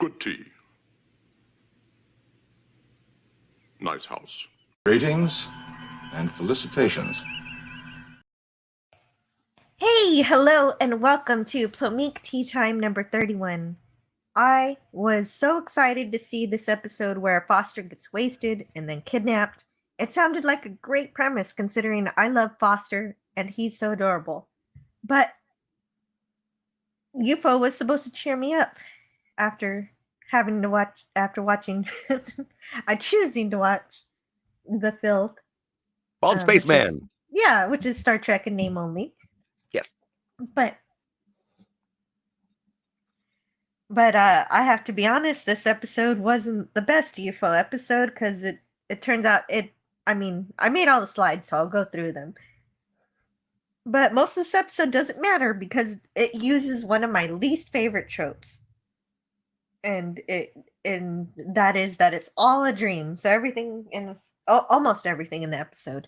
Good tea. Nice house. Greetings and felicitations. Hey, hello, and welcome to Plomeek Teatime number 31. I was so excited to see this episode where Foster gets wasted and then kidnapped. It sounded like a great premise considering I love Foster and he's so adorable. But UFO was supposed to cheer me up after watching choosing to watch the filth. Bald Spaceman. Which is Star Trek in name only. Yes. But I have to be honest, this episode wasn't the best UFO episode because it turns out I made all the slides, so I'll go through them. But most of this episode doesn't matter because it uses one of my least favorite tropes. And that is that it's all a dream. So everything in this, almost everything in the episode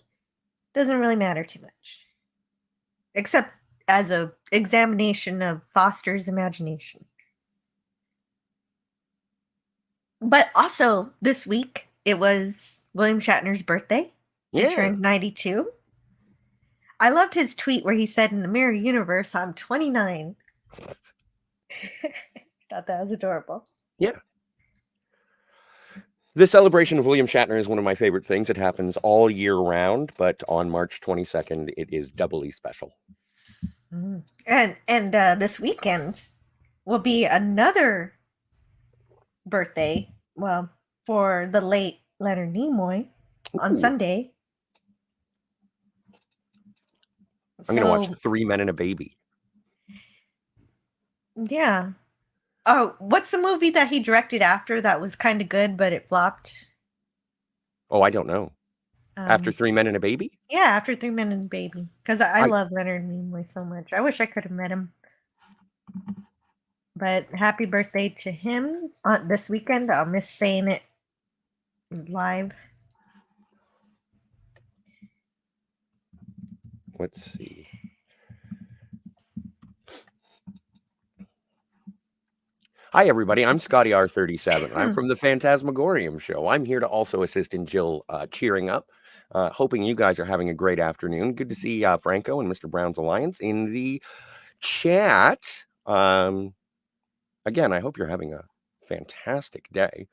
doesn't really matter too much. Except as a examination of Foster's imagination. But also this week it was William Shatner's birthday. Yeah. He turned 92. I loved his tweet where he said, "In the mirror universe, I'm 29." Thought that was adorable. Yeah. The celebration of William Shatner is one of my favorite things. It happens all year round, but on March 22nd, it is doubly special. And this weekend will be another birthday, well, for the late Leonard Nimoy on Sunday. I'm going to watch 3 Men and a Baby. Yeah. Oh, what's the movie that he directed after that was kind of good, but it flopped? Oh, I don't know. After 3 Men and a Baby? Yeah, after 3 Men and a Baby. Because I love Leonard Nimoy so much. I wish I could have met him. But happy birthday to him this weekend. I'll miss saying it live. Let's see. Hi, everybody. I'm Scotty R37. I'm from the Phantasmagorium Show. I'm here to also assist in Jill cheering up. Hoping you guys are having a great afternoon. Good to see Franco and Mr. Brown's Alliance in the chat. Again, I hope you're having a fantastic day.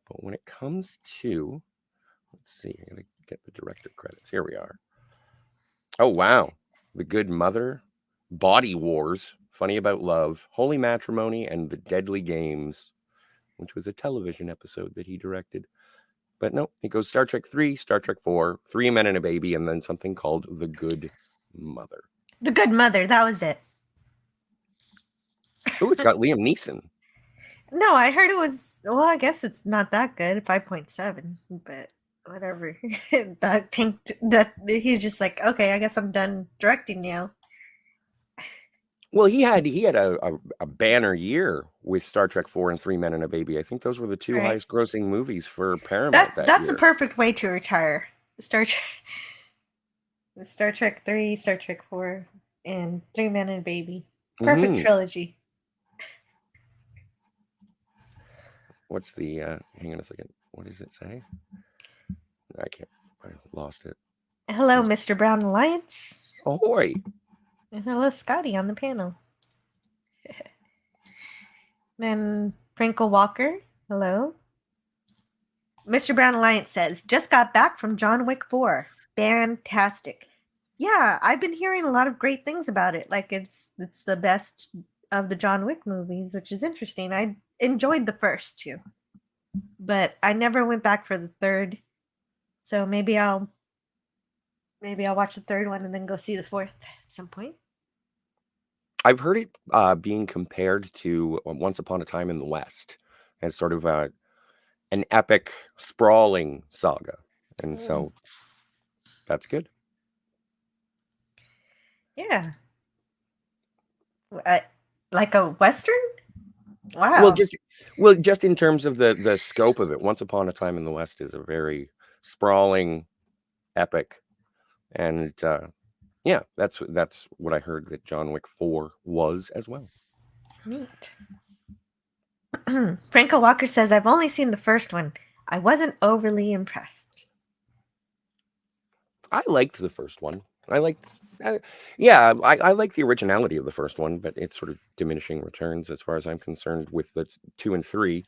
But when it comes to, let's see, I'm going to get the director credits. Here we are. Oh, wow. The Good Mother, Body Wars, Funny About Love, Holy Matrimony, and The Deadly Games, which was a television episode that he directed. But no, it goes Star Trek 3, Star Trek 4, 3 Men and a Baby, and then something called The Good Mother. The Good Mother, that was it. Oh, it's got Liam Neeson. No, I heard it was, well, I guess it's not that good, 5.7, but whatever. that he's just like, okay, I guess I'm done directing now. Well, he had a banner year with Star Trek 4 and 3 Men and a Baby. I think those were the two highest grossing movies for Paramount that that's year. the perfect way to retire. Star Trek 3, Star Trek 4, and 3 Men and a Baby. Perfect trilogy. What's the hang on a second. What does it say? I lost it. Hello, Mr. Brown Alliance. Ahoy. And hello, Scotty on the panel. Then Frankel Walker. Hello. Mr. Brown Alliance says, just got back from John Wick 4. Fantastic. Yeah, I've been hearing a lot of great things about it. Like it's the best of the John Wick movies, which is interesting. I enjoyed the first two, but I never went back for the third. So maybe I'll watch the third one and then go see the fourth at some point. I've heard it being compared to Once Upon a Time in the West as sort of an epic, sprawling saga. And so that's good. Yeah. Like a Western? Wow. Well, just in terms of the scope of it, Once Upon a Time in the West is a very sprawling, epic, and yeah, that's what I heard that John Wick 4 was as well. Neat. Franco Walker says, I've only seen the first one. I wasn't overly impressed. I liked the first one. I liked the originality of the first one, but it's sort of diminishing returns as far as I'm concerned with the 2 and 3.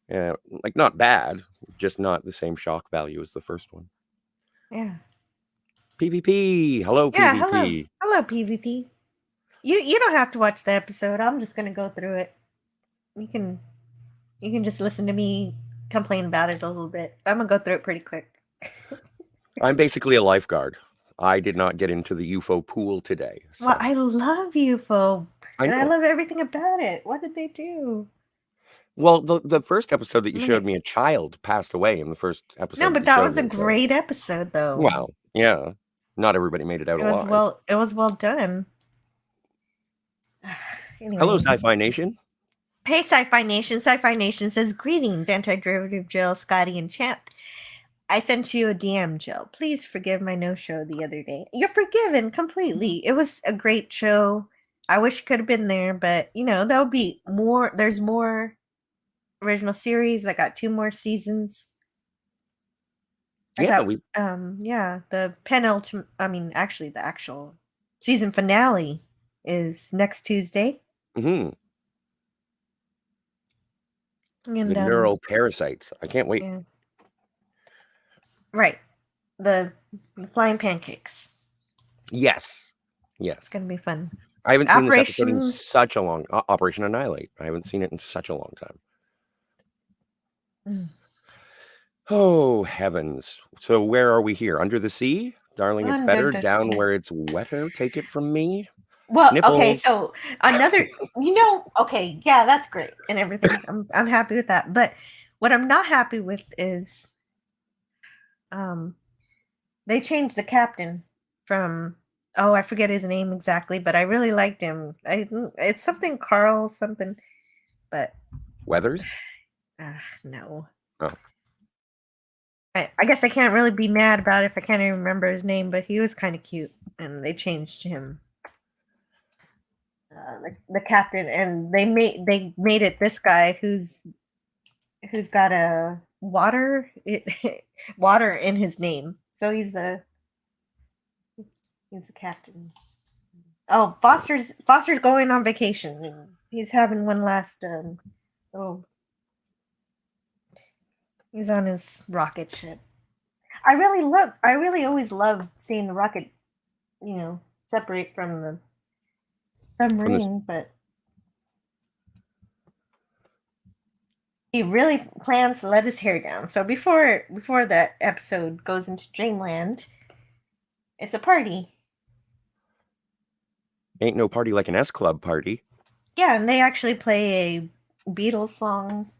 Like, not bad, just not the same shock value as the first one. Yeah. PvP. Hello, Yeah, PvP. hello, PvP. You don't have to watch the episode. I'm just gonna go through it. You can just listen to me complain about it a little bit. I'm gonna go through it pretty quick. I'm basically a lifeguard. I did not get into the UFO pool today. So. Well, I love UFO. I know. And I love everything about it. What did they do? Well, the first episode that you showed me, a child passed away in the first episode. No, but that was a great episode, though. Wow. Yeah. Not everybody made it out alive. It was well done. Anyway. Hello, Sci-Fi Nation. Hey, Sci-Fi Nation. Sci-Fi Nation says, greetings, Anti-Derivative Jill, Scotty, and Champ. I sent you a DM, Jill. Please forgive my no-show the other day. You're forgiven completely. It was a great show. I wish you could have been there, but, there'll be more. There's more original series. I got 2 more seasons. The penultimate, actually the actual season finale is next Tuesday. Mm-hmm. And, the neural parasites. I can't wait. Yeah. Right. The flying pancakes. Yes. It's going to be fun. I haven't seen this episode in such a long... Operation Annihilate. I haven't seen it in such a long time. Oh, heavens. So where are we here? Under the sea? Darling, it's better down where it's wetter. Take it from me. Well, nipples. Okay, so another, okay, yeah, that's great and everything. I'm happy with that. But what I'm not happy with is they changed the captain from, I forget his name exactly, but I really liked him. It's something Carl something, but Weathers? No. Oh. I guess I can't really be mad about it if I can't even remember his name, but he was kind of cute, and they changed him. The captain, and they made it this guy who's got a water in his name, so he's the captain. Oh, Foster's going on vacation, and he's having one last he's on his rocket ship. I really always love seeing the rocket, separate from the submarine, but he really plans to let his hair down. So before that episode goes into Dreamland, it's a party. Ain't no party like an S Club party. Yeah, and they actually play a Beatles song.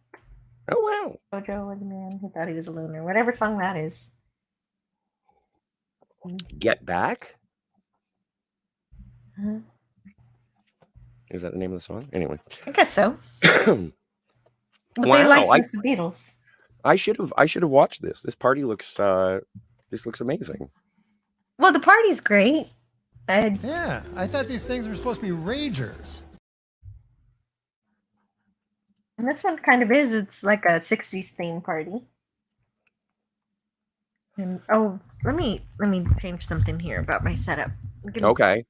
Oh, wow. Jojo was a man who thought he was a loner. Whatever song that is. Get Back? Uh-huh. Is that the name of the song? Anyway. I guess so. But wow, they licensed the Beatles. I should have watched this. This party looks amazing. Well, the party's great. Yeah, I thought these things were supposed to be ragers. And this one kind of is. It's like a 60s theme party. And let me change something here about my setup. Okay.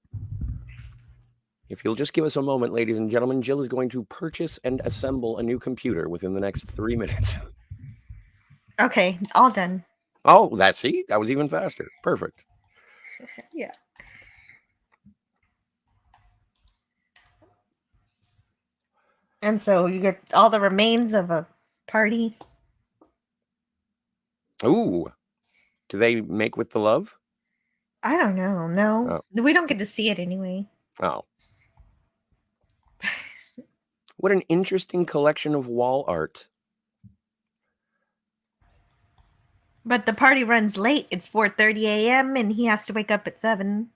If you'll just give us a moment, ladies and gentlemen, Jill is going to purchase and assemble a new computer within the next 3 minutes. Okay, all done. Oh, that was even faster. Perfect. Yeah. And so you get all the remains of a party. Ooh. Do they make with the love? I don't know. No. Oh. We don't get to see it anyway. Oh. What an interesting collection of wall art. But the party runs late. It's 4:30 a.m. and he has to wake up at 7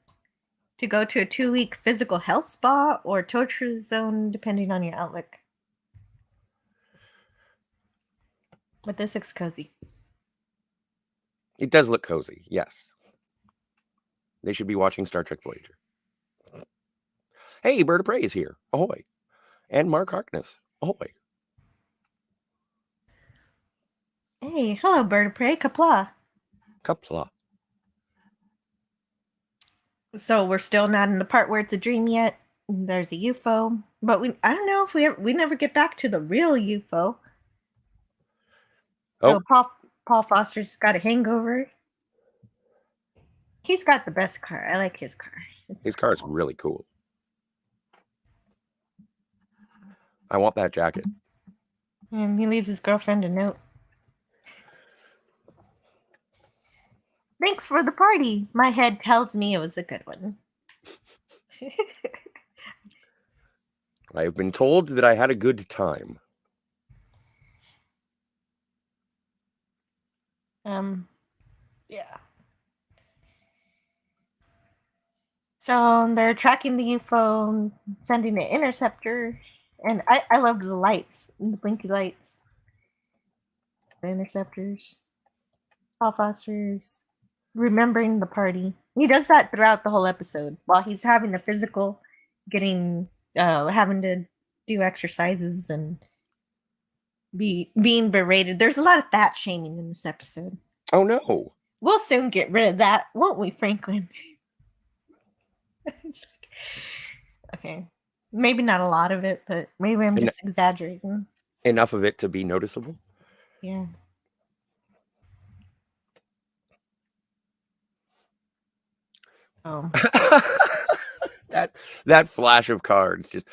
to go to a 2-week physical health spa or torture zone, depending on your outlook. But this looks cozy. It does look cozy, yes. They should be watching Star Trek Voyager. Hey, Bird of Prey is here. Ahoy. And Mark Harkness. Ahoy. Hey, hello, bird of prey, Kapla. Kapla. So we're still not in the part where it's a dream yet. There's a UFO, but I don't know if we never get back to the real UFO. Oh, So Paul Foster's got a hangover. He's got the best car. I like his car. his car is really cool. I want that jacket. And he leaves his girlfriend a note. Thanks for the party. My head tells me it was a good one. I have been told that I had a good time. Yeah. So they're tracking the UFO, sending an interceptor, and I love the lights, the blinky lights, the interceptors. Paul Foster's remembering the party. He does that throughout the whole episode while he's having a physical, having to do exercises and being berated. There's a lot of fat shaming in this episode. Oh no. We'll soon get rid of that, won't we, Franklin? Okay. Maybe not a lot of it, but maybe I'm just exaggerating. Enough of it to be noticeable? Yeah. Oh. that flash of cards just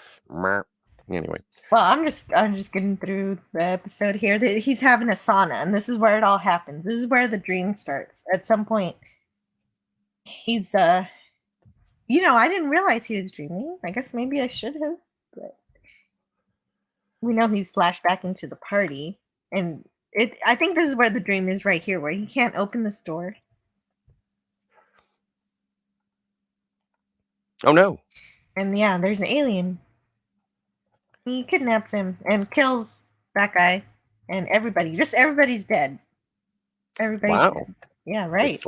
anyway. Well, I'm just getting through the episode here. He's having a sauna, and this is where it all happens. This is where the dream starts. At some point, he's I didn't realize he was dreaming. I guess maybe I should have, but we know he's flashed back into the party, and I think this is where the dream is right here, where he can't open this door. Oh no. And yeah, there's an alien. He kidnaps him and kills that guy and everybody. Just everybody's dead. Everybody's dead. Yeah, right.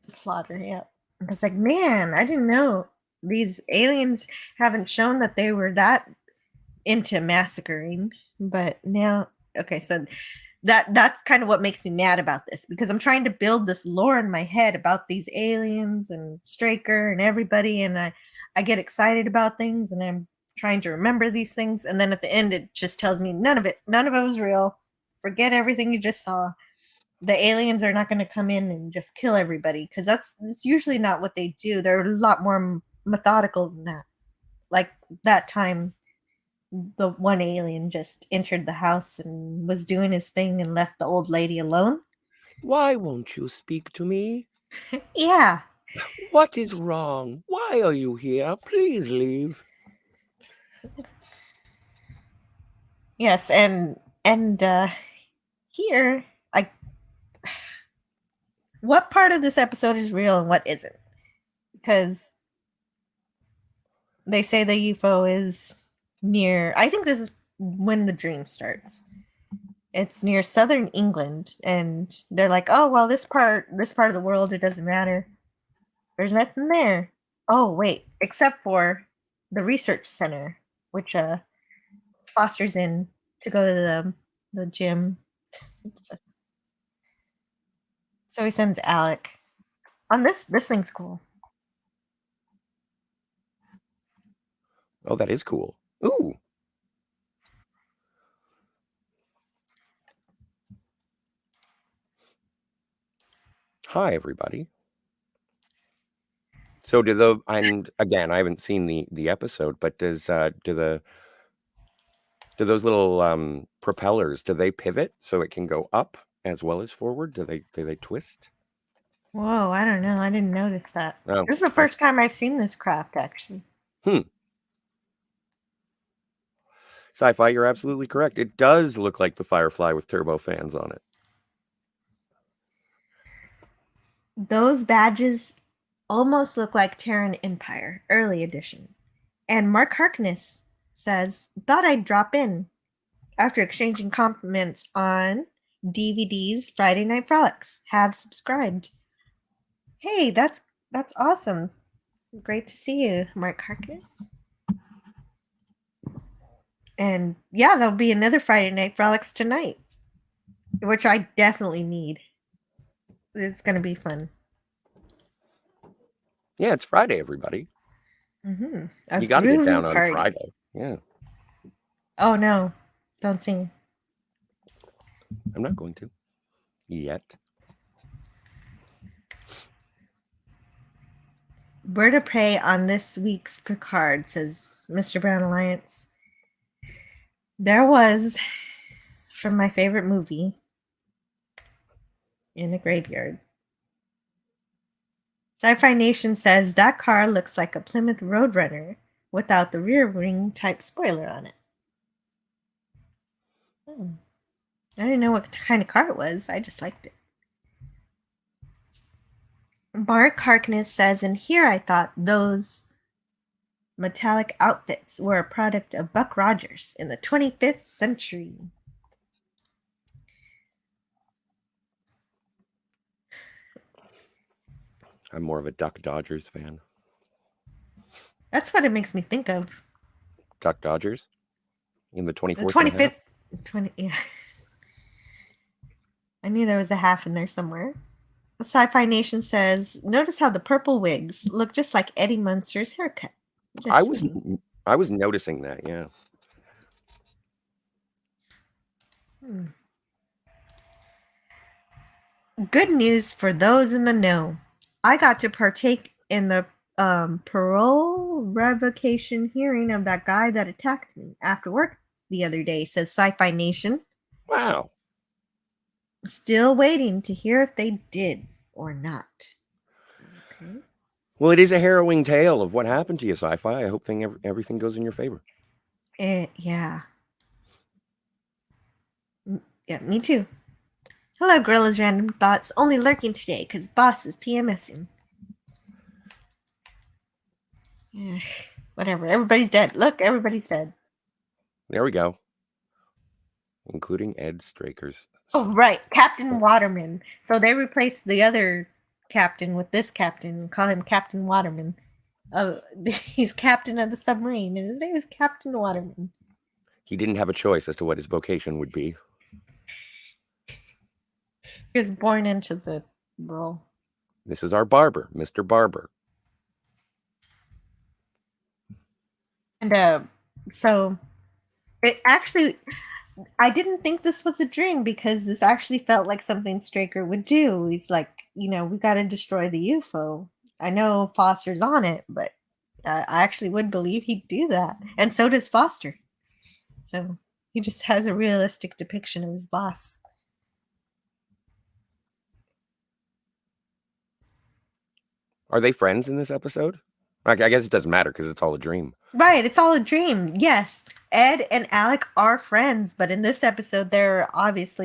Slaughter, yeah. It's like, man, I didn't know these aliens haven't shown that they were that into massacring. But now, okay, so that's kind of what makes me mad about this, because I'm trying to build this lore in my head about these aliens and Straker and everybody, and I get excited about things, and I'm trying to remember these things, and then at the end it just tells me none of it was real. Forget everything you just saw. The aliens are not going to come in and just kill everybody, because that's usually not what they do. They're a lot more methodical than that. Like that time, the one alien just entered the house and was doing his thing and left the old lady alone. Why won't you speak to me? Yeah. What is wrong? Why are you here? Please leave. Yes, and here, what part of this episode is real and what isn't? Because they say the UFO is near, I think this is when the dream starts. It's near southern England, and they're like, oh, well, this part of the world, it doesn't matter. There's nothing there. Oh, wait, except for the research center, which Foster's in to go to the gym. So he sends Alec on this thing's cool. Oh, that is cool. Ooh. Hi, everybody. So and again, I haven't seen the episode, but do those little propellers, do they pivot so it can go up as well as forward? Do they twist? Whoa, I don't know. I didn't notice that. Oh, this is the first time I've seen this craft, actually. Sci-Fi, you're absolutely correct. It does look like the Firefly with turbo fans on it. Those badges almost look like Terran Empire, early edition. And Mark Harkness says, thought I'd drop in after exchanging compliments on DVD's Friday Night Frolics. Have subscribed. Hey, that's awesome. Great to see you, Mark Harkness. And yeah, there'll be another Friday Night Frolics tonight. which I definitely need. It's gonna be fun. Yeah, it's Friday, everybody. Mm-hmm. You got to get down on Friday. Yeah. Oh no, don't sing. I'm not going to yet. Bird of prey on this week's Picard, says Mr. Brown Alliance. There was, from my favorite movie, In the Graveyard. Sci-Fi Nation says that car looks like a Plymouth Roadrunner without the rear wing type spoiler on it. I didn't know what kind of car it was. I just liked it. Mark Harkness says, and here I thought those metallic outfits were a product of Buck Rogers in the 25th century. I'm more of a Duck Dodgers fan. That's what it makes me think of. Duck Dodgers? In the 24th? The 25th. 20, yeah. I knew there was a half in there somewhere. Sci-Fi Nation says, notice how the purple wigs look just like Eddie Munster's haircut. I was noticing that, yeah. Good news for those in the know. I got to partake in the parole revocation hearing of that guy that attacked me after work the other day, says Sci-Fi Nation. Wow. Still waiting to hear if they did or not. Okay. Well, it is a harrowing tale of what happened to you, Sci-Fi. I hope everything goes in your favor. Yeah. Yeah, me too. Hello, Gorilla's Random Thoughts. Only lurking today because boss is PMSing. Yeah, whatever. Everybody's dead. Look, everybody's dead. There we go. Including Ed Straker's. Oh, right. Captain Waterman. So they replaced the other captain with this captain and call him Captain Waterman. He's captain of the submarine, and his name is Captain Waterman. He didn't have a choice as to what his vocation would be. He was born into the role. This is our barber, Mr. Barber. And so it actually, I didn't think this was a dream because this actually felt like something Straker would do. He's like, we got to destroy the UFO. I know Foster's on it, but I actually would believe he'd do that. And so does Foster. So he just has a realistic depiction of his boss. Are they friends in this episode? I guess it doesn't matter because it's all a dream. Right, it's all a dream. Yes, Ed and Alec are friends, but in this episode, they're always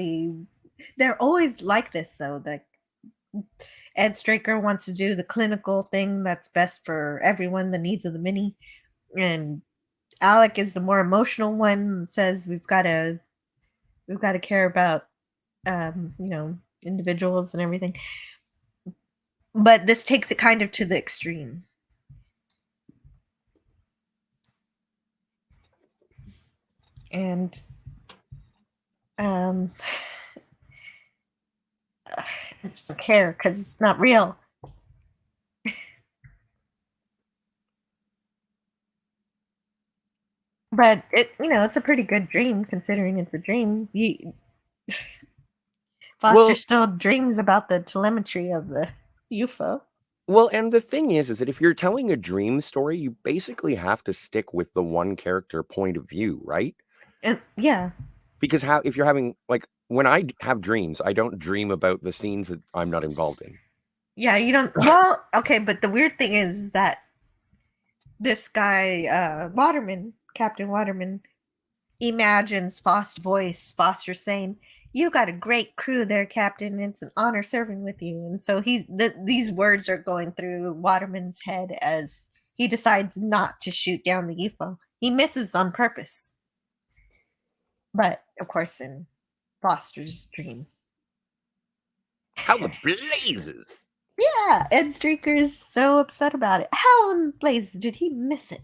like this, though. Like Ed Straker wants to do the clinical thing that's best for everyone, the needs of the many, and Alec is the more emotional one. Says we've got to care about, individuals and everything. But this takes it kind of to the extreme. And I just don't care because it's not real. But it's a pretty good dream considering it's a dream. Foster still dreams about the telemetry of the UFO. Well, and the thing is that if you're telling a dream story, you basically have to stick with the one character point of view, right? Yeah. Because if you're having, like, when I have dreams, I don't dream about the scenes that I'm not involved in. Yeah, you don't. Well, okay, but the weird thing is that this guy, Waterman, Captain Waterman, imagines Foster saying, "You got a great crew there, Captain. It's an honor serving with you." And so these words are going through Waterman's head as he decides not to shoot down the UFO. He misses on purpose. But, of course, in Foster's dream. How the blazes! Yeah, Ed Straker is so upset about it. How in blazes did he miss it?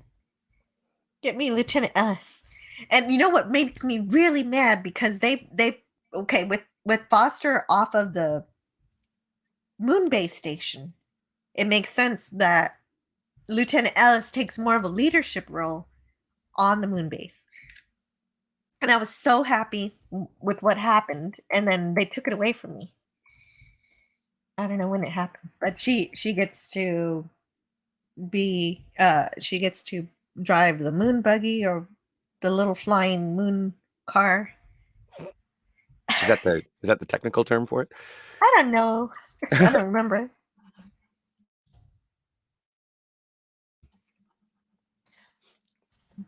Get me Lieutenant Ellis. And you know what makes me really mad? Because they with with Foster off of the moon base station, it makes sense that Lieutenant Ellis takes more of a leadership role on the moon base. And I was so happy with what happened, and then they took it away from me. I don't know when it happens, but she gets to be she gets to drive the moon buggy or the little flying moon car. Is that the technical term for it? I don't know. I don't remember.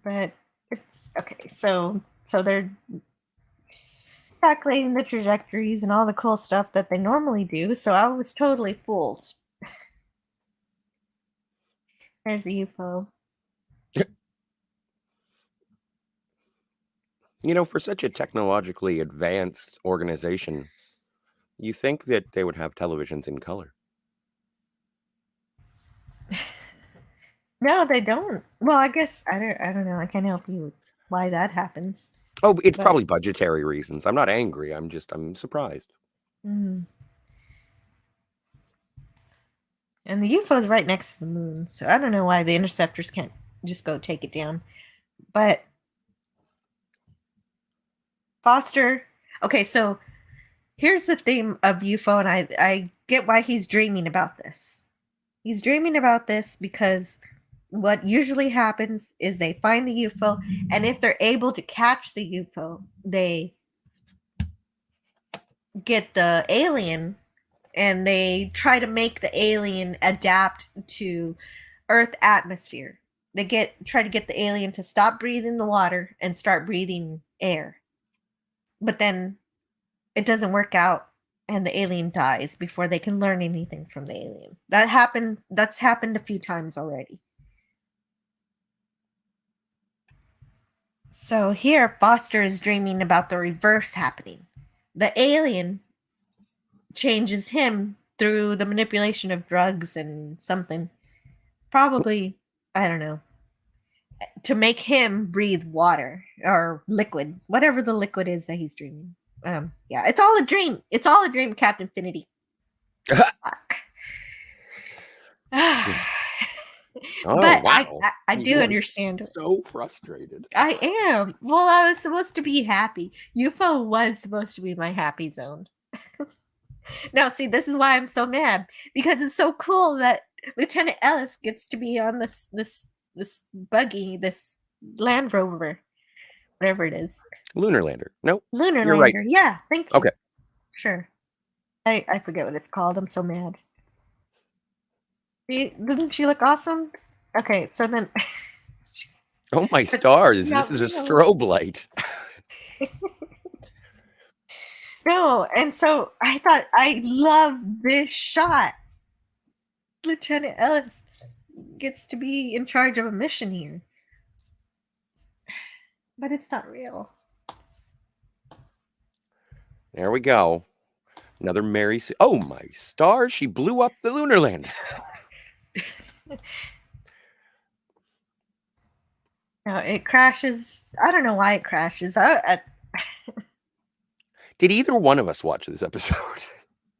But it's okay. So they're calculating the trajectories and all the cool stuff that they normally do. So I was totally fooled. There's a UFO. You know, for such a technologically advanced organization, you think that they would have televisions in color. No, they don't. Well, I guess I don't know. I can't help you why that happens. Oh, it's probably budgetary reasons. I'm not angry. I'm surprised. Mm. And the UFO is right next to the moon, so I don't know why the interceptors can't just go take it down. But Foster, okay, so here's the theme of UFO, and I get why he's dreaming about this. He's dreaming about this because what usually happens is they find the UFO, and if they're able to catch the UFO, they get the alien and they try to make the alien adapt to Earth atmosphere. They try to get the alien to stop breathing the water and start breathing air. But then it doesn't work out and the alien dies before they can learn anything from the alien. That's happened a few times already. So here Foster is dreaming about the reverse happening. The alien changes him through the manipulation of drugs and something. Probably, I don't know, to make him breathe water or liquid, whatever the liquid is that he's dreaming. Yeah, it's all a dream. It's all a dream, Captain Infinity. Fuck. Oh, but wow. I do understand. So frustrated. I am. Well, I was supposed to be happy. UFO was supposed to be my happy zone. Now, see, this is why I'm so mad, because it's so cool that Lieutenant Ellis gets to be on this buggy, this Land Rover, whatever it is. Lunar lander. Nope. Lunar You're lander. right. Yeah, thank you. Okay. Sure. I forget what it's called. I'm so mad. Doesn't she look awesome? Okay, so then. Oh my stars! Yeah, this is a strobe light. No, and so I thought I love this shot. Lieutenant Ellis gets to be in charge of a mission here. But it's not real. There we go. Another Mary. Oh my stars! She blew up the lunar lander. No, it crashes. I don't know why it crashes. Did either one of us watch this episode?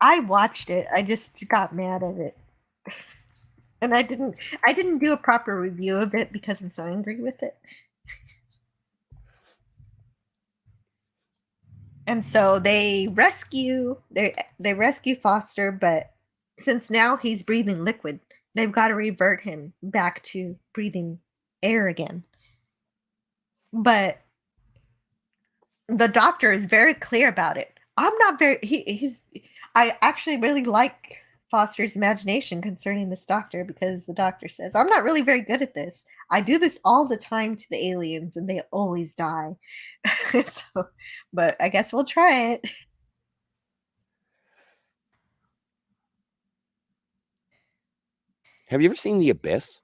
I watched it. I just got mad at it. And I didn't do a proper review of it because I'm so angry with it. And so they rescue Foster, but since now he's breathing liquid, they've got to revert him back to breathing air again. But the doctor is very clear about it. I'm not very I actually really like Foster's imagination concerning this doctor, because the doctor says, I'm not really very good at this. I do this all the time to the aliens and they always die. But I guess we'll try it. Have you ever seen The Abyss?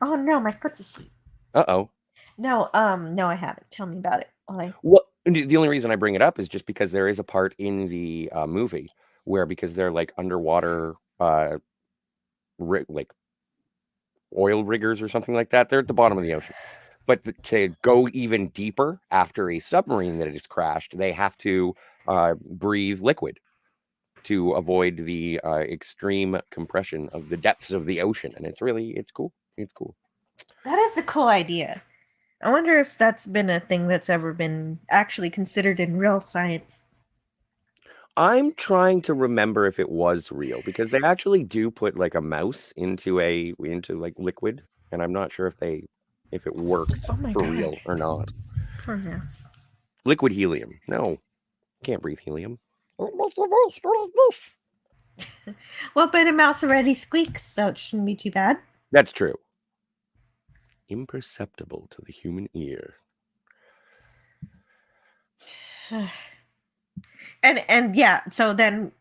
Oh no, my foot's asleep. Uh-oh. No, I haven't. Tell me about it. Well, the only reason I bring it up is just because there is a part in the movie where, because they're like underwater, like oil riggers or something like that, they're at the bottom of the ocean. But to go even deeper after a submarine that has crashed, they have to breathe liquid to avoid the extreme compression of the depths of the ocean. And it's cool. It's cool. That is a cool idea. I wonder if that's been a thing that's ever been actually considered in real science. I'm trying to remember if it was real, because they actually do put like a mouse into like liquid, and I'm not sure if it worked Oh my for God. real or not. Poor mouse. Liquid helium. No, can't breathe helium. Well, but a mouse already squeaks, so it shouldn't be too bad. That's true. Imperceptible to the human ear. And yeah, so then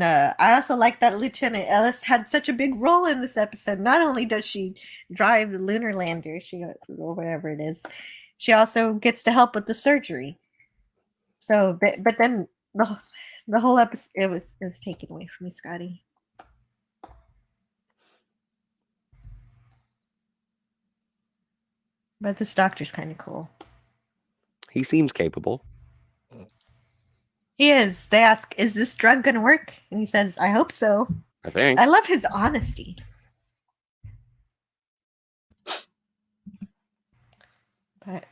I also like that Lieutenant Ellis had such a big role in this episode. Not only does she drive the lunar lander, or whatever it is, she also gets to help with the surgery. So, but then the whole episode it was taken away from me, Scotty. But this doctor's kind of cool. He seems capable. He is. They ask, "Is this drug gonna work?" And he says, "I hope so." I think. I love his honesty. But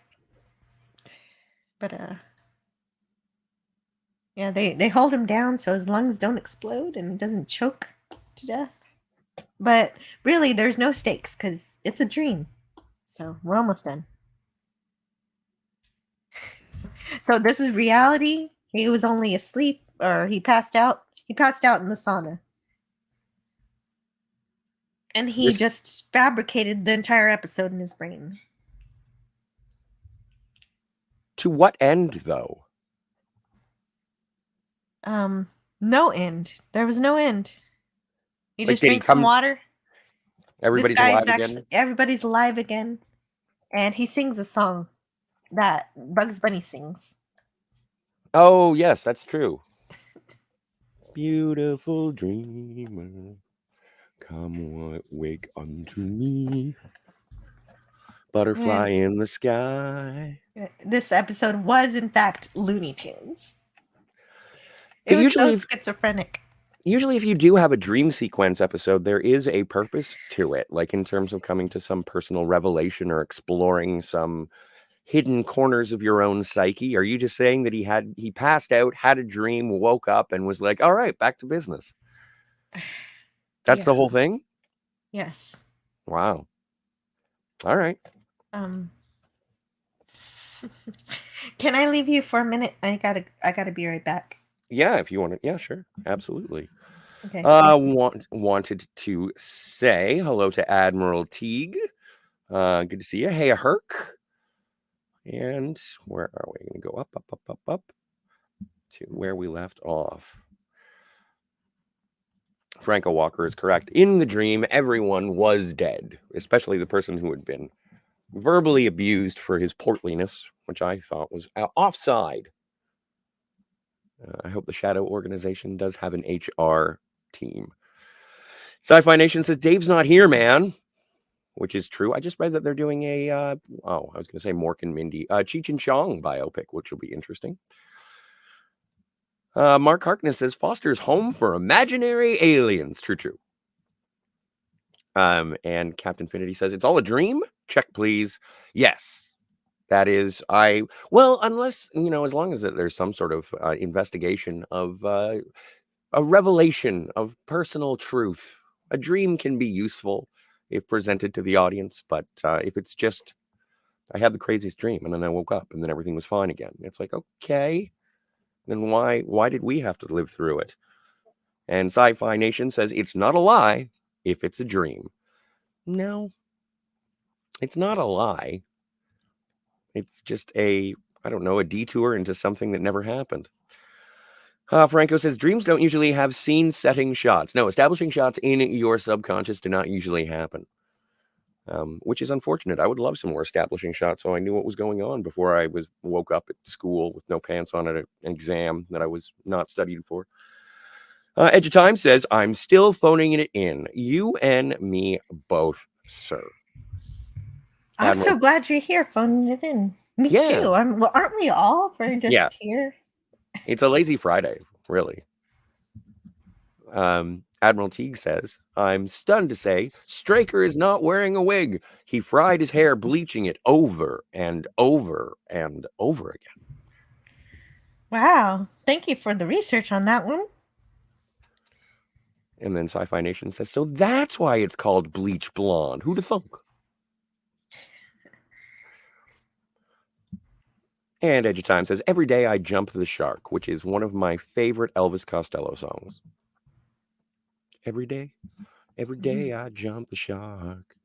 yeah, they hold him down so his lungs don't explode and he doesn't choke to death. But really, there's no stakes because it's a dream. So we're almost done. So this is reality. He was only asleep, or he passed out. He passed out in the sauna. And he just fabricated the entire episode in his brain. To what end, though? No end. There was no end. He Like, just did he drinks some come- water. Everybody's This guy's alive again? Everybody's alive again. And he sings a song that Bugs Bunny sings. Oh, yes, that's true. Beautiful dreamer, come wake unto me. Butterfly in the sky. This episode was, in fact, Looney Tunes. It But was usually, so schizophrenic. Usually, if you do have a dream sequence episode, there is a purpose to it, like in terms of coming to some personal revelation or exploring some hidden corners of your own psyche. Are you just saying that he passed out, had a dream, woke up, and was like, all right, back to business? That's the whole thing? Yes. Wow. All right. Can I leave you for a minute? I gotta be right back. Yeah, if you want to. Yeah, sure. Absolutely. Okay. Wanted to say hello to Admiral Teague. Good to see you. Hey, Herc. And where are we? Going to go up to where we left off. Franco Walker is correct. In the dream, everyone was dead, especially the person who had been verbally abused for his portliness, which I thought was offside. I hope the Shadow organization does have an HR team. Sci-Fi Nation says, Dave's not here, man. Which is true. I just read that they're doing a, I was going to say Mork and Mindy, Cheech and Chong biopic, which will be interesting. Mark Harkness says, Foster's home for imaginary aliens. True. And Captain Finity says, it's all a dream? Check, please. Yes, that is, unless, as long as there's some sort of investigation of a revelation of personal truth. A dream can be useful if presented to the audience, but if it's just, I had the craziest dream and then I woke up and then everything was fine again. It's like, okay, then why did we have to live through it? And Sci-Fi Nation says it's not a lie if it's a dream. No, it's not a lie. It's just a detour into something that never happened. Franco says dreams don't usually have scene setting shots. No, establishing shots in your subconscious do not usually happen, which is unfortunate. I would love some more establishing shots so I knew what was going on before I woke up at school with no pants on at an exam that I was not studied for. Edge of Time says, I'm still phoning it in. You and me both, sir. I'm so Admiral. glad you're here, phoning it in. Me Yeah. too. Well, aren't we all for just Yeah. here? It's a lazy Friday, really. Admiral Teague says, I'm stunned to say Straker is not wearing a wig. He fried his hair, bleaching it over and over and over again. Wow. Thank you for the research on that one. And then Sci-Fi Nation says, so that's why it's called Bleach Blonde. Who'da thunk? And Edge of Time says, every day I jump the shark, which is one of my favorite Elvis Costello songs. Every day I jump the shark.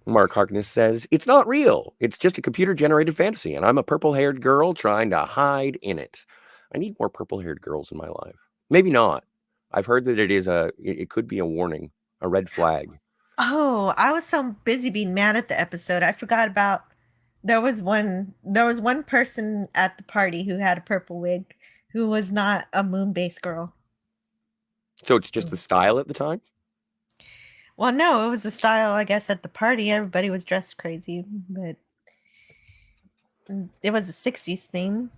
Mark Harkness says, it's not real. It's just a computer-generated fantasy, and I'm a purple-haired girl trying to hide in it. I need more purple-haired girls in my life. Maybe not. I've heard that it could be a warning, a red flag. Oh, I was so busy being mad at the episode. I forgot about there was one person at the party who had a purple wig who was not a moon-based girl. So it's just the style at the time? Well, no, it was the style, I guess, at the party. Everybody was dressed crazy, but it was a 60s theme.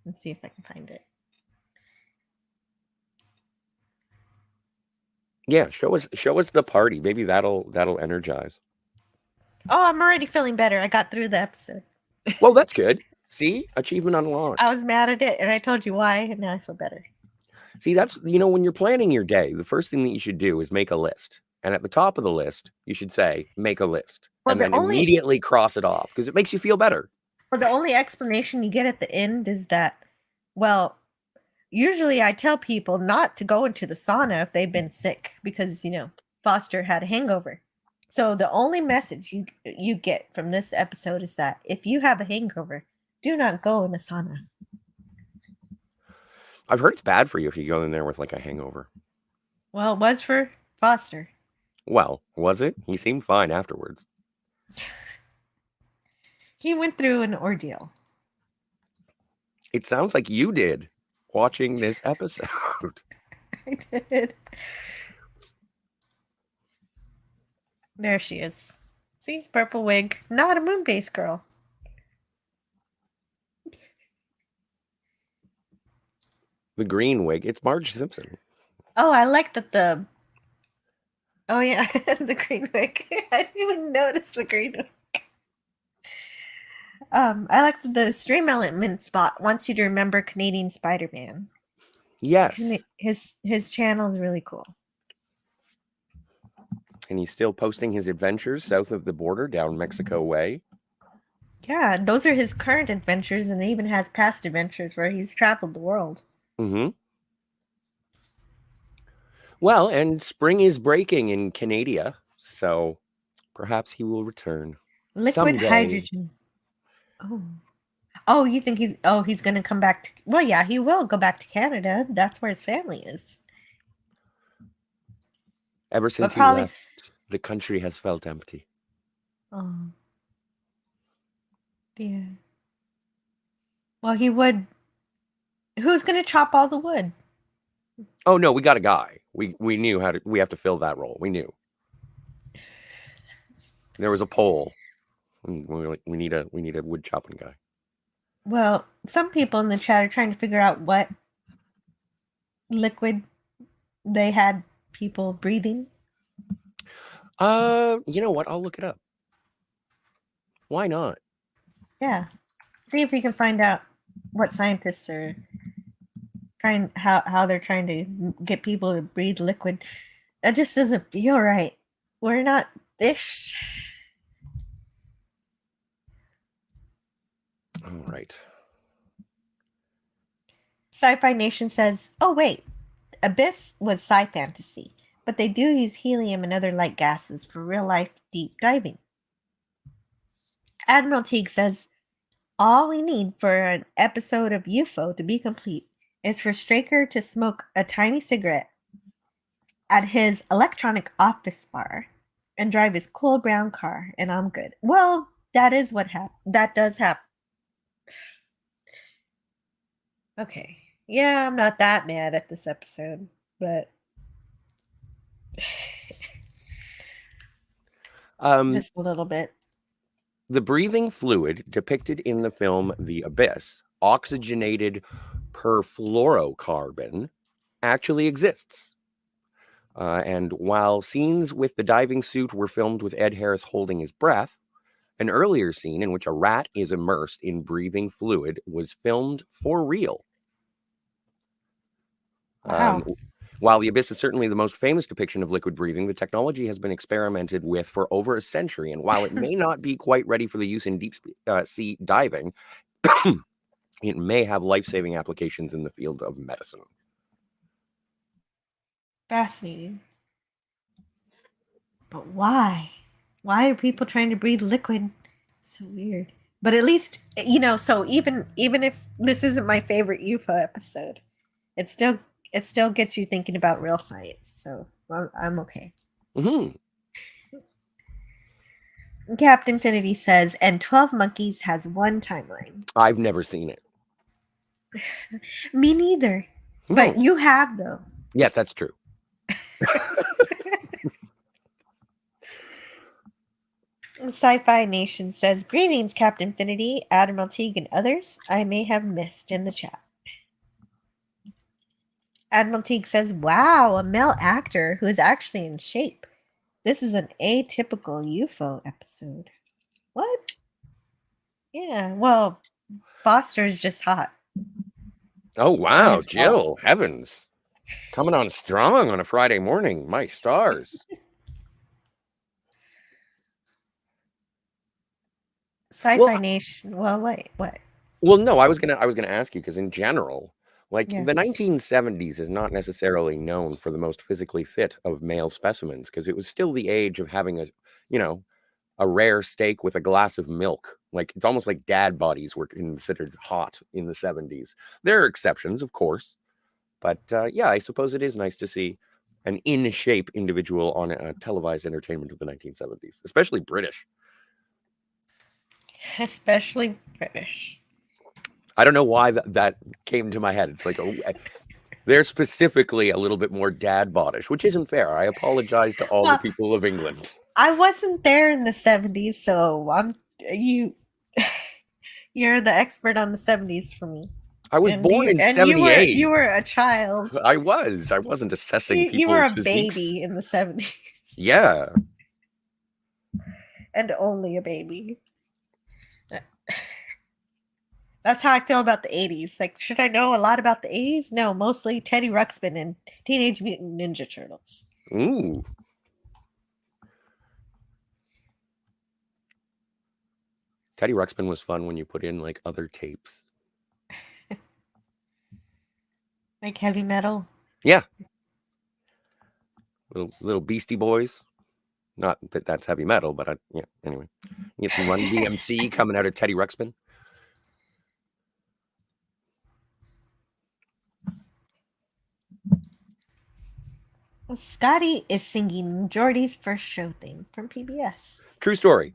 Let's see if I can find it. Yeah, show us the party. Maybe that'll energize. Oh, I'm already feeling better. I got through the episode. Well, that's good. See? Achievement unlocked. I was mad at it, and I told you why, and now I feel better. See, that's, when you're planning your day, the first thing that you should do is make a list. And at the top of the list, you should say, make a list. Well, and then immediately cross it off because it makes you feel better. Well, the only explanation you get at the end is that, well, usually I tell people not to go into the sauna if they've been sick because, Foster had a hangover. So the only message you get from this episode is that if you have a hangover, do not go in a sauna. I've heard it's bad for you if you go in there with like a hangover. Well, it was for Foster. Well, was it? He seemed fine afterwards. He went through an ordeal. It sounds like you did watching this episode. I did. There she is. See? Purple wig. Not a moon-based girl. The green wig. It's Marge Simpson. Oh, I like that Oh, yeah. The green wig. I didn't even notice the green wig. I like that the stream element spot wants you to remember Canadian Spider-Man. Yes. His channel is really cool. And he's still posting his adventures south of the border down Mexico way. Yeah, those are his current adventures, and it even has past adventures where he's traveled the world. Mm-hmm. Well, and spring is breaking in Canada, so perhaps he will return. Liquid someday. Hydrogen. Oh, you think he's going to come back to... Well, yeah, he will go back to Canada. That's where his family is. Ever since he left, the country has felt empty. Oh. Yeah. Well, he would... Who's going to chop all the wood? Oh, no, we got a guy. We knew we have to fill that role. We knew. There was a poll. And we were like, we need a wood chopping guy. Well, some people in the chat are trying to figure out what liquid they had people breathing. You know what? I'll look it up. Why not? Yeah. See if we can find out what scientists are trying, how they're trying to get people to breathe liquid. That just doesn't feel right. We're not fish. All right. Sci-Fi Nation says, oh wait, Abyss was sci fantasy, but they do use helium and other light gases for real life deep diving. Admiral Teague says, all we need for an episode of UFO to be complete is for Straker to smoke a tiny cigarette at his electronic office bar and drive his cool brown car, and I'm good. Well, that is what happened. That does happen. Okay. Yeah, I'm not that mad at this episode, but Just a little bit. The breathing fluid depicted in the film The Abyss, oxygenated perfluorocarbon, actually exists. And while scenes with the diving suit were filmed with Ed Harris holding his breath, an earlier scene in which a rat is immersed in breathing fluid was filmed for real. Wow. While The Abyss is certainly the most famous depiction of liquid breathing, the technology has been experimented with for over a century. And while it may not be quite ready for the use in deep sea diving, it may have life-saving applications in the field of medicine. Fascinating. But why? Why are people trying to breathe liquid? So weird. But at least, so even if this isn't my favorite UFO episode, it still gets you thinking about real science. So I'm okay. Mm-hmm. Captain Infinity says, and 12 Monkeys has one timeline. I've never seen it. Me neither. But you have, though. Yes, that's true. Sci-Fi Nation says, greetings, Captain Infinity, Admiral Teague, and others I may have missed in the chat. Admiral Teague says, wow, a male actor who is actually in shape. This is an atypical UFO episode. What? Yeah, well, Foster's just hot. Oh, wow, Jill, heavens. Coming on strong on a Friday morning. My stars. Sci-Fi Nation. Well, wait, what? Well, no, I was gonna ask you, because in general, like Yes. the 1970s is not necessarily known for the most physically fit of male specimens, because it was still the age of having a rare steak with a glass of milk. Like, it's almost like dad bodies were considered hot in the 70s. There are exceptions, of course, but yeah, I suppose it is nice to see an in-shape individual on a televised entertainment of the 1970s, especially British. Especially British. I don't know why that came to my head. It's like, oh, they're specifically a little bit more dad bodish, which isn't fair. I apologize to all the people of England. I wasn't there in the 70s, so you're the expert on the 70s for me. I was born in 78. You were a child. I wasn't assessing people's You were a physiques. baby in the 70s. Yeah. And only a baby. That's how I feel about the 80s. Like, should I know a lot about the 80s? No, mostly Teddy Ruxpin and Teenage Mutant Ninja Turtles. Ooh. Teddy Ruxpin was fun when you put in like other tapes. Like heavy metal? Yeah. Little Beastie Boys. Not that that's heavy metal, but yeah, anyway. You get some Run DMC coming out of Teddy Ruxpin. Scotty is singing Jordy's first show theme from PBS. True story.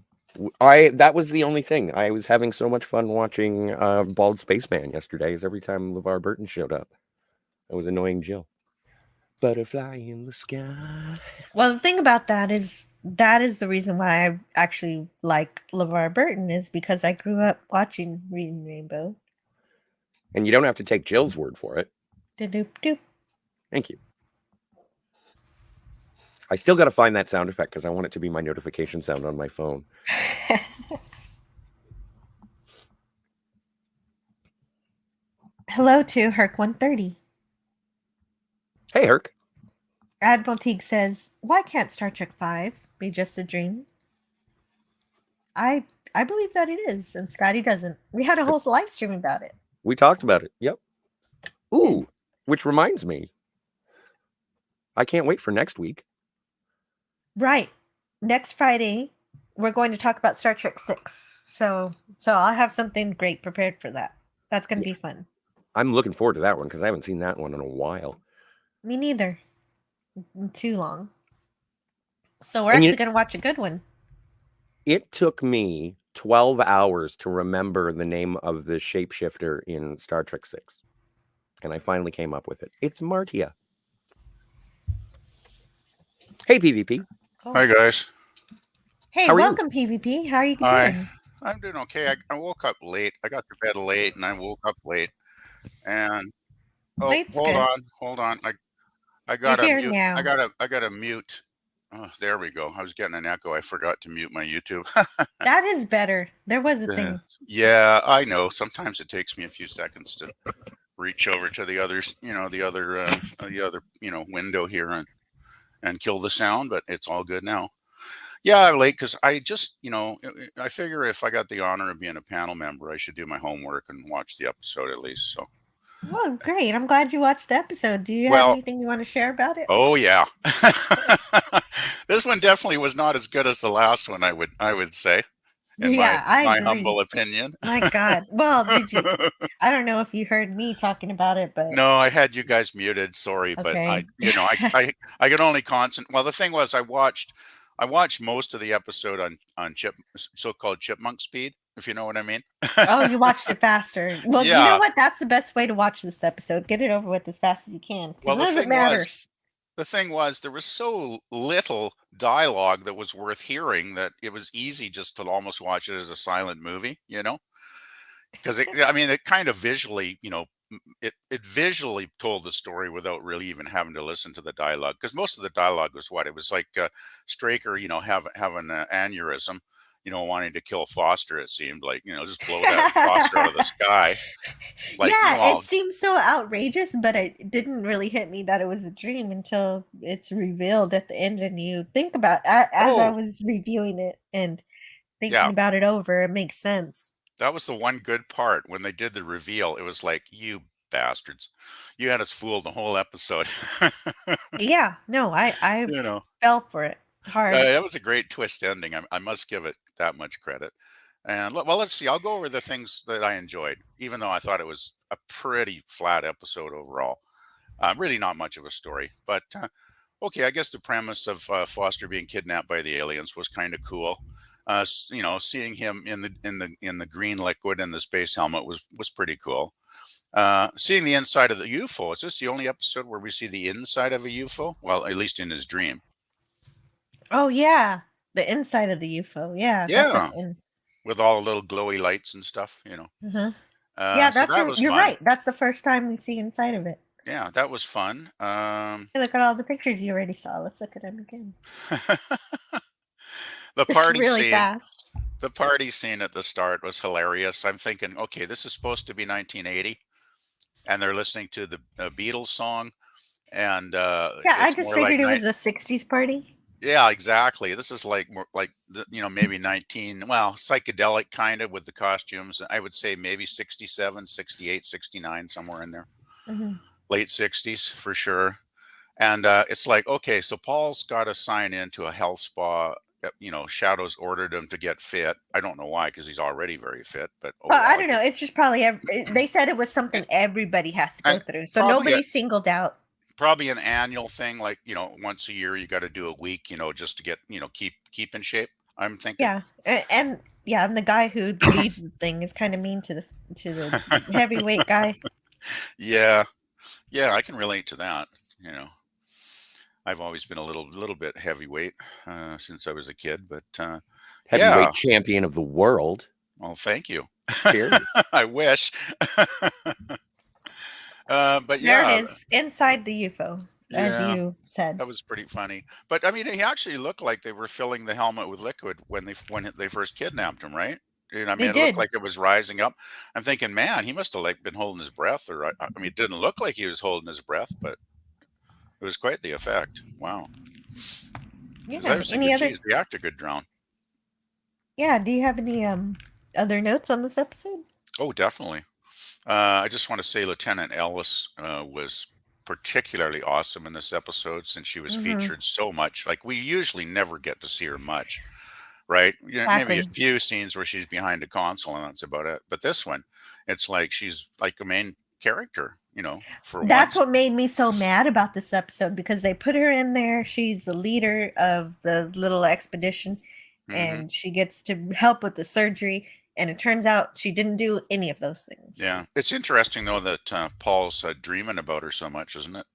That was the only thing. I was having so much fun watching Bald Spaceman yesterday, as every time LeVar Burton showed up, I was annoying Jill. Butterfly in the sky. Well, the thing about that is the reason why I actually like LeVar Burton, is because I grew up watching Reading Rainbow. And you don't have to take Jill's word for it. Da-doop-doop. Thank you. I still got to find that sound effect because I want it to be my notification sound on my phone. Hello to Herc130. Hey, Herc. Admiral Teague says, why can't Star Trek V be just a dream? I believe that it is, and Scotty doesn't. We had a whole live stream about it. We talked about it. Yep. Ooh, which reminds me, I can't wait for next week. Right. Next Friday, we're going to talk about Star Trek 6. So I'll have something great prepared for that. That's going to be fun. I'm looking forward to that one because I haven't seen that one in a while. Me neither. Too long. So we're actually going to watch a good one. It took me 12 hours to remember the name of the shapeshifter in Star Trek 6. And I finally came up with it. It's Martia. Hey, PvP. Hi, guys. Hey, How are you? welcome, PvP. How are you Hi, doing? I'm doing okay. I woke up late. I got to bed late and I woke up late. And oh, Late's good. hold on. I You're gotta here mute. now. I gotta mute. Oh, there we go. I was getting an echo. I forgot to mute my YouTube. That is better. There was a Yeah. thing. Yeah, I know. Sometimes it takes me a few seconds to reach over to the others, the other, window here and kill the sound, but it's all good now. Yeah, I'm late because I just, I figure if I got the honor of being a panel member, I should do my homework and watch the episode at least. So, Well, great. I'm glad you watched the episode. Do you have well, anything you want to share about it? oh yeah, this one definitely was not as good as the last one. I would say, in Yeah, I my agree. humble opinion. My God. Well, did you? I don't know if you heard me talking about it, but No, I had you guys muted. Sorry, but okay. I could only concentrate. Well, the thing was, I watched most of the episode on so-called chipmunk speed, if you know what I mean. Oh, you watched it faster. Well, you know Yeah. what? That's the best way to watch this episode. Get it over with as fast as you can. Well, Because none of it matters. the thing was, there was so little dialogue that was worth hearing that it was easy just to almost watch it as a silent movie, because it kind of visually, it visually told the story without really even having to listen to the dialogue. Because most of the dialogue was what it was like, Straker, having an aneurysm, wanting to kill Foster. It seemed like, just blow that Foster out of the sky. Like, Yeah, it seems so outrageous, but it didn't really hit me that it was a dream until it's revealed at the end, and you think about as I Oh, was reviewing it and thinking yeah, about it over, it makes sense. that was the one good part when they did the reveal. It was like, you bastards, you had us fooled the whole episode. Yeah, no, I you know. fell for it hard. That was a great twist ending. I must give it that much credit. And well, let's see. I'll go over the things that I enjoyed, even though I thought it was a pretty flat episode overall. Really not much of a story, but okay. I guess the premise of Foster being kidnapped by the aliens was kind of cool. Seeing him in the green liquid in the space helmet was pretty cool. Seeing the inside of the UFO. Is this the only episode where we see the inside of a UFO? Well, at least in his dream. Oh yeah, the inside of the UFO. Yeah, Yeah, with all the little glowy lights and stuff. Uh-huh. Yeah, So that was you're fun. right. That's the first time we see inside of it. Yeah, that was fun. Hey, look at all the pictures you already saw. Let's look at them again. The It's party really scene. fast. The party scene at the start was hilarious. I'm thinking, okay, this is supposed to be 1980, and they're listening to the Beatles song, and Yeah, I it's just more figured like it was a 60s party. yeah, exactly. This is like more like maybe psychedelic kind of with the costumes. I would say maybe 67, 68, 69, somewhere in there. Mm-hmm. Late 60s for sure. And it's like, okay, so Paul's got to sign into a health spa. Shadow's ordered him to get fit. I don't know why, because he's already very fit. But Well, I don't know. It's just probably they said it was something everybody has to go and through, so probably nobody's singled out. probably an annual thing, like once a year you got to do a week, just to get keep in shape. I'm thinking. Yeah, and the guy who leads the thing is kind of mean to the heavyweight guy. Yeah, I can relate to that. I've always been a little bit heavyweight since I was a kid, but Heavyweight champion of the world. well, thank you. Cheers. I wish. But There yeah, it is, inside the UFO, as yeah, you said. that was pretty funny. But I mean, he actually looked like they were filling the helmet with liquid when they first kidnapped him, right? And I They mean, it did. looked like it was rising up. I'm thinking, man, he must have like been holding his breath, or I mean, it didn't look like he was holding his breath, but it was quite the effect. Wow. 'Cause I Yeah. was Any thinking, other? geez, the actor could drown. Yeah. Do you have any other notes on this episode? Oh, definitely. I just want to say Lieutenant Ellis was particularly awesome in this episode, since she was Mm-hmm. featured so much. Like, we usually never get to see her much, right? Maybe a Exactly. few scenes where she's behind a console and that's about it. But this one, it's like she's like a main character, for That's once. what made me so mad about this episode, because they put her in there. She's the leader of the little expedition, hmm and she gets to help with the surgery. And it turns out she didn't do any of those things. Yeah. It's interesting, though, that Paul's dreaming about her so much, isn't it?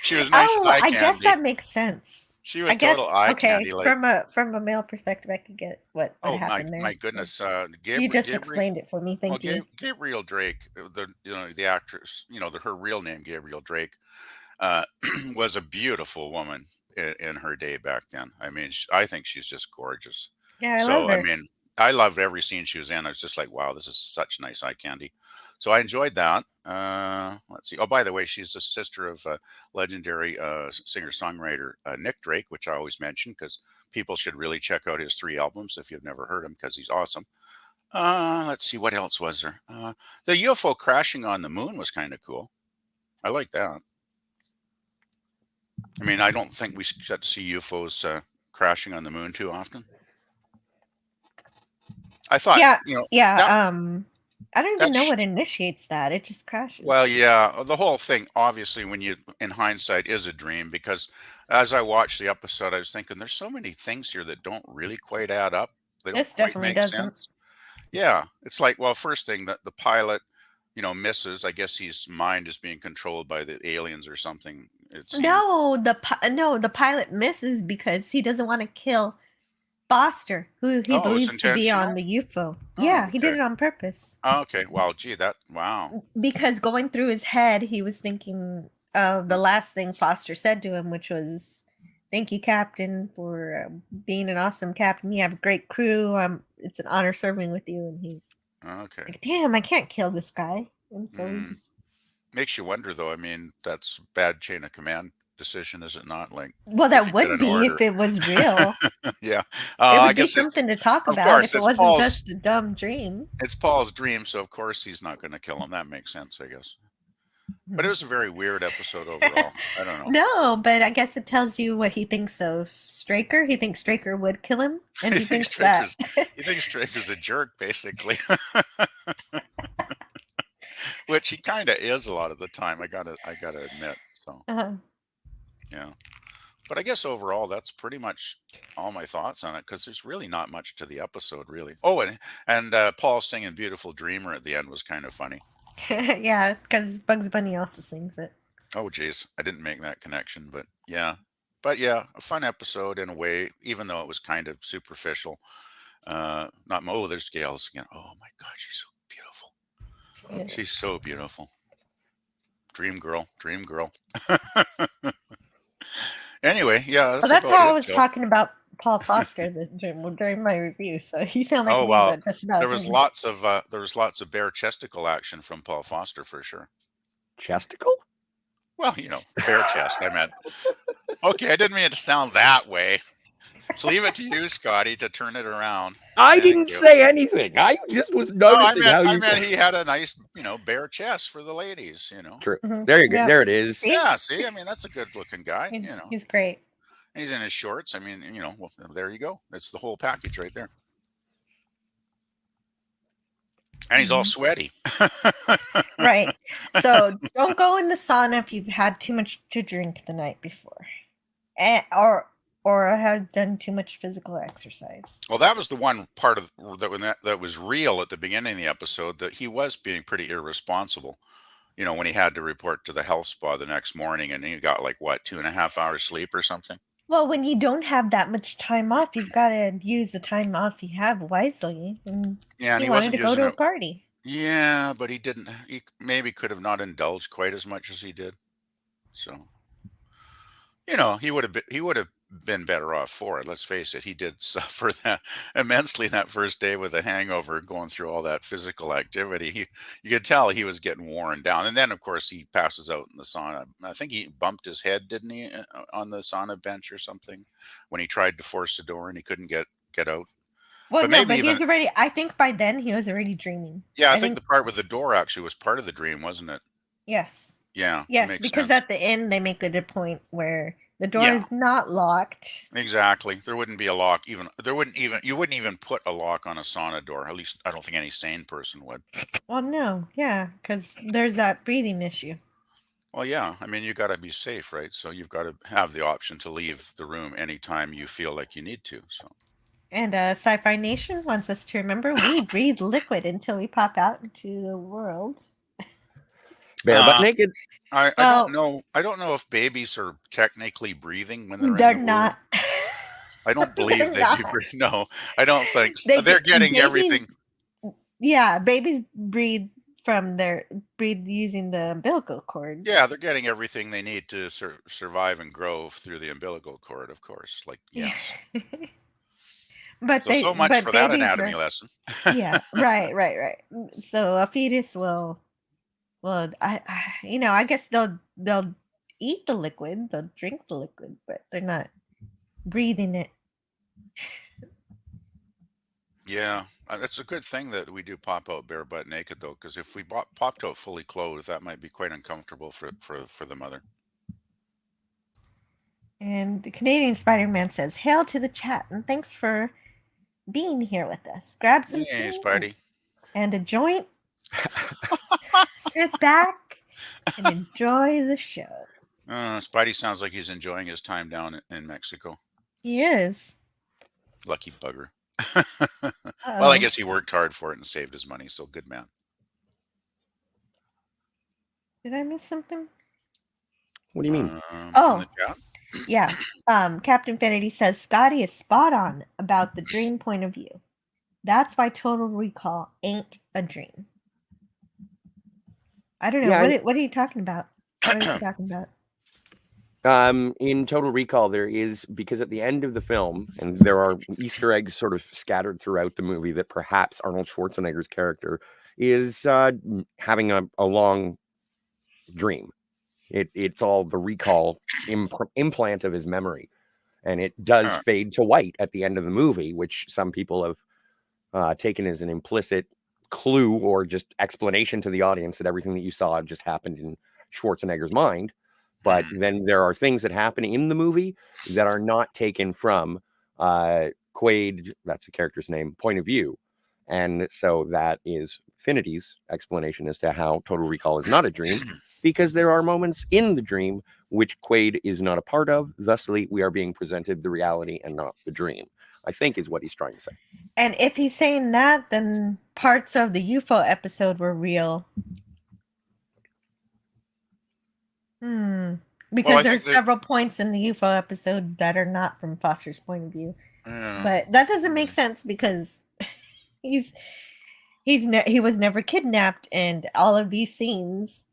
She was nice Oh, eye I guess candy. that makes sense. She was I guess total eye okay. candy. Like, From a male perspective, I could get what oh happened there. my goodness, You just Gabriel. explained it for me. Well, Thank you. Gabriel Drake, the actress, her real name Gabriel Drake, uh, was a beautiful woman in her day back then. I mean, I think she's just gorgeous. Yeah, I love So, I her. mean, I loved every scene she was in. I was just like, wow, this is such nice eye candy. So I enjoyed that. Let's see. Oh, by the way, she's the sister of legendary singer-songwriter Nick Drake, which I always mention because people should really check out his 3 albums if you've never heard him because he's awesome. Let's see, what else was there? The UFO crashing on the moon was kind of cool. I like that. I mean, I don't think we get to see UFOs crashing on the moon too often. I thought, Yeah, yeah. that I don't even that know sh- what initiates that. It just crashes. well, yeah, the whole thing, obviously, when you in hindsight, is a dream because as I watched the episode, I was thinking there's so many things here that don't really quite add up. They don't This quite definitely make doesn't. sense. Yeah, it's like, well, first thing that the pilot, misses. I guess his mind is being controlled by the aliens or something. It seemed. No, the pilot misses because he doesn't want to kill Foster, who he Oh, it was believes to be on intentional. the UFO. Oh, Yeah, he did okay. it on purpose. Oh, okay. Wow. Gee, wow. Because going through his head, he was thinking of the last thing Foster said to him, which was, "Thank you, Captain, for being an awesome captain. You have a great crew. It's an honor serving with you." And he's Okay. like, "Damn, I can't kill this guy." And so he just Makes you wonder, though. I mean, that's a bad chain of command decision, is it not? Like, well, if that you get would an be order. if it was real. Yeah. It I would be guess something to talk of about if course, it wasn't just a dumb dream. it's Paul's dream, so of course he's not going to kill him. That makes sense, I guess. But it was a very weird episode overall. I don't know. No, but I guess it tells you what he thinks of Straker. He thinks Straker would kill him, and he thinks that. He thinks Straker's a jerk, basically. Which he kind of is a lot of the time. I gotta admit. So Uh-huh. yeah, but I guess overall that's pretty much all my thoughts on it because there's really not much to the episode, really. Oh, and Paul singing "Beautiful Dreamer" at the end was kind of funny. Yeah, because Bugs Bunny also sings it. Oh, geez, I didn't make that connection, but yeah, a fun episode in a way, even though it was kind of superficial. There's Gail's again. Oh my God, she's so beautiful. Yes. She's so beautiful. Dream girl. Anyway, yeah. Well, that's how I was Jill. talking about Paul Foster during my review. So he sounded like Oh wow, just about there was him. lots of bare chesticle action from Paul Foster for sure. Chesticle? Well, bare chest. I meant. Okay, I didn't mean it to sound that way. So leave it to you, Scotty, to turn it around. I didn't say anything. I just was noticing how you. I meant he had a nice, bare chest for the ladies. True. Mhm. There you go. Yeah. There it is. Yeah. See, I mean, that's a good-looking guy. He's great. And he's in his shorts. I mean, well, there you go. That's the whole package right there. And he's all sweaty. Right. So don't go in the sauna if you've had too much to drink the night before, or have done too much physical exercise. Well, that was the one part of that was real at the beginning of the episode, that he was being pretty irresponsible. When he had to report to the health spa the next morning, and he got 2.5 hours sleep or something. Well, when you don't have that much time off, you've got to use the time off you have wisely. And Yeah, and he he wanted wasn't to go using to a it. party. Yeah, but he didn't. He maybe could have not indulged quite as much as he did. So, he would have been better off for it. Let's face it, he did suffer that immensely that first day with a hangover, going through all that physical activity. You could tell he was getting worn down, and then of course he passes out in the sauna. I think he bumped his head, didn't he, on the sauna bench or something, when he tried to force the door and he couldn't get out. Well, But no, maybe but he even- was already. I think by then he was already dreaming. Yeah, I think the part with the door actually was part of the dream, wasn't it? Yes. Yeah. Yes, makes because sense. at the end they make it a point where the door Yeah. is not locked. Exactly. There wouldn't be a lock. You wouldn't even put a lock on a sauna door. At least I don't think any sane person would. Well, no, yeah, because there's that breathing issue. Well, yeah. I mean, you got to be safe, right? So you've got to have the option to leave the room anytime you feel like you need to. So. And Sci-Fi Nation wants us to remember we breathe liquid until we pop out into the world. Bare butt naked. I Well- don't know. I don't know if babies are technically breathing when they're They're in the womb. not. I don't believe They're they'd be. not. No, I don't think so. They're getting everything. Yeah, babies breathe using the umbilical cord. Yeah, they're getting everything they need to survive and grow through the umbilical cord, of course. Like, yes. But So much for that anatomy lesson. Yeah, right. So a fetus will, I guess they'll eat the liquid, they'll drink the liquid, but they're not breathing it. Yeah, it's a good thing that we do pop out bare butt naked, though, because if we popped out fully clothed, that might be quite uncomfortable for the mother. And the Canadian Spider-Man says, "Hail to the chat, and thanks for being here with us. Grab some Hey, tea Spidey. and a joint. Sit back and enjoy the show." Spidey sounds like he's enjoying his time down in Mexico. He is. Lucky bugger. Well, I guess he worked hard for it and saved his money, so good man. Did I miss something? What do you mean? In the chat? Yeah. Captain Finity says Scotty is spot on about the dream point of view. That's why Total Recall ain't a dream. I don't know. Yeah, What are you talking about? What are you talking about? In Total Recall, there is, because at the end of the film, and there are Easter eggs sort of scattered throughout the movie, that perhaps Arnold Schwarzenegger's character is having a long dream. It's all the recall implant of his memory, and it does fade to white at the end of the movie, which some people have taken as an implicit clue or just explanation to the audience that everything that you saw just happened in Schwarzenegger's mind. But then there are things that happen in the movie that are not taken from Quaid, that's the character's name, point of view. And so that is Finity's explanation as to how Total Recall is not a dream, because there are moments in the dream which Quaid is not a part of. Thusly, we are being presented the reality and not the dream, I think is what he's trying to say. And if he's saying that, then parts of the UFO episode were real. Because there's several points in the UFO episode that are not from Foster's point of view. But that doesn't make sense because he was never kidnapped, and all of these scenes.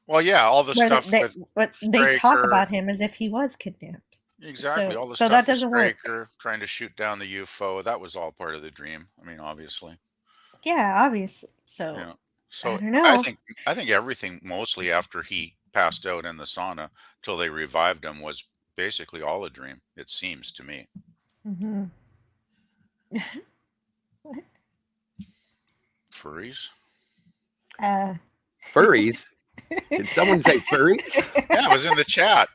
Well, yeah, all the stuff they talk about him as if he was kidnapped. Exactly, all the stuff that doesn't work. Trying to shoot down the UFO, that was all part of the dream. I mean, obviously. Yeah, obviously. So, yeah. So I don't know. I think everything mostly after he passed out in the sauna till they revived him was basically all a dream. It seems to me. Mm-hmm. What? Furries? Furries? Did someone say furries? Yeah, it was in the chat.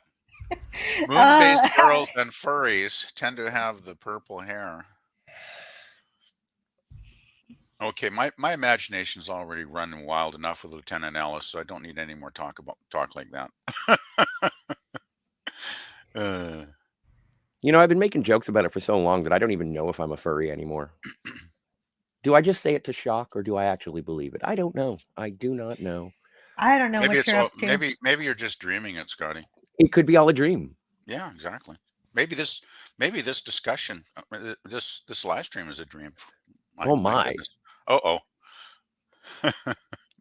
Moon-based girls and furries tend to have the purple hair. Okay, my imagination's already running wild enough with Lieutenant Ellis, so I don't need any more talk like that. I've been making jokes about it for so long that I don't even know if I'm a furry anymore. Do I just say it to shock, or do I actually believe it? I don't know. I do not know. I don't know maybe what you're up to. Maybe you're just dreaming it, Scotty. It could be all a dream. Yeah, exactly. Maybe this discussion, this live stream is a dream. My. Oh.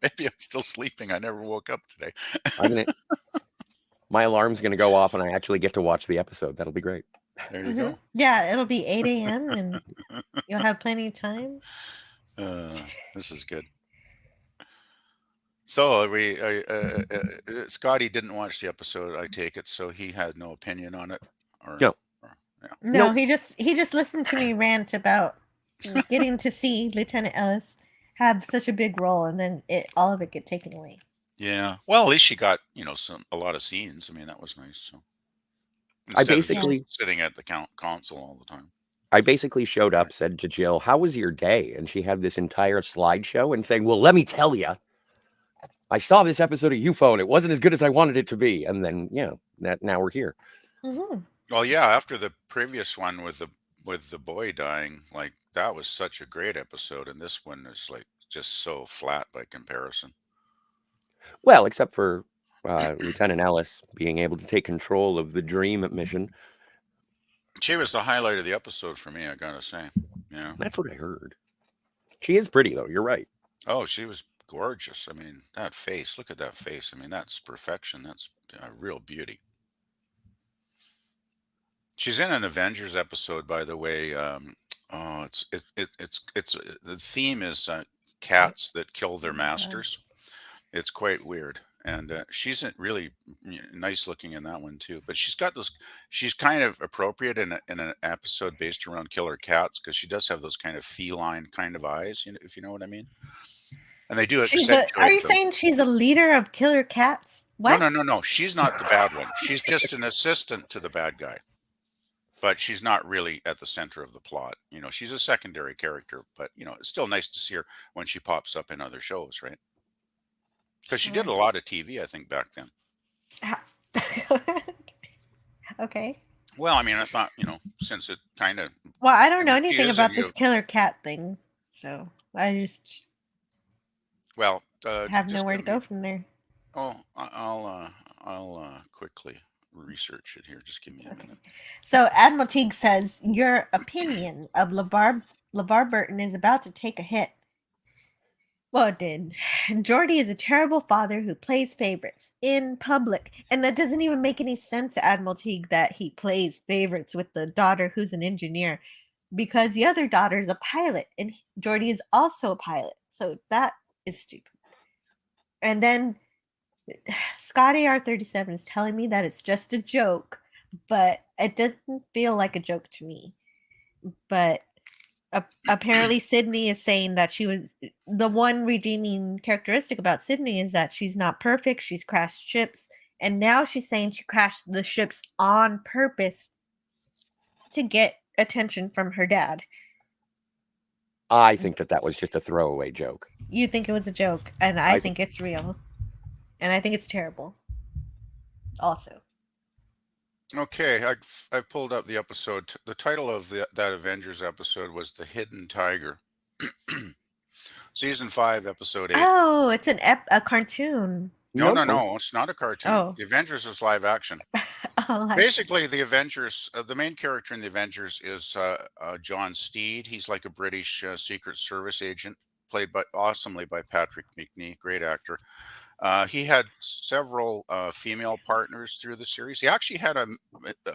Maybe I'm still sleeping. I never woke up today. My alarm's going to go off and I actually get to watch the episode. That'll be great. There you go. Yeah, it'll be 8 a.m. and you'll have plenty of time. This is good. So Scotty didn't watch the episode, I take it, so he had no opinion on it. No. No, he just listened to me rant about getting to see Lieutenant Ellis have such a big role, and then all of it get taken away. Yeah. Well, at least she got a lot of scenes. I mean, that was nice. So instead of just sitting at the console all the time. I basically showed up, said to Jill, "How was your day?" And she had this entire slideshow and saying, "Well, let me tell you, I saw this episode of UFO and it wasn't as good as I wanted it to be." And then, now we're here. Mm-hmm. Well, yeah, after the previous one with the boy dying, like that was such a great episode, and this one is like just so flat by comparison. Well, except for Lieutenant Ellis being able to take control of the Dream mission. She was the highlight of the episode for me, I gotta say. Yeah. That's what I heard. She is pretty, though. You're right. Oh, she was gorgeous. I mean, that face. Look at that face. I mean, that's perfection. That's a real beauty. She's in an Avengers episode, by the way. Oh, the theme is cats that kill their masters. It's quite weird, and she's really nice looking in that one too. But she's got those. She's kind of appropriate in an episode based around killer cats because she does have those kind of feline kind of eyes, if you know what I mean. And they do Are accentuate you them. saying she's a leader of killer cats? What? No. She's not the bad one. She's just an assistant to the bad guy. But she's not really at the center of the plot. She's a secondary character, but it's still nice to see her when she pops up in other shows, right? Because she did a lot of TV, I think, back then. Okay. Well, I mean, I thought, since it kind of... Well, I don't know anything about this killer cat thing, so I just... Well, have nowhere to go from there. Oh, I'll quickly research it here. Just give me a minute. So Admiral Teague says your opinion of LeVar Burton is about to take a hit. Well, it did. Geordi is a terrible father who plays favorites in public, and that doesn't even make any sense to Admiral Teague that he plays favorites with the daughter who's an engineer, because the other daughter is a pilot, and Geordi is also a pilot. So that is stupid. And then Scotty R37 is telling me that it's just a joke, but it doesn't feel like a joke to me. But apparently Sydney is saying that she was the one redeeming characteristic about Sydney is that she's not perfect. She's crashed ships, and now she's saying she crashed the ships on purpose to get attention from her dad. I think that was just a throwaway joke. You think it was a joke, and I think it's real. And I think it's terrible. Also. Okay, I've pulled up the episode. The title of that Avengers episode was The Hidden Tiger. Season 5, episode 8. Oh, it's a cartoon. No, it's not a cartoon. Oh. The Avengers is live action. Basically, the Avengers, the main character in the Avengers is John Steed. He's like a British Secret Service agent, played awesomely by Patrick McNee, great actor. He had several female partners through the series. He actually had a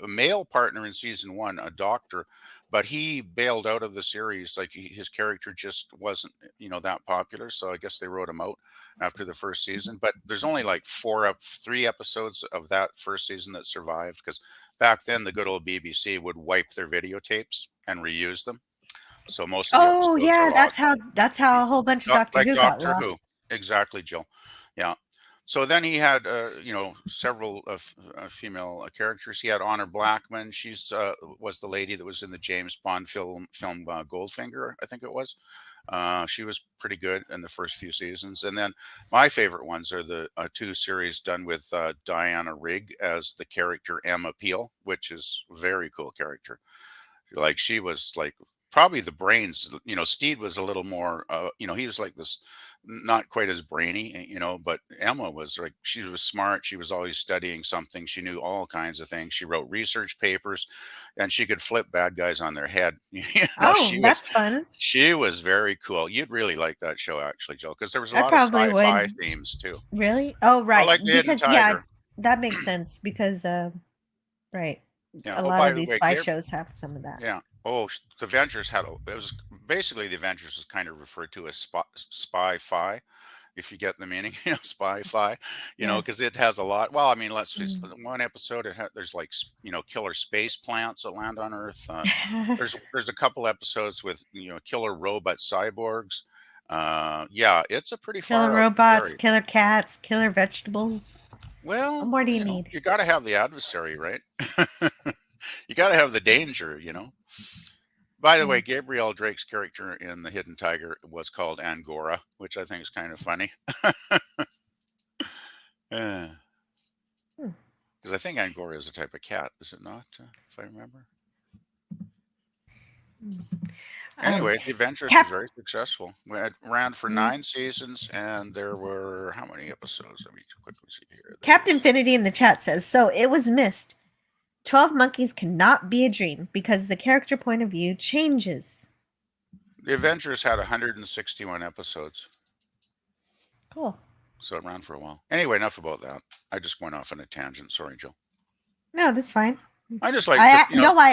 male partner in season 1, a doctor, but he bailed out of the series. Like his character just wasn't, that popular. So I guess they wrote him out after the first season. But there's only like 3 episodes of that first season that survived, because back then the good old BBC would wipe their videotapes and reuse them. So most of the episodes that's how a whole bunch of Doctor Who got lost. Who. Exactly, Jill. Yeah. So then he had, several female characters. He had Honor Blackman. She's was the lady that was in the James Bond film Goldfinger, I think it was. She was pretty good in the first few seasons. And then my favorite ones are the 2 series done with Diana Rigg as the character Emma Peel, which is a very cool character. Like she was like probably the brains. Steed was a little more, he was like this, not quite as brainy, but Emma was like, she was smart. She was always studying something. She knew all kinds of things. She wrote research papers, and she could flip bad guys on their head. That's fun. She was very cool. You'd really like that show, actually, Jill, because there was a lot of sci-fi themes too. Really? Oh, right. Like the Hidden Tiger. That makes sense because, right. Yeah. A lot of these spy shows have some of that. Yeah. Oh, the Avengers it was basically the Avengers is kind of referred to as spy-fi, if you get the meaning, spy-fi, because it has a lot. Well, I mean, let's just one episode. There's like, killer space plants that land on Earth. There's a couple episodes with, killer robot cyborgs. Yeah, it's a pretty killer robots, killer cats, killer vegetables. Well, what more do you need? You got to have the adversary, right? You got to have the danger, By the way, Gabriel Drake's character in The Hidden Tiger was called Angora, which I think is kind of funny. Because I think Angora is a type of cat, is it not? If I remember. Anyway, The Adventures was very successful. It ran for 9 seasons, and there were how many episodes? Let me quickly see here. Captain Infinity in the chat says, so it was missed. 12 Monkeys cannot be a dream because the character point of view changes. The Adventures had 161 episodes. Cool. So it ran for a while. Anyway, enough about that. I just went off on a tangent. Sorry, Jill. No, that's fine. I just like I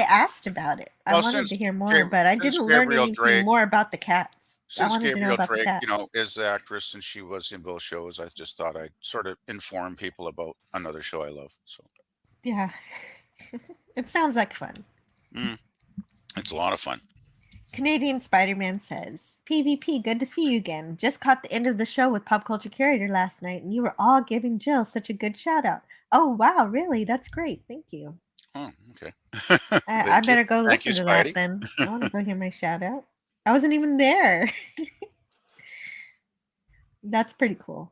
asked about it. I Well, wanted to hear more, but I didn't learn Gabrielle anything Drake- more about the cats. Since Gabrielle Drake, cats. is the actress and she was in both shows, I just thought I'd sort of inform people about another show I love. So yeah, it sounds like fun. It's a lot of fun. Canadian Spider-Man says, PvP, good to see you again. Just caught the end of the show with Pop Culture Curator last night, and you were all giving Jill such a good shout out. Oh, wow, really? That's great. Thank you. Oh, okay. I better go Thank listen you, to Spidey. that then. I want to go hear my shout out. I wasn't even there. That's pretty cool.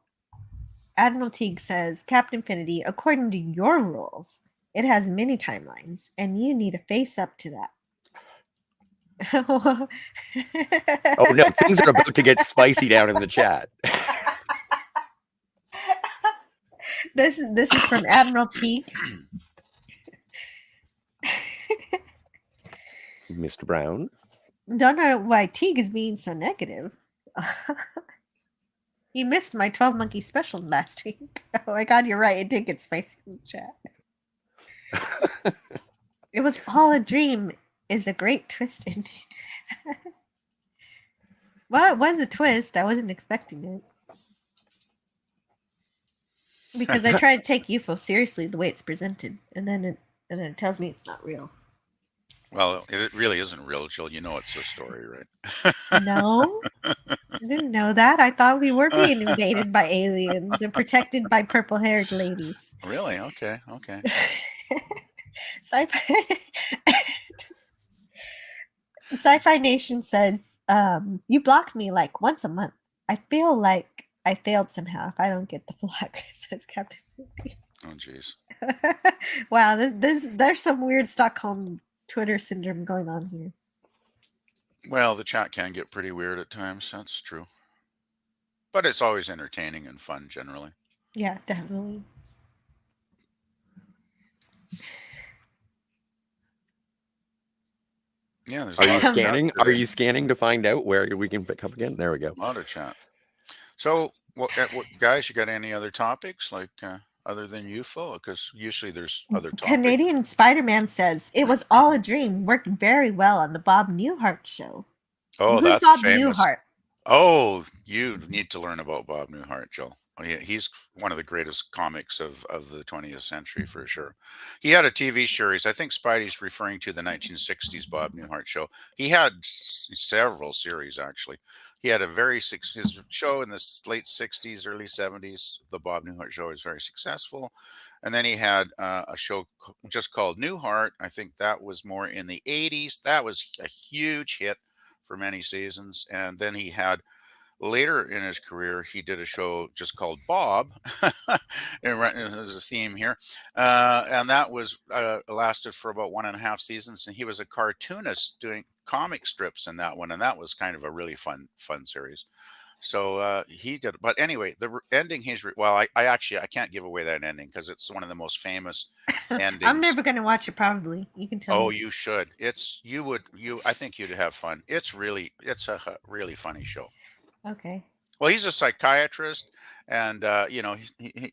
Admiral Teague says, Captain Infinity, according to your rules, it has many timelines, and you need to face up to that. Oh no, things are about to get spicy down in the chat. This is from Admiral Teague. Mr. Brown. Don't know why Teague is being so negative. He missed my 12 Monkey special last week. Oh my god, you're right. It did get spicy in the chat. It was all a dream is a great twist indeed. Well, it was a twist. I wasn't expecting it. Because I try to take UFO seriously the way it's presented, and then it tells me it's not real. Well, it really isn't real, Jill. You know it's a story, right? No, I didn't know that. I thought we were being invaded by aliens and protected by purple-haired ladies. Really? Okay. Okay. Sci-Fi Nation says, you block me like once a month. I feel like I failed somehow if I don't get the block, says Captain. Oh, jeez. Wow, there's some weird Stockholm Twitter syndrome going on here. Well, the chat can get pretty weird at times. That's true. But it's always entertaining and fun generally. Yeah, definitely. Yeah, there's Are you scanning? Are you scanning to find out where we can pick up again? There we go. A lot of chat. So, what guys, you got any other topics like other than UFO? Because usually there's other topics. Canadian Spider-Man says it was all a dream. Worked very well on the Bob Newhart show. Oh, Who's that's Bob famous. Newhart? Oh, you need to learn about Bob Newhart, Joe. Oh, yeah, he's one of the greatest comics of the 20th century for sure. He had a TV series. I think Spidey's referring to the 1960s Bob Newhart show. He had several series actually. He had his show in the late 60s, early 70s. The Bob Newhart show was very successful. And then he had a show just called Newhart. I think that was more in the 80s. That was a huge hit for many seasons. And then he had later in his career, he did a show just called Bob. There's a theme here. And that was lasted for about 1.5 seasons. And he was a cartoonist doing comic strips in that one. And that was kind of a really fun series. So he did. But anyway, the ending I can't give away that ending because it's one of the most famous endings. I'm never going to watch it probably. You can tell me. Oh, you should. I think you'd have fun. It's a really funny show. Okay. Well, he's a psychiatrist, and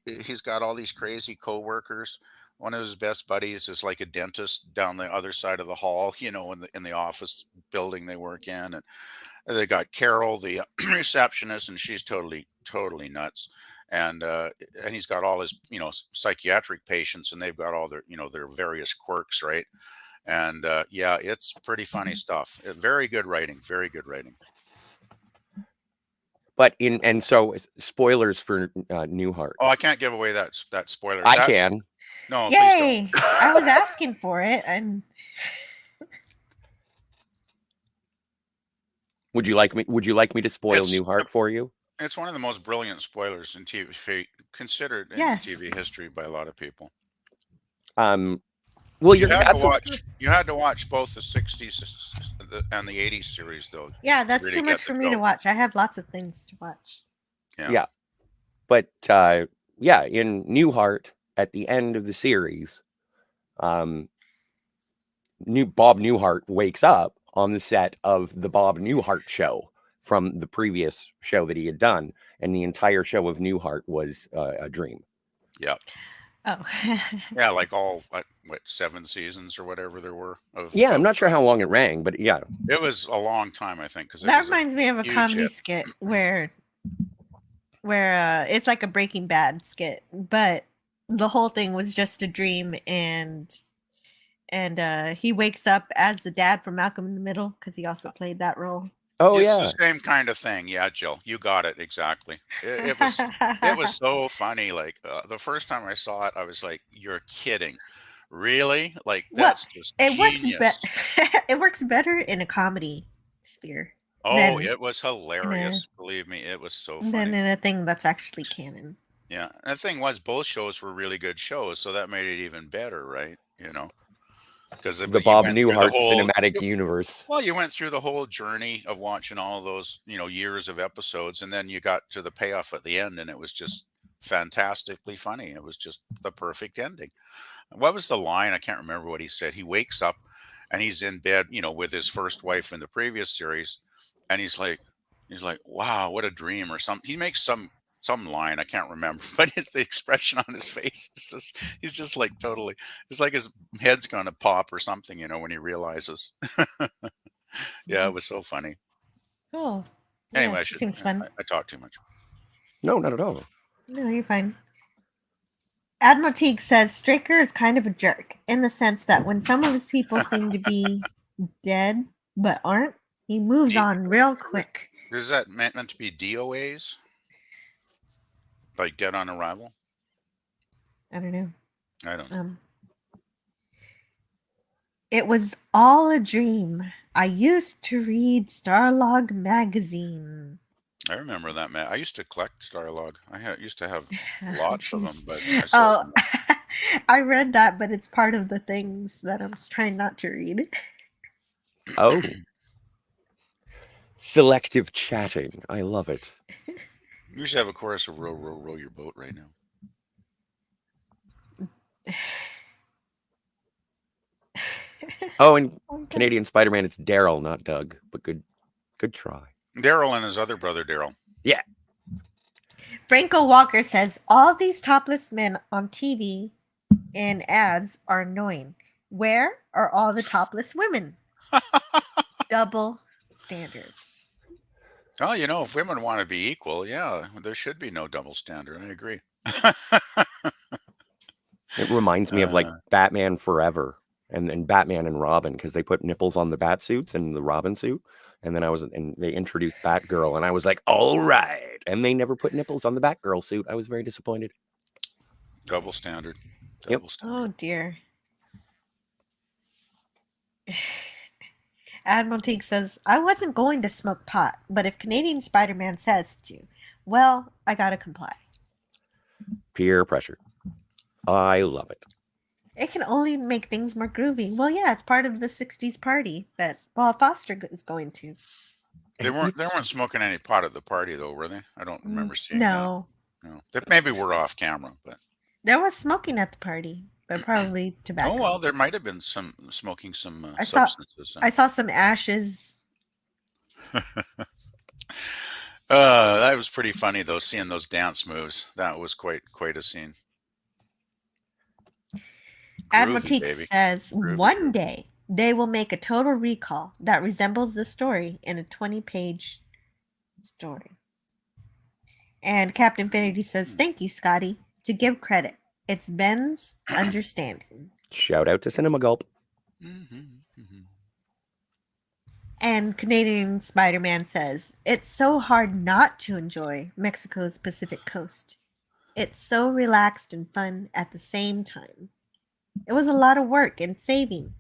he's got all these crazy coworkers. One of his best buddies is like a dentist down the other side of the hall, in the office building they work in, and they got Carol, the receptionist, and she's totally nuts. And he's got all his psychiatric patients, and they've got all their various quirks, right? And it's pretty funny stuff. Very good writing. Very good writing. But so spoilers for Newhart. Oh, I can't give away that spoiler. I can. No, Yay! please don't. I was asking for it, and Would you like me to spoil Newhart for you? It's one of the most brilliant spoilers in TV, considered in Yes. TV history by a lot of people. Well, You you're had to absolutely watch. You had to watch both the '60s and the '80s series, though. Yeah, that's really too get much the for me to joke. watch. I have lots of things to watch. Yeah. But yeah, in Newhart at the end of the series, Bob Newhart wakes up on the set of the Bob Newhart show from the previous show that he had done, and the entire show of Newhart was a dream. Yeah. Oh. Yeah, like all what 7 seasons or whatever there were of. Yeah, I'm not sure how long it rang, but yeah, It was a long time, I think, because That reminds me of a huge comedy hit. skit where it's like a Breaking Bad skit, but the whole thing was just a dream, and he wakes up as the dad from Malcolm in the Middle because he also played that role. oh It's yeah, the same kind of thing. Yeah, Jill, you got it exactly. It was so funny. Like the first time I saw it, I was like, "You're kidding, really? Like Well, that's just it works genius." it works better in a comedy sphere Oh, than it was hilarious. Believe me, it was so than funny. in a thing that's actually canon. Yeah, and the thing was, both shows were really good shows, so that made it even better, right? You know, because the you Bob went through the Newhart whole. cinematic universe. Well, you went through the whole journey of watching all those, years of episodes, and then you got to the payoff at the end, and it was just fantastically funny. It was just the perfect ending. What was the line? I can't remember what he said. He wakes up and he's in bed, with his first wife in the previous series, and he's like, "Wow, what a dream!" or something. He makes some line I can't remember, but it's the expression on his face. He's just like totally. It's like his head's gonna pop or something, when he realizes. Yeah, it was so funny. Cool. Anyway, Yeah, seems fun. I talk too much. No, not at all. No, you're fine. Admiral Teague says Straker is kind of a jerk in the sense that when some of his people seem to be dead but aren't, he moves on real quick. Is that meant to be DOAs? Like dead on arrival? I don't know. I don't know. It was all a dream. I used to read Starlog magazine. I remember that, man. I used to collect Starlog. Used to have lots of them, but I read that, but it's part of the things that I'm trying not to read. Oh, selective chatting. I love it. You should have a chorus of row, row, row your boat right now. Oh, and Canadian Spider-Man, it's Daryl, not Doug, but good try. Daryl and his other brother, Daryl. Yeah. Franco Walker says, all these topless men on TV and ads are annoying. Where are all the topless women? Double standards. Oh, if women want to be equal, yeah, there should be no double standard. I agree. It reminds me of like Batman Forever and Batman and Robin, because they put nipples on the bat suits and the Robin suit. And then they introduced Batgirl, and I was like, all right. And they never put nipples on the Batgirl suit. I was very disappointed. Double standard. Yep. Standard. Oh, dear. Admiral Teague says, I wasn't going to smoke pot, but if Canadian Spider-Man says to, well, I gotta comply. Peer pressure. I love it. It can only make things more groovy. Well, yeah, it's part of the 60s party that Bob Foster is going to. They weren't smoking any pot at the party, though, were they? I don't remember seeing that. No. Maybe we're off camera, but There was smoking at the party, but probably tobacco. Oh, well, there might have been some smoking some substances. I saw some ashes. That was pretty funny, though, seeing those dance moves. That was quite a scene. Admiral Teague says, one day they will make a total recall that resembles the story in a 20-page story. And Captain Infinity says, thank you, Scotty. To give credit, it's Ben's understanding. Shout out to Cinema Gulp. And Canadian Spider-Man says, it's so hard not to enjoy Mexico's Pacific coast. It's so relaxed and fun at the same time. It was a lot of work and saving.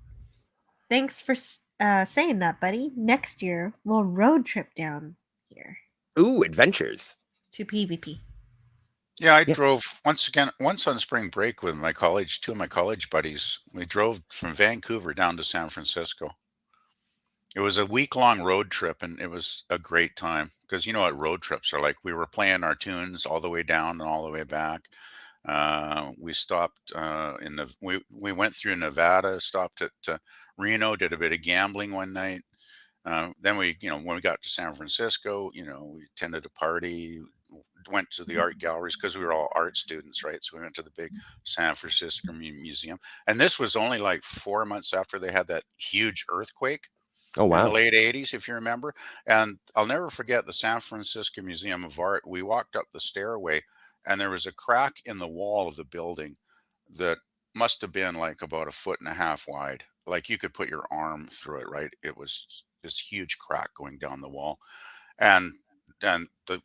Thanks for saying that, buddy. Next year, we'll road trip down here. Ooh, adventures. To PvP. Yeah, I Yeah. drove once on spring break with two of my college buddies. We drove from Vancouver down to San Francisco. It was a week-long road trip, and it was a great time because you know what road trips are like. We were playing our tunes all the way down and all the way back. We stopped we went through Nevada, stopped at Reno, did a bit of gambling one night. Then when we got to San Francisco, we attended a party, went to the art galleries because we were all art students, right? So we went to the big San Francisco Museum. And this was only like 4 months after they had that huge earthquake Oh, in the wow. late 80s, if you remember. And I'll never forget the San Francisco Museum of Art. We walked up the stairway, and there was a crack in the wall of the building that must have been like about a foot and a half wide. Like you could put your arm through it, right? It was this huge crack going down the wall. And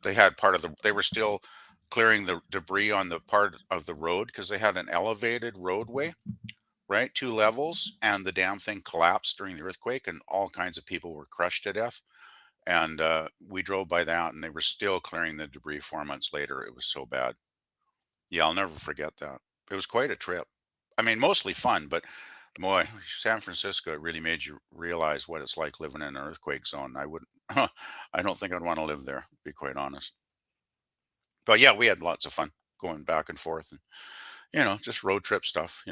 they had they were still clearing the debris on the part of the road because they had an elevated roadway, right? 2 levels, and the damn thing collapsed during the earthquake, and all kinds of people were crushed to death. And we drove by that, and they were still clearing the debris 4 months later. It was so bad. Yeah, I'll never forget that. It was quite a trip. I mean, mostly fun, but boy, San Francisco, it really made you realize what it's like living in an earthquake zone. I wouldn't, I don't think I'd want to live there, to be quite honest. But yeah, we had lots of fun going back and forth and, just road trip stuff.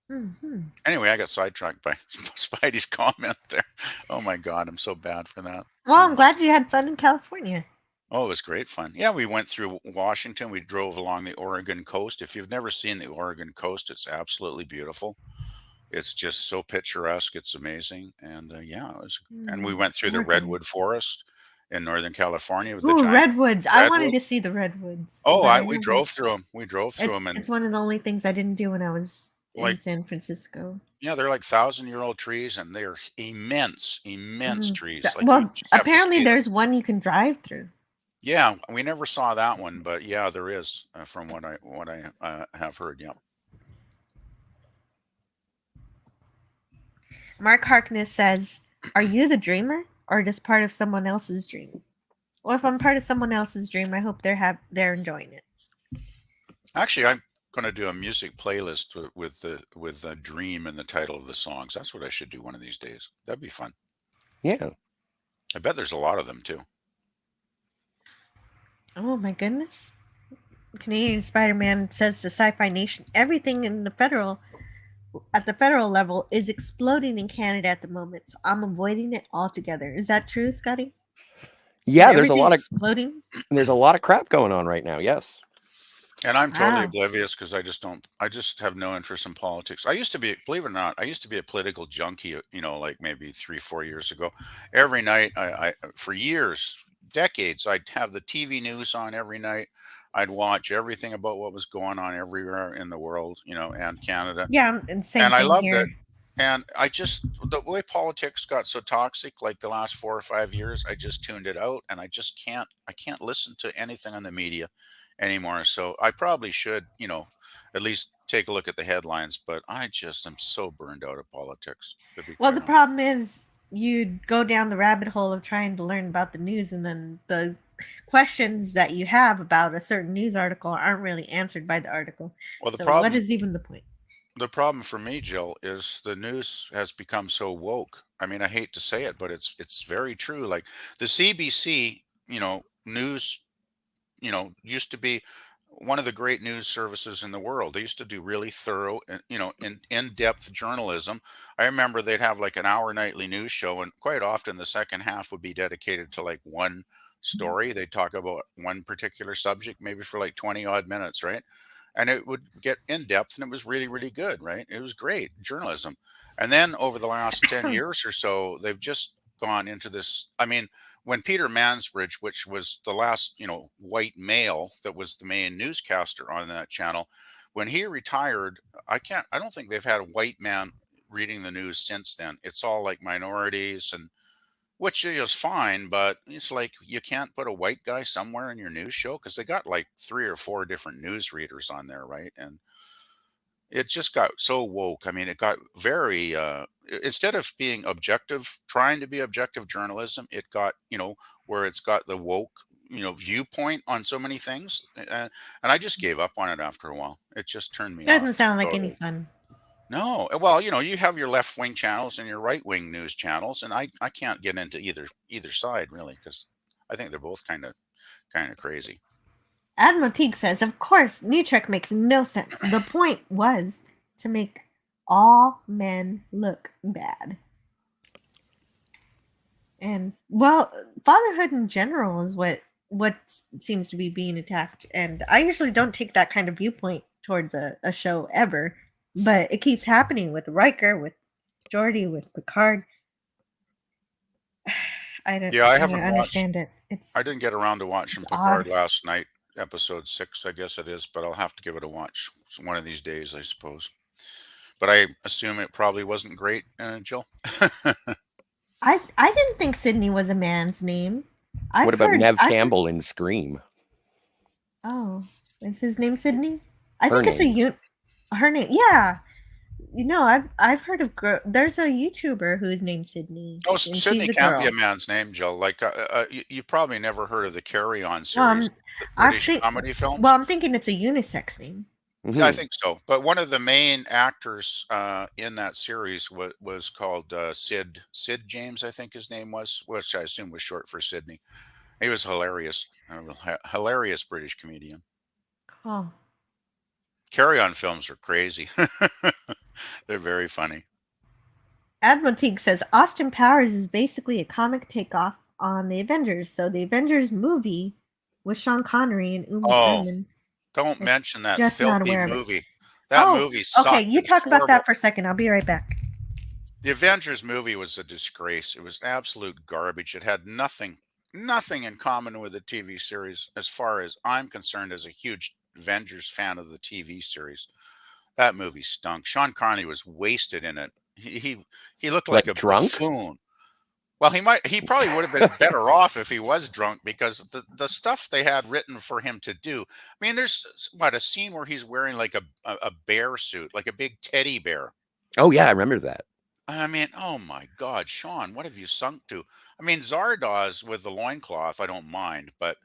Hmm. Anyway, I got sidetracked by Spidey's comment there. Oh my God, I'm so bad for that. Well, I'm glad you had fun in California. Oh, it was great fun. Yeah, we went through Washington. We drove along the Oregon coast. If you've never seen the Oregon coast, it's absolutely beautiful. It's just so picturesque. It's amazing. And yeah, and we went through the Oregon. redwood forest in Northern California with the Ooh, giant redwoods. I wanted redwood. to see the redwoods, Oh, but I we never. drove through them. We drove through them, It's and one of the only things I didn't do when I was like, in San Francisco. yeah, they're like 1,000-year-old trees, and they're immense, immense trees. Like you Well, just have to apparently see them. there's one you can drive through. Yeah, we never saw that one, but yeah, there is from what I have heard. Yeah. Mark Harkness says, "Are you the dreamer, or just part of someone else's dream?" Well, if I'm part of someone else's dream, I hope they're enjoying it. Actually, I'm going to do a music playlist with the dream in the title of the songs. That's what I should do one of these days. That'd be fun. Yeah. I bet there's a lot of them too. Oh my goodness! Canadian Spider-Man says to Sci-Fi Nation, everything at the federal level is exploding in Canada at the moment, so I'm avoiding it altogether. Is that true, Scotty? Yeah, Is everything exploding? There's a lot of crap going on right now. Yes. And I'm totally Wow. oblivious because I just have no interest in politics. I used to be, believe it or not, I used to be a political junkie, like maybe 3, 4 years ago. Every night, for years, decades, I'd have the TV news on every night. I'd watch everything about what was going on everywhere in the world, and Canada. Yeah, and same And I thing loved it. here. And the way politics got so toxic, like the last 4 or 5 years, I just tuned it out, and I can't listen to anything on the media anymore. So I probably should, at least take a look at the headlines, but I just am so burned out of politics, to be Well, quite the honest. problem is you go down the rabbit hole of trying to learn about the news, and then the questions that you have about a certain news article aren't really answered by the article. Well, So, what is even the point? the problem for me, Jill, is the news has become so woke. I mean, I hate to say it, but it's very true. Like the CBC, news, used to be one of the great news services in the world. They used to do really thorough and in-depth journalism. I remember they'd have like an hour nightly news show, and quite often the second half would be dedicated to like one story. They'd talk about one particular subject, maybe for like 20 odd minutes, right? And it would get in depth, and it was really, really good, right? It was great journalism. And then over the last 10 years or so, they've just gone into this. I mean, when Peter Mansbridge, which was the last, white male that was the main newscaster on that channel, when he retired, I don't think they've had a white man reading the news since then. It's all like minorities, and which is fine, but it's like you can't put a white guy somewhere in your news show because they got like 3 or 4 different news readers on there, right? And it just got so woke. I mean, it got very instead of being objective, trying to be objective journalism, it got, where it's got the woke viewpoint on so many things, and I just gave up on it after a while. It just turned me Doesn't off sound like any totally. fun. No, well, you have your left wing channels and your right wing news channels, and I can't get into either side really, because I think they're both kind of crazy. Admiral Teague says, of course, New Trek makes no sense. The point was to make all men look bad. And, well, fatherhood in general is what seems to be being attacked. And I usually don't take that kind of viewpoint towards a show ever. But it keeps happening with Riker, with Geordi, with Picard. I don't understand it. I didn't get around to watching Picard last night, episode 6, I guess it is, but I'll have to give it a watch one of these days, I suppose. But I assume it probably wasn't great, Jill. I didn't think Sydney was a man's name. What about Nev Campbell in Scream? Oh, is his name Sydney? I think it's her name. Yeah. I've heard of there's a YouTuber who's named Sydney. Oh, Sydney can't be a man's name, Jill. Like you probably never heard of the Carry On series, British comedy films. Well, I'm thinking it's a unisex name. Mm-hmm. Yeah, I think so. But one of the main actors in that series was called Sid James, I think his name was, which I assume was short for Sydney. He was hilarious, hilarious British comedian. Oh. Carry On films are crazy. They're very funny. Admiral Teague says Austin Powers is basically a comic takeoff on the Avengers. So the Avengers movie with Sean Connery and Uma Thurman. Don't mention that filthy movie. Movie sucked. Okay, you talk about that for a second. I'll be right back. The Avengers movie was a disgrace. It was absolute garbage. It had nothing in common with the TV series, as far as I'm concerned, as a huge Avengers fan of the TV series. That movie stunk. Sean Connery was wasted in it. He looked like a drunk buffoon. Well, he probably would have been better off if he was drunk, because the stuff they had written for him to do. I mean, there's a scene where he's wearing like a bear suit, like a big teddy bear. Oh yeah, I remember that. I mean, oh my God, Sean, what have you sunk to? I mean, Zardoz with the loincloth, I don't mind, but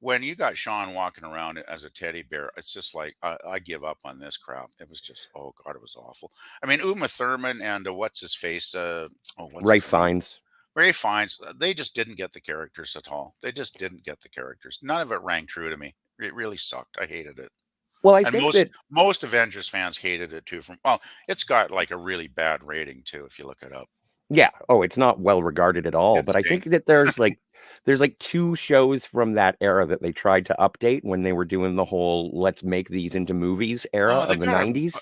when you got Sean walking around as a teddy bear, it's just like, I give up on this crap. It was just, oh God, it was awful. I mean, Uma Thurman and what's his face? Ralph Fiennes. Ralph Fiennes, they just didn't get the characters at all. They just didn't get the characters. None of it rang true to me. It really sucked. I hated it. Well, I think most Avengers fans hated it too. It's got like a really bad rating too, if you look it up. Yeah. Oh, it's not well regarded at all. But I think that there's like 2 shows from that era that they tried to update when they were doing the whole "let's make these into movies" era of the 90s.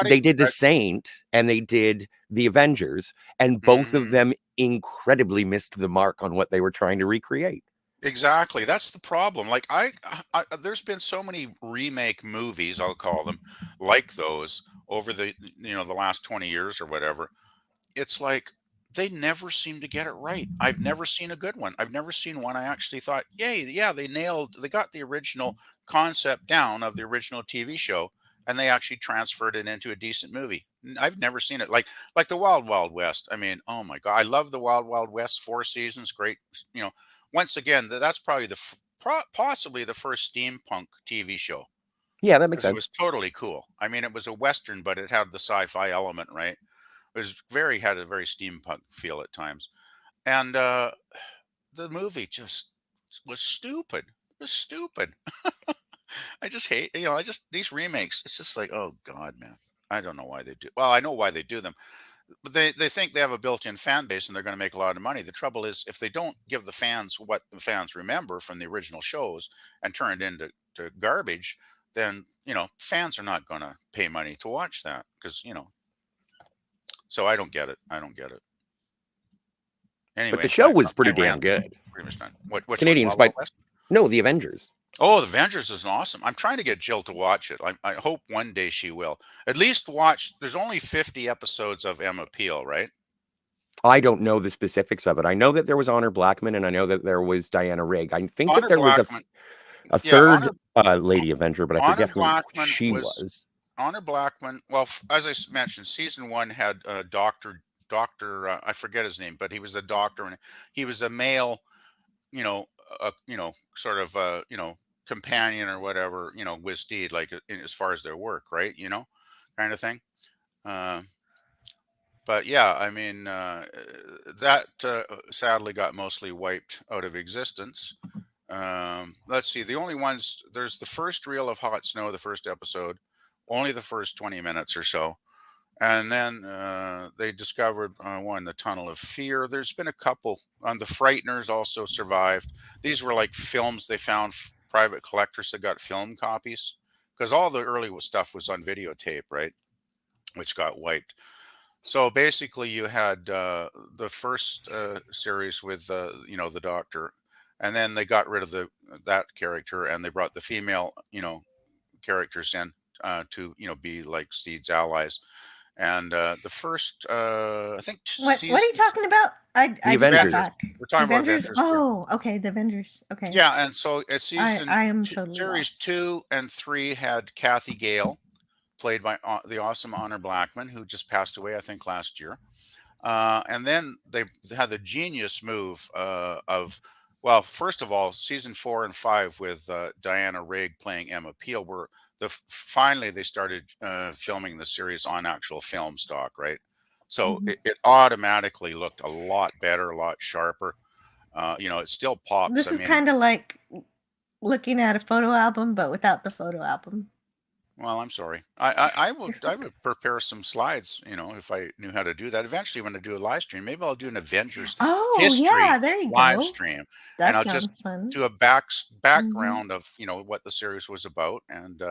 They did The Saint and they did The Avengers, and both of them incredibly missed the mark on what they were trying to recreate. Exactly. That's the problem. Like I there's been so many remake movies, I'll call them, like those over the the last 20 years or whatever. It's like they never seem to get it right. I've never seen a good one. I've never seen one I actually thought, yay, yeah, they got the original concept down of the original TV show, and they actually transferred it into a decent movie. I've never seen it. Like the Wild Wild West. I mean, oh my God, I love the Wild Wild West. 4 seasons, great. Once again, that's probably possibly the first steampunk TV show. Yeah, that makes sense. It was totally cool. I mean, it was a Western, but it had the sci-fi element, right? It had a very steampunk feel at times. And the movie just was stupid. It was stupid. I just hate, these remakes. It's just like, oh God, man. I don't know why they do. Well, I know why they do them. But they think they have a built-in fan base and they're going to make a lot of money. The trouble is, if they don't give the fans what the fans remember from the original shows and turn it into garbage, then fans are not going to pay money to watch that, because So I don't get it. Anyway, but the show was pretty damn good. Pretty much done. What Canadian Spy? No, The Avengers. Oh, The Avengers is awesome. I'm trying to get Jill to watch it. I hope one day she will. At least watch. There's only 50 episodes of Emma Peel, right? I don't know the specifics of it. I know that there was Honor Blackman, and I know that there was Diana Rigg. I think that there was a third Lady Avenger, but I forget who she was. Honor Blackman. Well, as I mentioned, season 1 had Doctor. I forget his name, but he was a doctor, and he was a male, sort of companion or whatever, with Steed, like as far as their work, right? Kind of thing. But yeah, I mean, that sadly got mostly wiped out of existence. Let's see, the only ones, there's the first reel of Hot Snow, the first episode, only the first 20 minutes or so. And then they discovered one, the Tunnel of Fear. There's been a couple. The Frighteners also survived. These were like films they found, private collectors that got film copies, because all the early stuff was on videotape, right? Which got wiped. So basically, you had the first series with the Doctor, and then they got rid of that character, and they brought the female characters in to be like Steed's allies. And the first, I think, what are you talking about? The Avengers. We're talking about Avengers. Oh, okay, the Avengers. Okay. Yeah, and so at season series 2 and 3 had Kathy Gale, played by the awesome Honor Blackman, who just passed away, I think, last year. And then they had the genius move of, well, first of all, season 4 and 5 with Diana Rigg playing Emma Peel were finally they started filming the series on actual film stock, right? So it automatically looked a lot better, a lot sharper. It still pops. This is kind of like looking at a photo album, but without the photo album. Well, I'm sorry. I would prepare some slides, if I knew how to do that. Eventually, when I do a live stream, maybe I'll do an Avengers history there you live go. stream, That and I'll sounds just fun. do a background of what the series was about and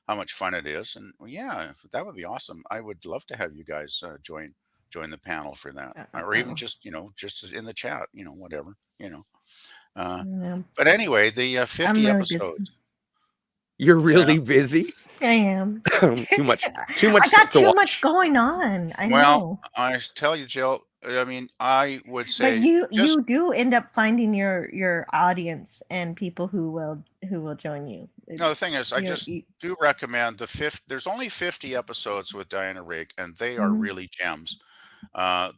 how much fun it is. And yeah, that would be awesome. I would love to have you guys join the panel for that, or even just just in the chat, whatever, But anyway, the 50 episodes. You're really busy. I am. too much. I got too much going on. I know. I tell you, Jill. I mean, I would say, but you do end up finding your audience and people who will join you. No, the thing is, I just do recommend there's only 50 episodes with Diana Rigg, and they are really gems.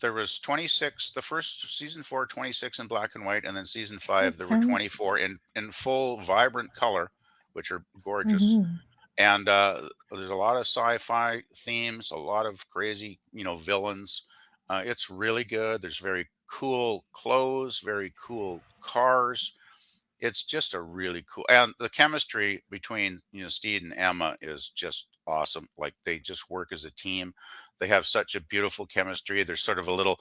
There was 26, the first season 4, 26 in black and white, and then season 5, there were 24 in full vibrant color, which are gorgeous. And there's a lot of sci-fi themes, a lot of crazy, villains. It's really good. There's very cool clothes, very cool cars. It's just a really cool, and the chemistry between Steed and Emma is just awesome. Like they just work as a team. They have such a beautiful chemistry. There's sort of a little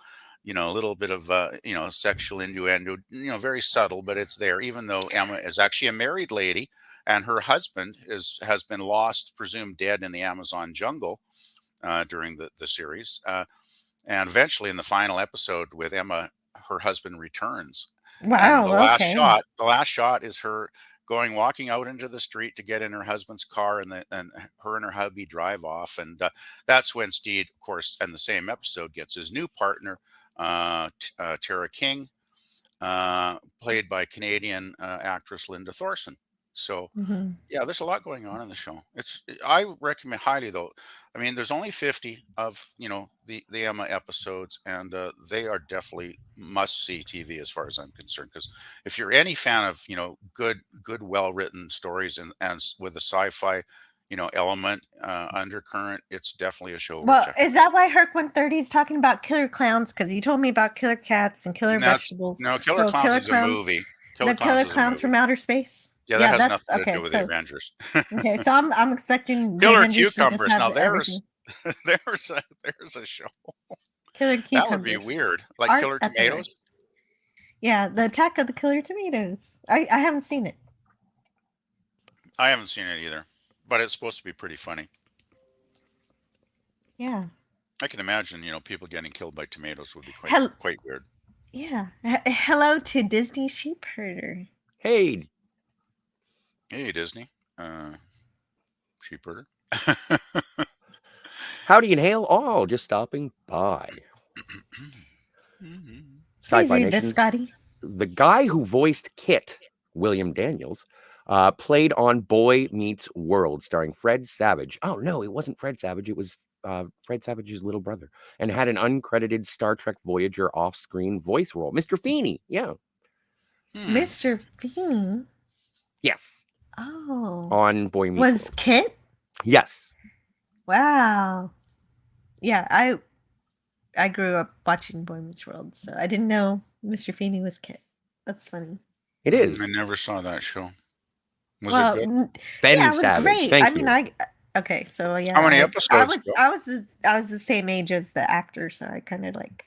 bit of sexual innuendo, very subtle, but it's there. Even though Emma is actually a married lady, and her husband has been lost, presumed dead in the Amazon jungle during the series. And eventually, in the final episode with Emma, her husband returns. Wow! And the last shot is her walking out into the street to get in her husband's car, and her and her hubby drive off. And that's when Steed, of course, in the same episode, gets his new partner, Tara King, played by Canadian actress Linda Thorson. So yeah, there's a lot going on in the show. I recommend highly, though. I mean, there's only 50 of the Emma episodes, and they are definitely must-see TV as far as I'm concerned. Because if you're any fan of good well-written stories and with a sci-fi element undercurrent, it's definitely a show. Well, is that why Herc 130 is talking about killer clowns? Because you told me about killer cats and killer vegetables. No, Killer Clowns is a movie. Killer Clowns from Outer Space. Yeah, that has nothing to do with the Avengers. Okay, so I'm expecting Killer Cucumbers. Now there's a show. Killer Cucumbers. That would be weird. Like Killer Tomatoes. Yeah, the Attack of the Killer Tomatoes. I haven't seen it. I haven't seen it either, but it's supposed to be pretty funny. Yeah. I can imagine, people getting killed by tomatoes would be quite weird. Yeah. Hello to Disney Sheep Herder. Hey, Disney. Sheep herder. Howdy and hail all, just stopping by. Sci-Fi Nation. Scotty. The guy who voiced Kit, William Daniels, played on Boy Meets World, starring Fred Savage. Oh no, it wasn't Fred Savage. It was Fred Savage's little brother, and had an uncredited Star Trek Voyager off-screen voice role. Mr. Feeney, yeah. Mr. Feeney. Yes. Oh. On Boy Meets Was World. Kit? Yes. Wow. Yeah, I grew up watching Boy Meets World, so I didn't know Mr. Feeney was Kit. That's funny. It is. I never saw that show. Was Well, it good? Ben yeah, it was Savage. great. Thank I mean, you. okay, so yeah. How many I episodes? was the same age as the actor, so I kind of like.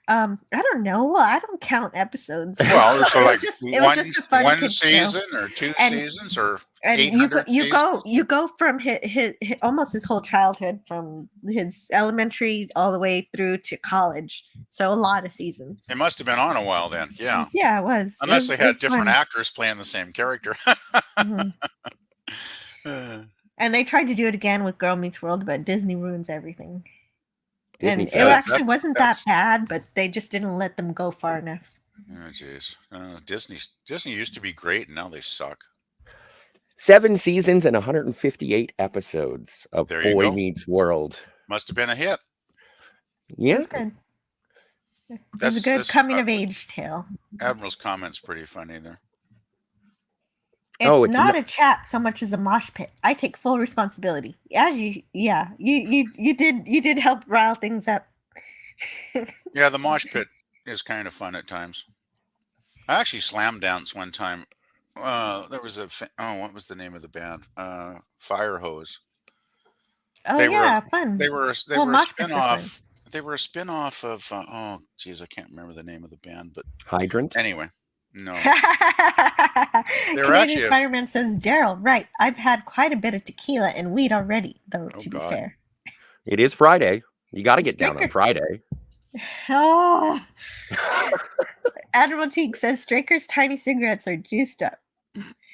I don't know. Well, I don't count episodes. Well, so like it was just a fun one kid show. season or two And- seasons or And 800 you go from his almost his whole childhood, from his elementary all the way through to college. So a lot of seasons. It must have been on a while then. Yeah. Yeah, it was. Unless they had it's different fun. actors playing the same character. Mhm. And they tried to do it again with Girl Meets World, but Disney ruins everything. Disney And it sucks. actually wasn't that bad, but they just didn't let them go far enough. Oh, jeez. Disney used to be great, and now they suck. 7 seasons and 158 episodes of There you Boy go. Meets World. Must have been a hit. Yeah. It's good. It's a good coming of age tale. Admiral's comment's pretty funny there. It's not a chat so much as a mosh pit. I take full responsibility. You did help rile things up. Yeah, the mosh pit is kind of fun at times. I actually slam danced one time. There was what was the name of the band? Fire Hose. Oh, fun. They were a spin-off. They were a spin-off of I can't remember the name of the band, but Hydrant. Anyway, no. Canadian Fireman says, Daryl, right. I've had quite a bit of tequila and weed already, though, to be fair. It is Friday. You got to get down on Friday. Oh. Admiral Teague says Straker's tiny cigarettes are juiced up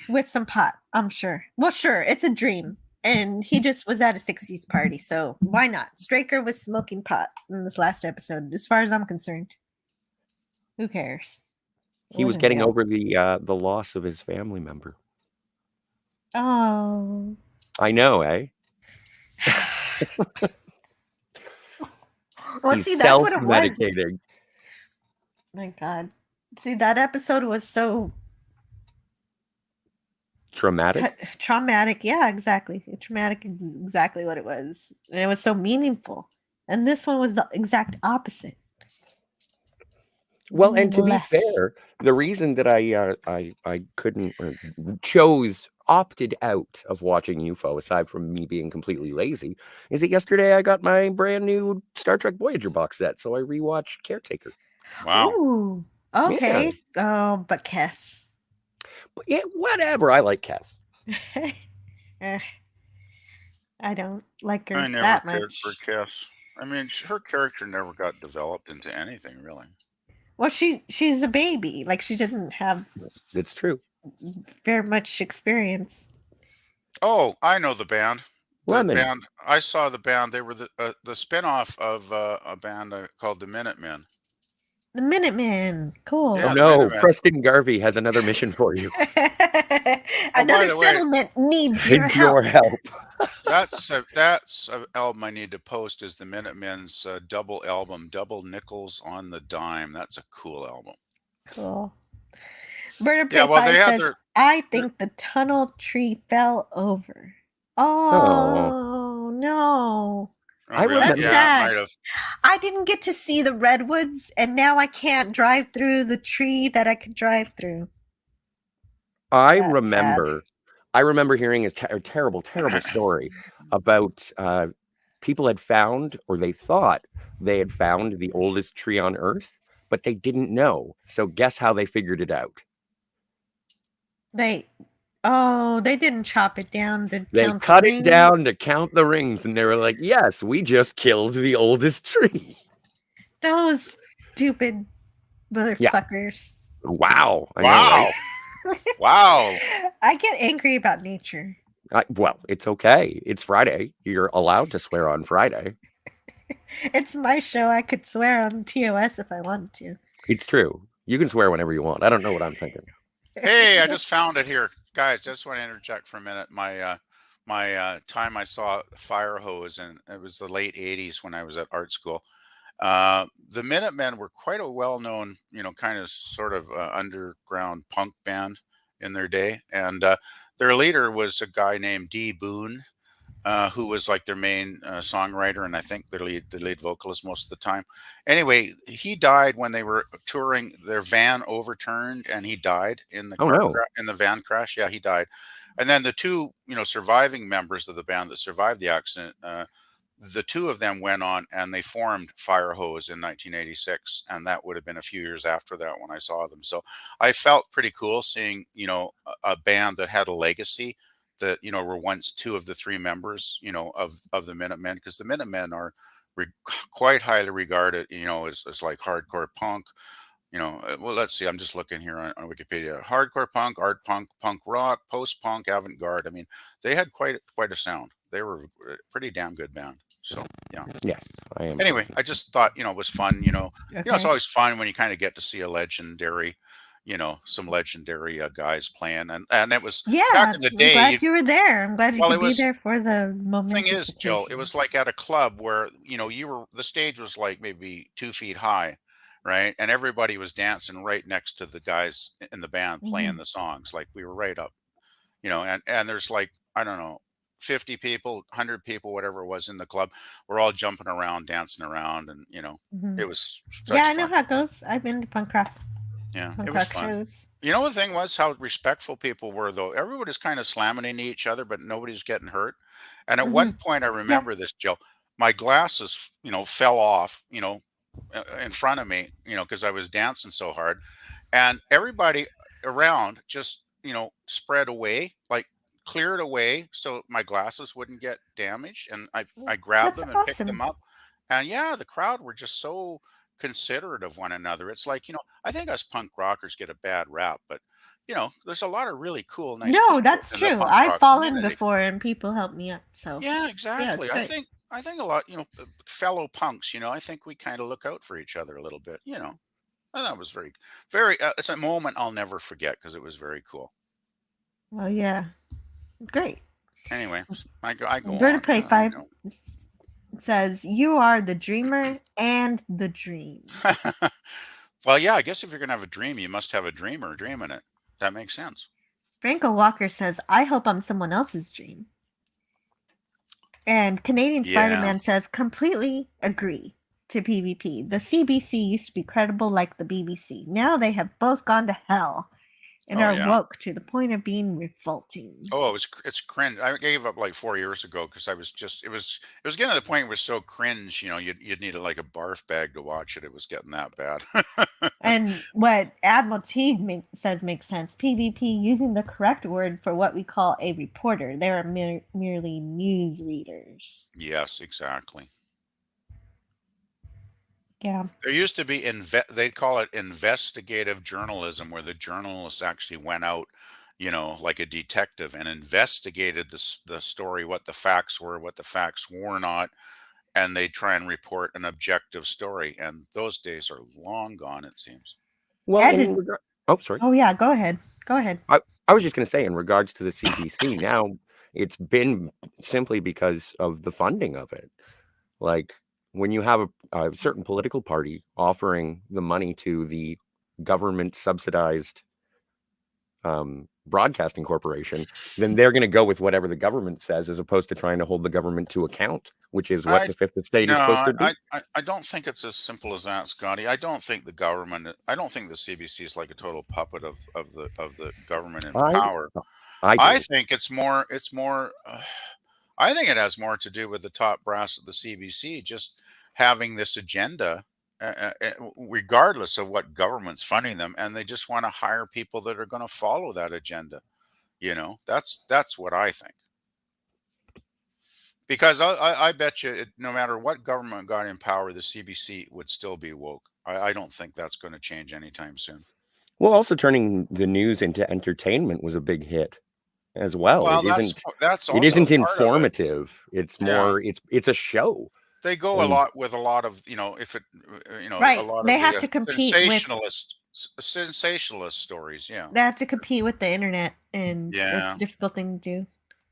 with some pot, I'm sure. Well, sure, it's a dream. And he just was at a 60s party, so why not? Straker was smoking pot in this last episode, as far as I'm concerned. Who cares? He was getting over the loss of his family member. Oh. I know, eh? Well, see, that's what it was. Self-medicating. My God. See, that episode was so traumatic. Yeah, exactly. Traumatic is exactly what it was. And it was so meaningful. And this one was the exact opposite. Well, and to be fair, the reason that I couldn't opted out of watching UFO, aside from me being completely lazy, is that yesterday I got my brand new Star Trek Voyager box set, so I rewatched Caretaker. Wow. Ooh, okay. Yeah. Oh, but Kes. But yeah, whatever. I like Kes. I don't like her I never that cared much. for Kes. I mean, her character never got developed into anything, really. Well, she's a baby. Like, she didn't have. It's true. Very much experience. Oh, I know the band. Lemon. I saw the band. They were the spin-off of a band called the Minutemen. The Minutemen. Cool. Yeah, Oh no, Minutemen. Preston Garvey has another mission for you. Another settlement needs your help. That's an album I need to post. Is the Minutemen's double album, Double Nickels on the Dime. That's a cool album. Cool. Bird Yeah, well, they had says, I think the tunnel tree fell over. Oh. No. I remember. Yeah, sad. might have. I didn't get to see the redwoods, and now I can't drive through the tree that I could drive through. I remember hearing a terrible story about people had found, or they thought they had found, the oldest tree on Earth, but they didn't know. So guess how they figured it out? They didn't chop it down to They count cut the it rings. down to count the rings, and they were like, yes, we just killed the oldest tree. Those stupid motherfuckers. Wow. I know, Wow. right? Wow. I get angry about nature. Well, it's okay. It's Friday. You're allowed to swear on Friday. It's my show. I could swear on TOS if I wanted to. It's true. You can swear whenever you want. I don't know what I'm thinking. Hey, I just found it here, guys. Just want to interject for a minute. My time I saw Fire Hose, and it was the late '80s when I was at art school. The Minutemen were quite a well-known, kind of sort of underground punk band in their day, and their leader was a guy named D. Boone, who was like their main songwriter, and I think the lead vocalist most of the time. Anyway, he died when they were touring. Their van overturned, and he died in the Oh no. in the van crash. Yeah, he died. And then the two, surviving members of the band that survived the accident, the two of them went on and they formed Firehose in 1986, and that would have been a few years after that when I saw them. So I felt pretty cool seeing, a band that had a legacy that, were once two of the three members, of the Minutemen, because the Minutemen are quite highly regarded, as like hardcore punk. Well, let's see. I'm just looking here on Wikipedia. Hardcore punk, art punk, punk rock, post punk, avant garde. I mean, they had quite a sound. They were a pretty damn good band. So yeah. Yes, I am. Anyway, I just thought it was fun. It's Okay. always fun when you kind of get to see a legendary, some legendary guys playing, and it was Yeah, back in the I'm day. glad you were there. I'm glad you Well, could it be was- there for the Thing momentous is, Jill, it occasion. was like at a club where the stage was like maybe 2 feet high, right, and everybody was dancing right next to the guys in the band playing the songs. Like we were right up, and there's like, I don't know, 50 people, 100 people, whatever it was in the club. We're all jumping around, dancing around, and Mhm. it was such Yeah, I know fun. how it goes. I've been to punk rock Yeah, it was fun. shows. The thing was how respectful people were, though. Everybody's kind of slamming into each other, but nobody's getting hurt. And at one point, I remember this, Jill. My glasses, fell off, in front of me, because I was dancing so hard, and everybody around just, spread away, like cleared away, so my glasses wouldn't get damaged. And I grabbed That's them and picked awesome. them up, and yeah, the crowd were just so considerate of one another. It's like, I think us punk rockers get a bad rap, but there's a lot of really cool, nice No, people that's in the true. punk I've rock fallen community. before and people helped me up. So Yeah, yeah, exactly. it's I great. think a lot, fellow punks, I think we kind of look out for each other a little bit, And that was very, very, it's a moment I'll never forget because it was very cool. Well, yeah, great. Anyway, I go Bird on. of Prey 5 says, "You are the dreamer and the dream." Well, yeah, I guess if you're going to have a dream, you must have a dreamer dreaming it. That makes sense. Franco Walker says, "I hope I'm someone else's dream." And Canadian Yeah. Spider-Man says, "Completely agree to PvP. The CBC used to be credible like the BBC. Now they have both gone to hell and Oh, are yeah. woke to the point of being revolting." Oh, it's cringe. I gave up like 4 years ago because I was just it was getting to the point where it was so cringe. You'd need like a barf bag to watch it. It was getting that bad. And what Admiral Teague says makes sense. PvP using the correct word for what we call a reporter. They are merely news readers. Yes, exactly. Yeah. There used to be they'd call it investigative journalism, where the journalists actually went out, like a detective, and investigated the story, what the facts were, what the facts were not, and they try and report an objective story. And those days are long gone, it seems. Well, sorry. Oh yeah, go ahead. Go ahead. I was just going to say, in regards to the CBC, now it's been simply because of the funding of it. Like when you have a certain political party offering the money to the government subsidized broadcasting corporation, then they're going to go with whatever the government says, as opposed to trying to hold the government to account, which is what the Fifth Estate is supposed to do. I don't think it's as simple as that, Scotty. I don't think the CBC is like a total puppet of the government in power. I think it's more. I think it has more to do with the top brass of the CBC just having this agenda, regardless of what government's funding them, and they just want to hire people that are going to follow that agenda. That's what I think. Because I bet you, no matter what government got in power, the CBC would still be woke. I don't think that's going to change anytime soon. Well, also turning the news into entertainment was a big hit as well. Well, it isn't informative. It's more. It's a show. They go with a lot of right. A lot they of have to compete sensationalist stories. Yeah, they have to compete with the internet, and it's a difficult thing to do.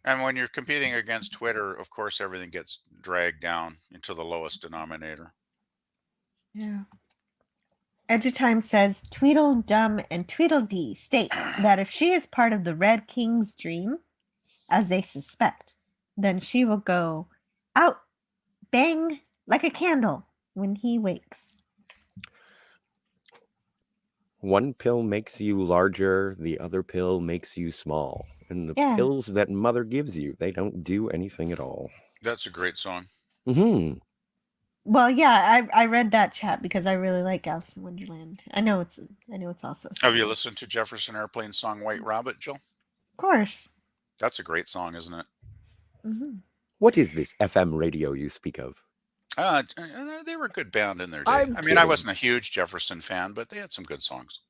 And when you're competing against Twitter, of course, everything gets dragged down into the lowest denominator. Yeah. Teatime says Tweedledum and Tweedledee state that if she is part of the Red King's dream, as they suspect, then she will go out, bang, like a candle when he wakes. One pill makes you larger, the other pill makes you small. And the pills that mother gives you, they don't do anything at all. That's a great song. Mm-hmm. Well, yeah, I read that chat because I really like Alice in Wonderland. I know it's also. Have you listened to Jefferson Airplane's song White Rabbit, Jill? Of course. That's a great song, isn't it? Mm-hmm. What is this FM radio you speak of? They were a good band in their day. I wasn't a huge Jefferson fan, but they had some good songs.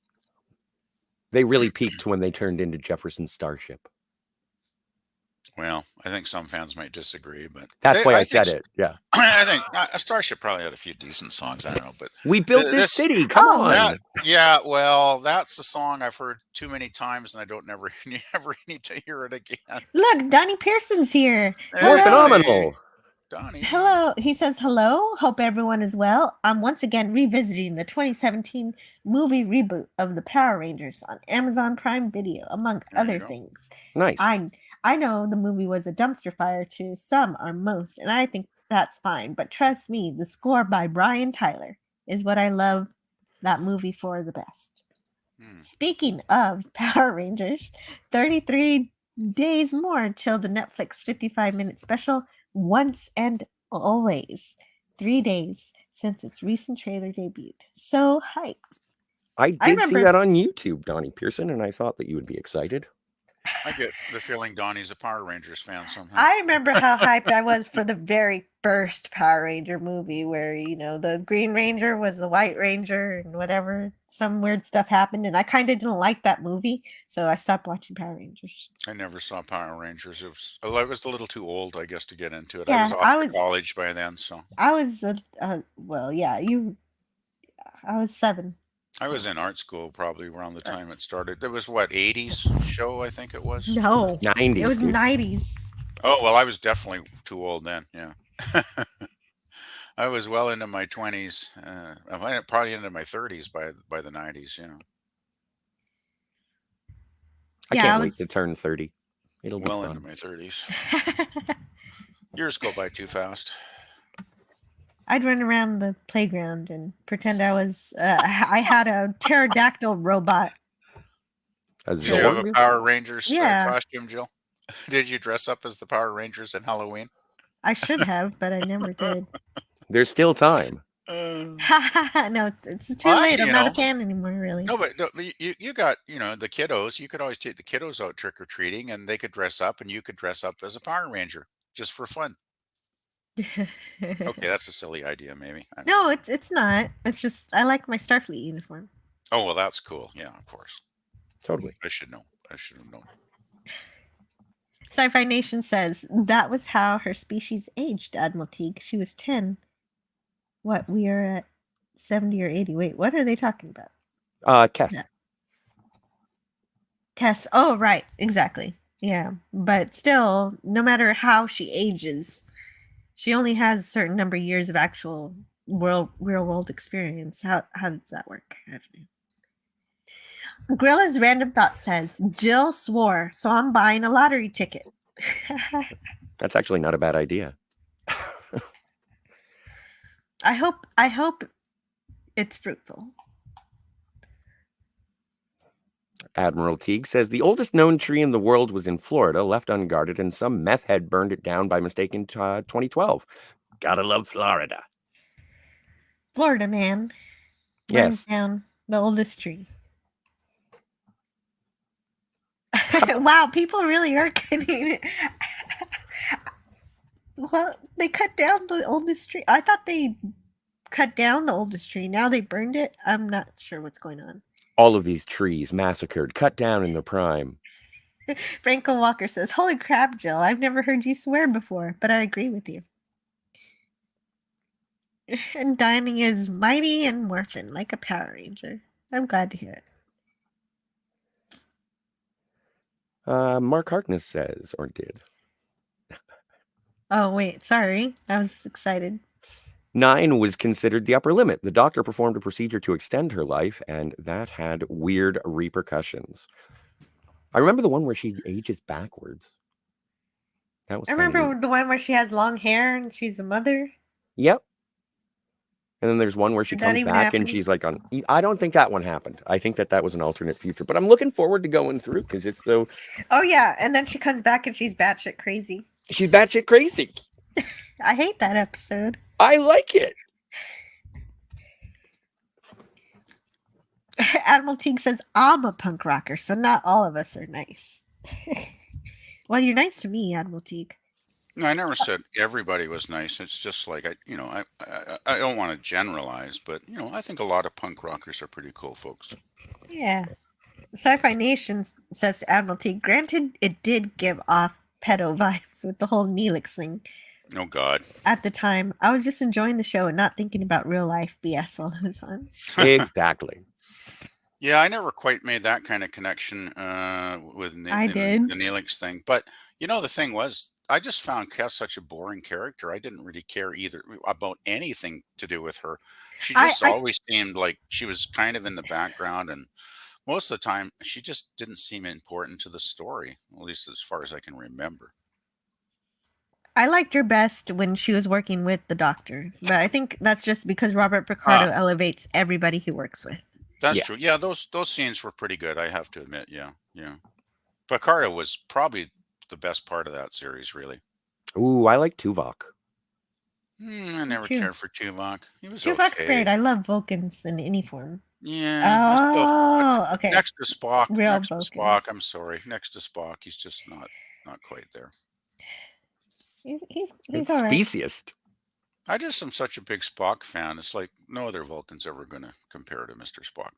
They really peaked when they turned into Jefferson Starship. Well, I think some fans might disagree, but that's why I said it. Yeah, I think Starship probably had a few decent songs. I don't know, but we built this city. Come on. Well, that's a song I've heard too many times, and I don't never need to hear it again. Look, Donnie Pearson's here. You're phenomenal. Donnie. Hello. He says, hello. Hope everyone is well. I'm once again revisiting the 2017 movie reboot of the Power Rangers on Amazon Prime Video, among other things. Nice. I know the movie was a dumpster fire to some or most, and I think that's fine. But trust me, the score by Brian Tyler is what I love that movie for the best. Speaking of Power Rangers, 33 days more till the Netflix 55-minute special, Once and Always. 3 days since its recent trailer debuted. So hyped. I did see that on YouTube, Donnie Pearson, and I thought that you would be excited. I get the feeling Donnie's a Power Rangers fan somehow. I remember how hyped I was for the very first Power Ranger movie where, the Green Ranger was the White Ranger and whatever, some weird stuff happened. And I kind of didn't like that movie, so I stopped watching Power Rangers. I never saw Power Rangers. I was a little too old, I guess, to get into it. Yeah, I was off to college by then, so. I was, I was 7. I was in art school probably around the time it started. It was 80s show, I think it was? No. 90s. It was 90s. Oh, well, I was definitely too old then, yeah. I was well into my 20s. I probably into my 30s by the 90s, I can't wait to turn 30. It'll be well fun. Into my 30s. Years go by too fast. I'd run around the playground and pretend I was. I had a pterodactyl robot. Did you have a Power Rangers costume, Jill? Did you dress up as the Power Rangers in Halloween? I should have, but I never did. There's still time. No, it's too late. I'm not a fan anymore, really. No, but you got the kiddos. You could always take the kiddos out trick or treating, and they could dress up, and you could dress up as a Power Ranger just for fun. Okay, that's a silly idea, maybe. No, it's not. It's just I like my Starfleet uniform. Oh, well, that's cool. Yeah, of course. Totally. I should know. I should have known. Sci-Fi Nation says that was how her species aged, Admiral Teague. She was 10. What, we are at 70 or 80. Wait, what are they talking about? Tess. Yeah. Tess. Oh, right. Exactly. Yeah. But still, no matter how she ages, she only has a certain number of years of actual real world experience. How does that work? I don't know. Grilla's Random Thought says, Jill swore, so I'm buying a lottery ticket. That's actually not a bad idea. I hope it's fruitful. Admiral Teague says the oldest known tree in the world was in Florida, left unguarded, and some meth head burned it down by mistake in 2012. Gotta love Florida. Florida man. Yes. Down the oldest tree. Wow, people really are kidding it. Well, they cut down the oldest tree. I thought they cut down the oldest tree. Now they burned it. I'm not sure what's going on. All of these trees massacred, cut down in their prime. Franco Walker says, holy crap, Jill. I've never heard you swear before, but I agree with you. And Dining is mighty and morphin like a Power Ranger. I'm glad to hear it. Mark Harkness says, or did. Oh, wait. Sorry. I was excited. 9 was considered the upper limit. The doctor performed a procedure to extend her life, and that had weird repercussions. I remember the one where she ages backwards. That was I kinda remember neat. the one where she has long hair and she's a mother. Yep. And then there's one where she Did that comes even back and happen? she's like on. I don't think that one happened. I think that was an alternate future. But I'm looking forward to going through because it's so. Oh yeah, and then she comes back and she's batshit crazy. She's batshit crazy. I hate that episode. I like it. Admiral Teague says, I'm a punk rocker, so not all of us are nice. Well, you're nice to me, Admiral Teague. No, I never said everybody was nice. It's just like I don't want to generalize, but I think a lot of punk rockers are pretty cool folks. Yeah. Sci-Fi Nation says to Admiral Teague, granted, it did give off pedo vibes with the whole Neelix thing. Oh God. At the time, I was just enjoying the show and not thinking about real life BS while it was on. Exactly. Yeah, I never quite made that kind of connection with I did. the Neelix thing. But the thing was, I just found Cass such a boring character. I didn't really care either about anything to do with her. She just always seemed like she was kind of in the background, and most of the time, she just didn't seem important to the story, at least as far as I can remember. I liked her best when she was working with the doctor, but I think that's just because Robert Picardo elevates everybody he works with. That's true. Yeah, those scenes were pretty good, I have to admit. Yeah. Picardo was probably the best part of that series, really. Ooh, I like Tuvok. I never cared for Tuvok. He was Tuvok's okay. great. I love Vulcans in any form. Yeah. Oh, okay. Next to Spock. Real next Vulcans. to Spock. I'm sorry. Next to Spock, he's just not quite there. He's It's all right. speciest. I just am such a big Spock fan. It's like no other Vulcan's ever going to compare to Mr. Spock.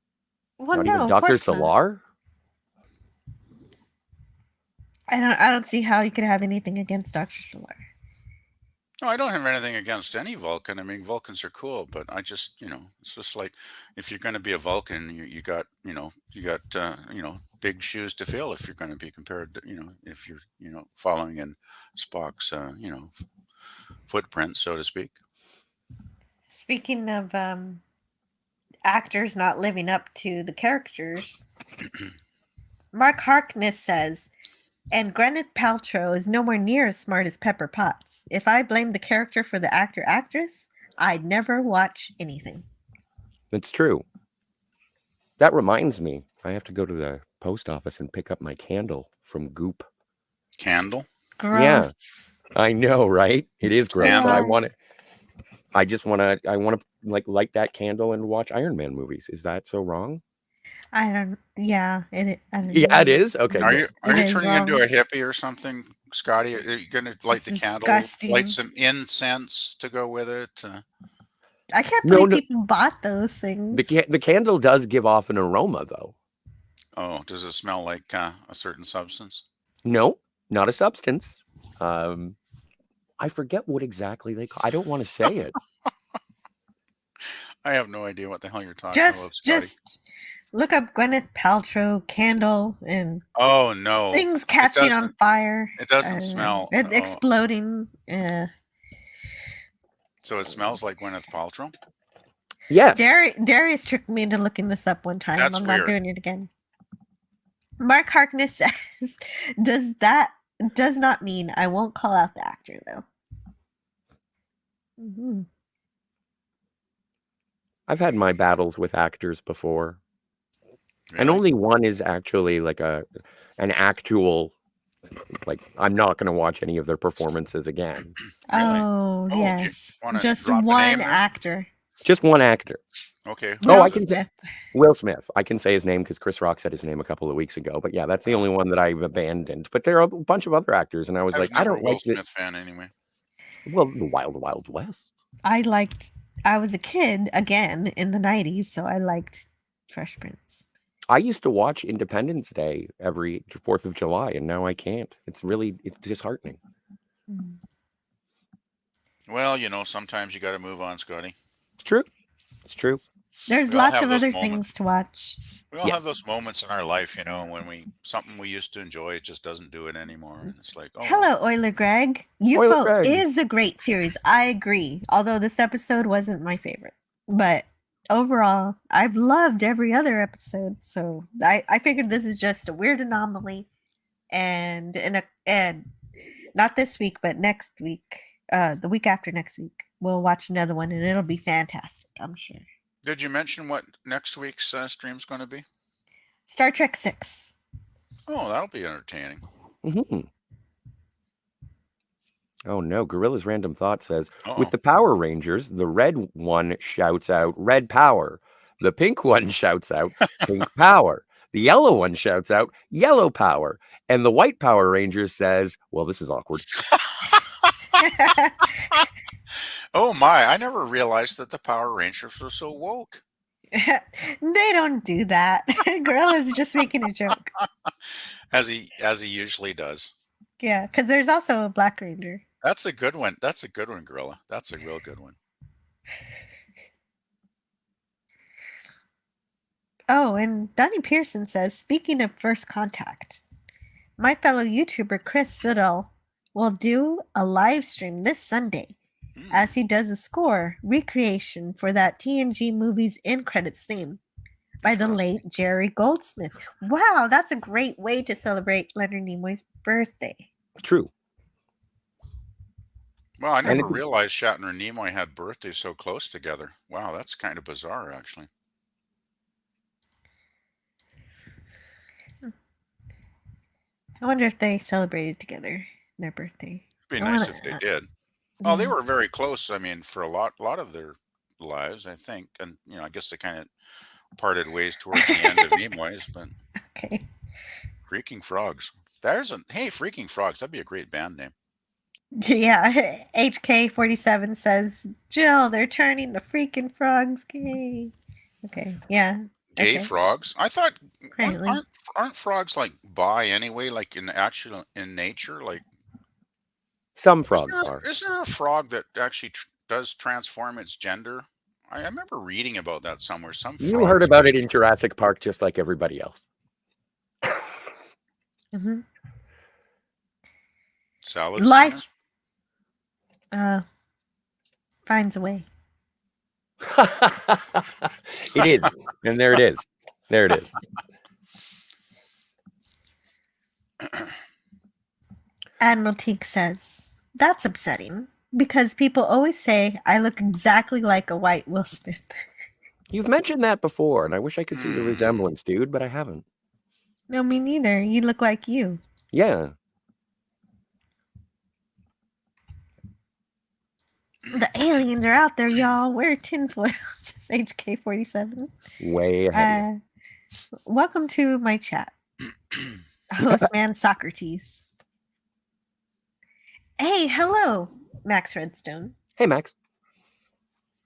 Well, Not no, even of Dr. course not. Solar? I don't see how you could have anything against Dr. Solar. No, I don't have anything against any Vulcan. I mean, Vulcans are cool, but I just, it's just like if you're going to be a Vulcan, you got big shoes to fill if you're going to be compared to, if you're, following in Spock's, footprint, so to speak. Speaking of actors not living up to the characters, Mark Harkness says, and Gwyneth Paltrow is nowhere near as smart as Pepper Potts. If I blamed the character for the actor-actress, I'd never watch anything. It's true. That reminds me, I have to go to the post office and pick up my candle from Goop. Candle? Gross. Yeah, I know, right? It is gross, but I want it. I want to light that candle and watch Iron Man movies. Is that so wrong? I don't. Yeah, it is. Okay. Are you turning into a hippie or something, Scotty? Are you going to light the candle? Light some incense to go with it? I can't believe people bought those things. The candle does give off an aroma, though. Oh, does it smell like a certain substance? No, not a substance. I forget what exactly they call. I don't want to say it. I have no idea what the hell you're talking about, Scotty. Just look up Gwyneth Paltrow candle and oh no, things catching on fire. It doesn't smell. It exploding. Yeah. So it smells like Gwyneth Paltrow? Yes. Darius tricked me into looking this up one time. That's I'm weird. not doing it again. Mark Harkness says, does not mean I won't call out the actor though. Mm-hmm. I've had my battles with actors before. Really? And only one is actually like an actual, like, I'm not going to watch any of their performances again. Really? Oh, yes. Just drop a one name there? actor. Just one actor. Okay. I can say Will Smith. I can say his name because Chris Rock said his name a couple of weeks ago. But yeah, that's the only one that I've abandoned. But there are a bunch of other actors, and I was like, I don't Will like Smith fan anyway. Well, the Wild Wild West. I was a kid again in the 90s, so I liked Fresh Prince. I used to watch Independence Day every 4th of July, and now I can't. It's disheartening. Mm. Well, sometimes you got to move on, Scotty. It's true. It's true. There's We all lots have of those other moments. things to watch. We all Yeah. have those moments in our life, when something we used to enjoy, it just doesn't do it anymore, and it's like, oh, well. Hello, Euler Greg. Euler UFO Greg. is a great series. I agree. Although this episode wasn't my favorite. But overall, I've loved every other episode. So I figured this is just a weird anomaly. And not this week, but next week, the week after next week, we'll watch another one and it'll be fantastic, I'm sure. Did you mention what next week's stream's going to be? Star Trek 6. Oh, that'll be entertaining. Mm-hmm. Oh no, Gorilla's Random Thought says, Uh-oh. with the Power Rangers, the red one shouts out red power. The pink one shouts out pink power. The yellow one shouts out yellow power. And the white Power Ranger says, well, this is awkward. Oh my, I never realized that the Power Rangers were so woke. They don't do that. Gorilla's just making a joke. As he usually does. Yeah, because there's also a Black Ranger. That's a good one. That's a good one, Gorilla. That's a real good one. Oh, and Donnie Pearson says, speaking of First Contact, my fellow YouTuber Chris Siddall will do a live stream this Sunday as he does a score recreation for that TNG movie's end credits theme by the late Jerry Goldsmith. Wow, that's a great way to celebrate Leonard Nimoy's birthday. True. Well, I never realized Shatner and Nimoy had birthdays so close together. Wow, that's kind of bizarre, actually. I wonder if they celebrated together their birthday. It'd be nice if they did. Well, they were very close. I mean, for a lot of their lives, I think, and I guess they kind of parted ways towards the end of Nimoy's. But okay, Freaking Frogs. Hey, Freaking Frogs. That'd be a great band name. Yeah, HK47 says, Jill, they're turning the Freaking Frogs gay. Okay, yeah. Gay okay. frogs? I thought Apparently. aren't frogs like bi anyway? Like in nature, like some frogs are. Is there a frog that actually does transform its gender? I remember reading about that somewhere. You heard about it in Jurassic Park, just like everybody else. Mm-hmm. Salad. Life finds a way. It is. And there it is. There it is. Admiral Teak says, that's upsetting because people always say I look exactly like a white Will Smith. You've mentioned that before, and I wish I could see the resemblance, dude, but I haven't. No, me neither. You look like you. Yeah. The aliens are out there, y'all. Wear tinfoil, says HK47. Way ahead. Welcome to my chat. Hostman Socrates. Hey, hello, Max Redstone. Hey, Max.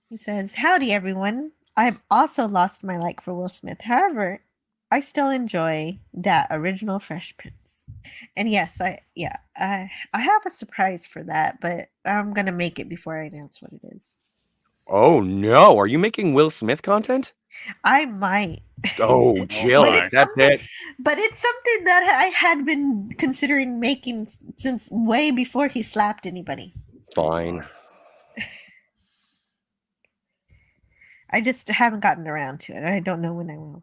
He says, howdy, everyone. I've also lost my like for Will Smith. However, I still enjoy that original Fresh Prince. And yes, I have a surprise for that, but I'm going to make it before I announce what it is. Oh, no. Are you making Will Smith content? I might. Oh, Jill, that's it. But it's something that I had been considering making since way before he slapped anybody. Fine. I just haven't gotten around to it. I don't know when I will.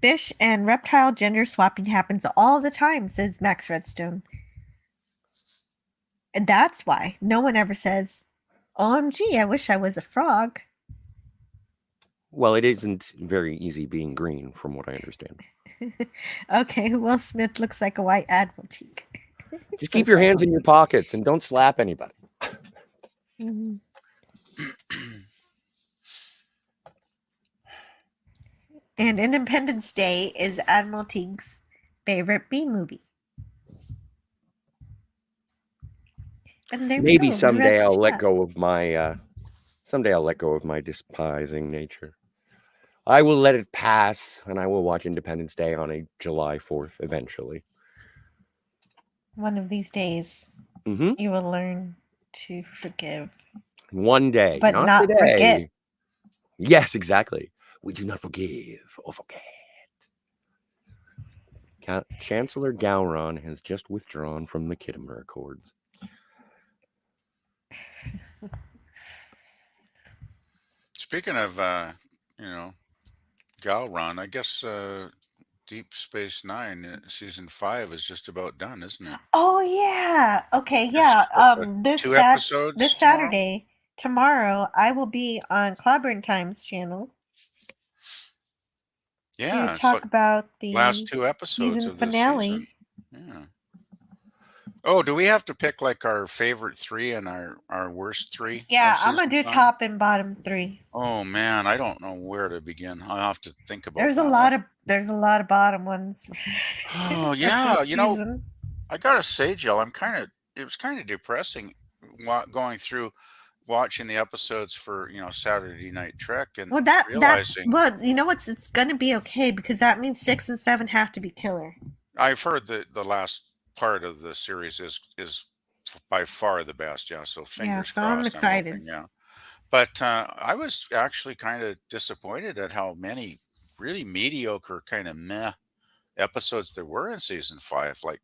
Bish and reptile gender swapping happens all the time, says Max Redstone. And that's why no one ever says, OMG, I wish I was a frog. Well, it isn't very easy being green, from what I understand. Okay, Will Smith looks like a white Admiral Teak. Just keep your hands in your pockets and don't slap anybody. Mm-hmm. And Independence Day is Admiral Teague's favorite B movie. And maybe someday I'll let go of my despising nature. I will let it pass, and I will watch Independence Day on a July 4th eventually. One of these days, you will learn to forgive. One day, but not not today. forget. Yes, exactly. We do not forgive or forget. Chancellor Gowron has just withdrawn from the Khitomer Accords. Speaking of, Gowron, I guess Deep Space Nine season 5 is just about done, isn't it? Oh yeah. Okay, There's yeah. what, 2 episodes This tomorrow? Saturday, tomorrow, I will be on Clobberin Times channel to Yeah, it's talk like about last the 2 episodes season of this season. finale. Yeah. Oh, do we have to pick like our favorite 3 and our worst 3 Yeah, of I'm gonna season do 5? top and bottom 3. Oh man, I don't know where to begin. I'll have to think about There's a that lot one. there's a lot of bottom ones Oh for yeah, this season. I gotta say, Jill, it was kind of depressing going through watching the episodes for Saturday Night Trek and Well, realizing you know what's it's gonna be okay because that means 6 and 7 have to be killer. I've heard that the last part of the series is by far the best. Yeah, so Yeah, fingers so I'm crossed. I'm excited. hoping. Yeah, but I was actually kind of disappointed at how many really mediocre kind of meh episodes there were in season 5. Like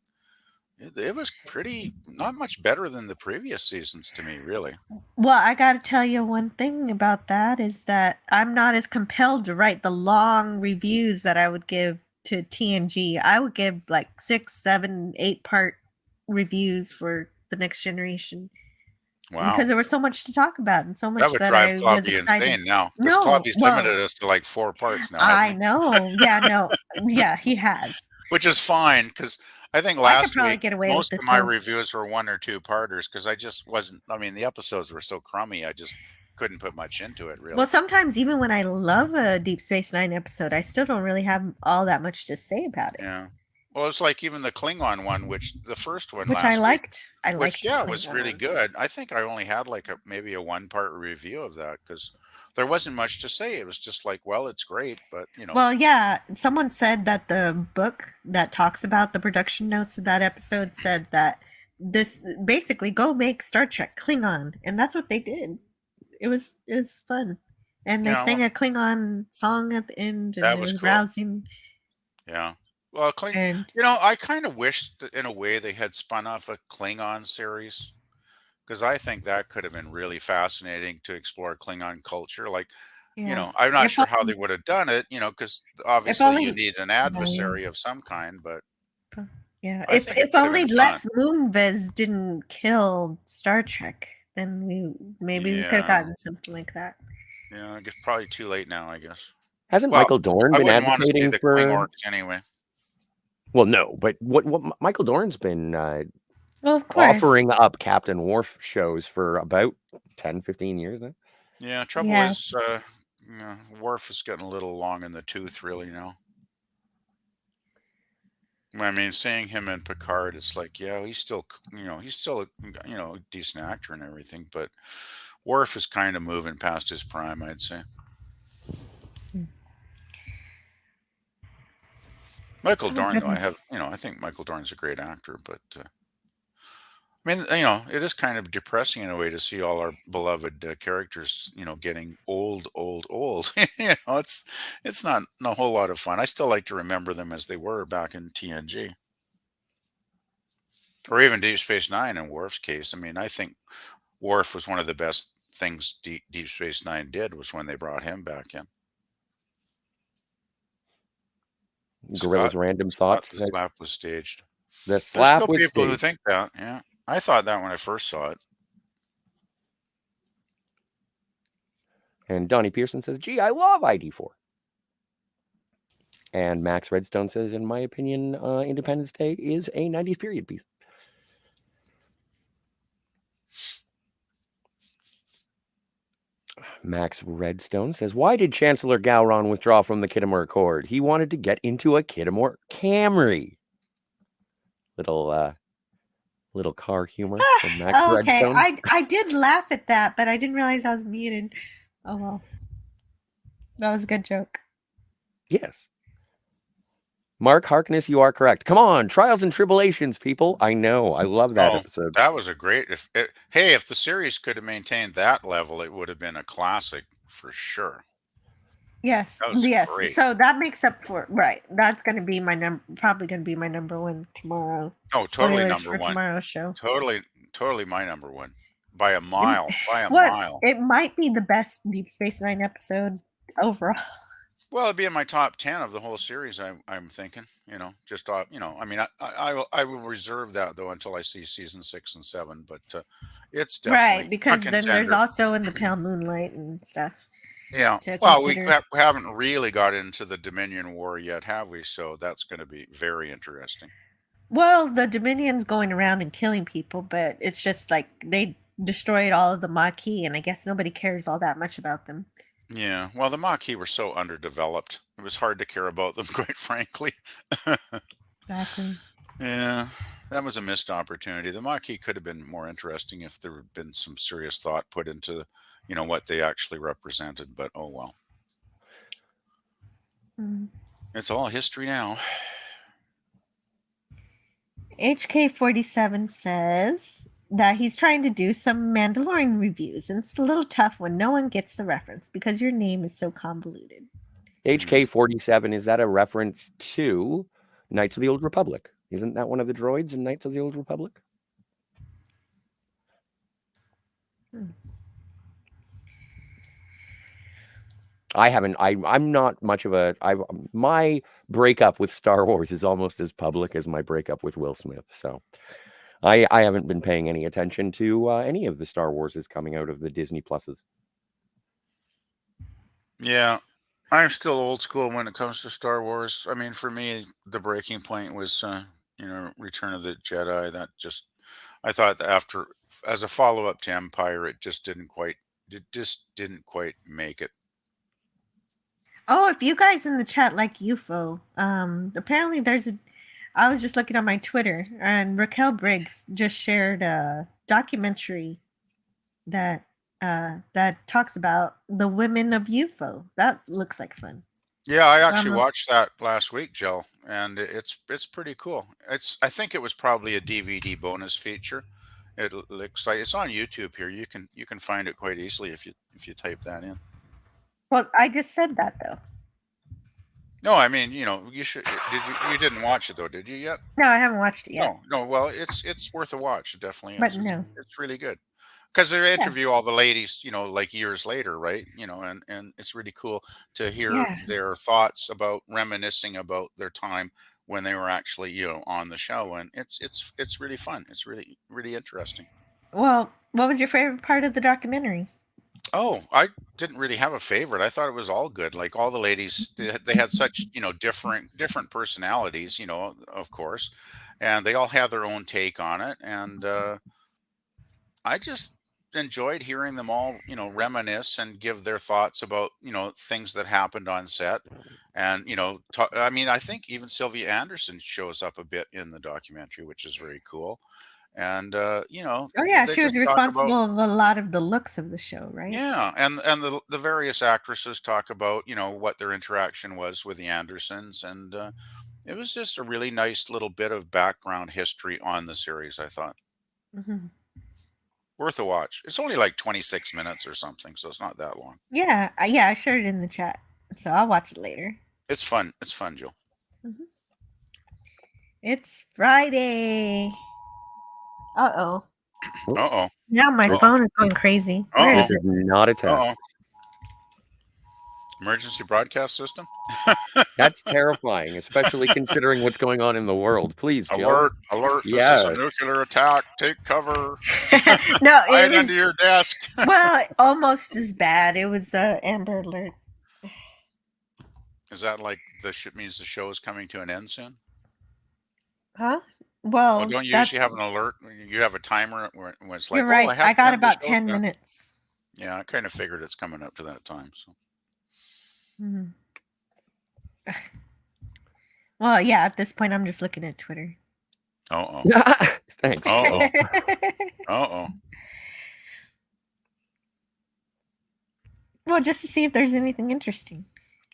it was pretty not much better than the previous seasons to me, really. Well, I got to tell you one thing about that is that I'm not as compelled to write the long reviews that I would give to TNG. I would give like 6, 7, 8 part reviews for the Next Generation Wow. because there was so much to talk about and so That much would that drive I was Clobby excited. insane now, because No, Clobby's well, limited us to like 4 parts now, I hasn't he? know. Yeah, no. Yeah, he has. Which is fine, because I think I could last probably week get away with most the of my 2. reviews were 1 or 2 parters because I just wasn't. I mean, the episodes were so crummy. I just couldn't put much into it, really. Well, sometimes even when I love a Deep Space Nine episode, I still don't really have all that much to say about it. Yeah. Well, it's like even the Klingon one, which the first one Which I last week, liked. I which liked the yeah, was Klingon really one. good. I think I only had like maybe a 1-part review of that because there wasn't much to say. It was just like, well, it's great, but Well, yeah, someone said that the book that talks about the production notes of that episode said that this basically go make Star Trek Klingon, and that's what they did. It was fun, and they yeah, well, sang a Klingon song at the end, and that it was was cool. rousing. Yeah. Well, And I kind of wish that in a way they had spun off a Klingon series because I think that could have been really fascinating to explore Klingon culture. Like, yeah, I'm not if sure how only, they would have done it, because if obviously you only, need an yeah. adversary of some kind, but Yeah, I think it if could have only been fun. Les Moonves didn't kill Star Trek, then maybe we could have Yeah. gotten something like that. Yeah. I guess probably too late now, I guess. Hasn't Well, Michael Dorn I been wouldn't want to see advocating the for? Klingorks anyway. Well, no, but what Michael Dorn's been Well, of course. offering up Captain Worf shows for about 10, 15 years now. Yeah. Trouble Yes. is, Worf is getting a little long in the tooth, really, now. I mean, seeing him in Picard, it's like, yeah, he's still a decent actor and everything, but Worf is kind of moving past his prime, I'd say. Michael Dorn, though, I think Michael Dorn's a great actor, but I mean, it is kind of depressing in a way to see all our beloved characters, getting old. It's not a whole lot of fun. I still like to remember them as they were back in TNG. Or even Deep Space Nine in Worf's case. I mean, I think Worf was one of the best things Deep Space Nine did was when they brought him back in. Gorilla's random thoughts. The slap was staged. The slap was There's still people who staged. think that. Yeah, I thought that when I first saw it. And Donnie Pearson says, "Gee, I love ID4." And Max Redstone says, "In my opinion, Independence Day is a 90s period piece." Max Redstone says, "Why did Chancellor Gowron withdraw from the Khitomer Accord? He wanted to get into a Khitomer Camry." Little car humor from Max Okay, Redstone. I did laugh at that, but I didn't realize I was muted. Oh well, that was a good joke. Yes. Mark Harkness, you are correct. Come on, Trials and Tribulations, people. I know. I love that episode. That was a great. If the series could have maintained that level, it would have been a classic for sure. Yes, That was yes. great. So that makes up for right. That's going to be my probably going to be my number one tomorrow. Oh, totally Spoilers number for one. tomorrow's show. Totally my number one by a mile. Mile. It might be the best Deep Space Nine episode overall. Well, it'd be in my top 10 of the whole series. I'm thinking, just I mean, I will reserve that though until I see season 6 and 7. But it's definitely right, because a then there's contender. also in the Pale Moonlight and stuff. Yeah. Well, we haven't really got into the Dominion War yet, have we? So that's going to be very interesting. Well, the Dominion's going around and killing people, but it's just like they destroyed all of the Maquis, and I guess nobody cares all that much about them. Yeah. Well, the Maquis were so underdeveloped. It was hard to care about them, quite frankly. Exactly. Yeah. That was a missed opportunity. The Maquis could have been more interesting if there had been some serious thought put into, what they actually represented. But oh well. It's all history now. HK47 says that he's trying to do some Mandalorian reviews, and it's a little tough when no one gets the reference because your name is so convoluted. HK47, is that a reference to Knights of the Old Republic? Isn't that one of the droids in Knights of the Old Republic? I'm not much of my breakup with Star Wars is almost as public as my breakup with Will Smith. So I haven't been paying any attention to any of the Star Warses coming out of the Disney Pluses. Yeah, I'm still old school when it comes to Star Wars. I mean, for me, the breaking point was, Return of the Jedi. I thought that as a follow-up to Empire, it just didn't quite make it. Oh, if you guys in the chat like UFO, apparently I was just looking on my Twitter, and Raquel Briggs just shared a documentary that talks about the women of UFO. That looks like fun. Yeah, I actually watched that last week, Jill, and it's pretty cool. I think it was probably a DVD bonus feature. It looks like it's on YouTube here. You can find it quite easily if you type that in. Well, I just said that though. No, I mean, you should. You didn't watch it though, did you yet? No, I haven't watched it yet. No. Well, it's worth a watch. It definitely is. But It's really good because they interview all the ladies, like years later, right? And it's really cool to hear their thoughts about reminiscing about their time when they were actually, on the show, and it's really fun. It's really really interesting. Well, what was your favorite part of the documentary? Oh, I didn't really have a favorite. I thought it was all good. Like all the ladies, they had such, different personalities, of course, and they all had their own take on it. And I just enjoyed hearing them all, reminisce and give their thoughts about, things that happened on set. And, I mean, I think even Sylvia Anderson shows up a bit in the documentary, which is very cool. And oh yeah, she was responsible of a lot of the looks of the show, right? Yeah, and the various actresses talk about what their interaction was with the Andersons, and it was just a really nice little bit of background history on the series. I thought worth a watch. It's only like 26 minutes or something, so it's not that long. Yeah, I shared it in the chat, so I'll watch it later. It's fun, Jill. It's Friday. Uh-oh. Now my phone is going crazy. Where is it? Not attacked. Emergency broadcast system? That's terrifying, especially considering what's going on in the world. Please, Jill. Alert. Yes. This is a nuclear attack. Take cover. No, it was under your desk. Well, almost as bad. It was Amber Alert. Is that like means the show is coming to an end soon? Huh? Well, don't you usually have an alert? You have a timer when it's like, you're right. I got about 10 minutes. Yeah, I kind of figured it's coming up to that time. So. Well, yeah, at this point, I'm just looking at Twitter. Thanks. Well, just to see if there's anything interesting.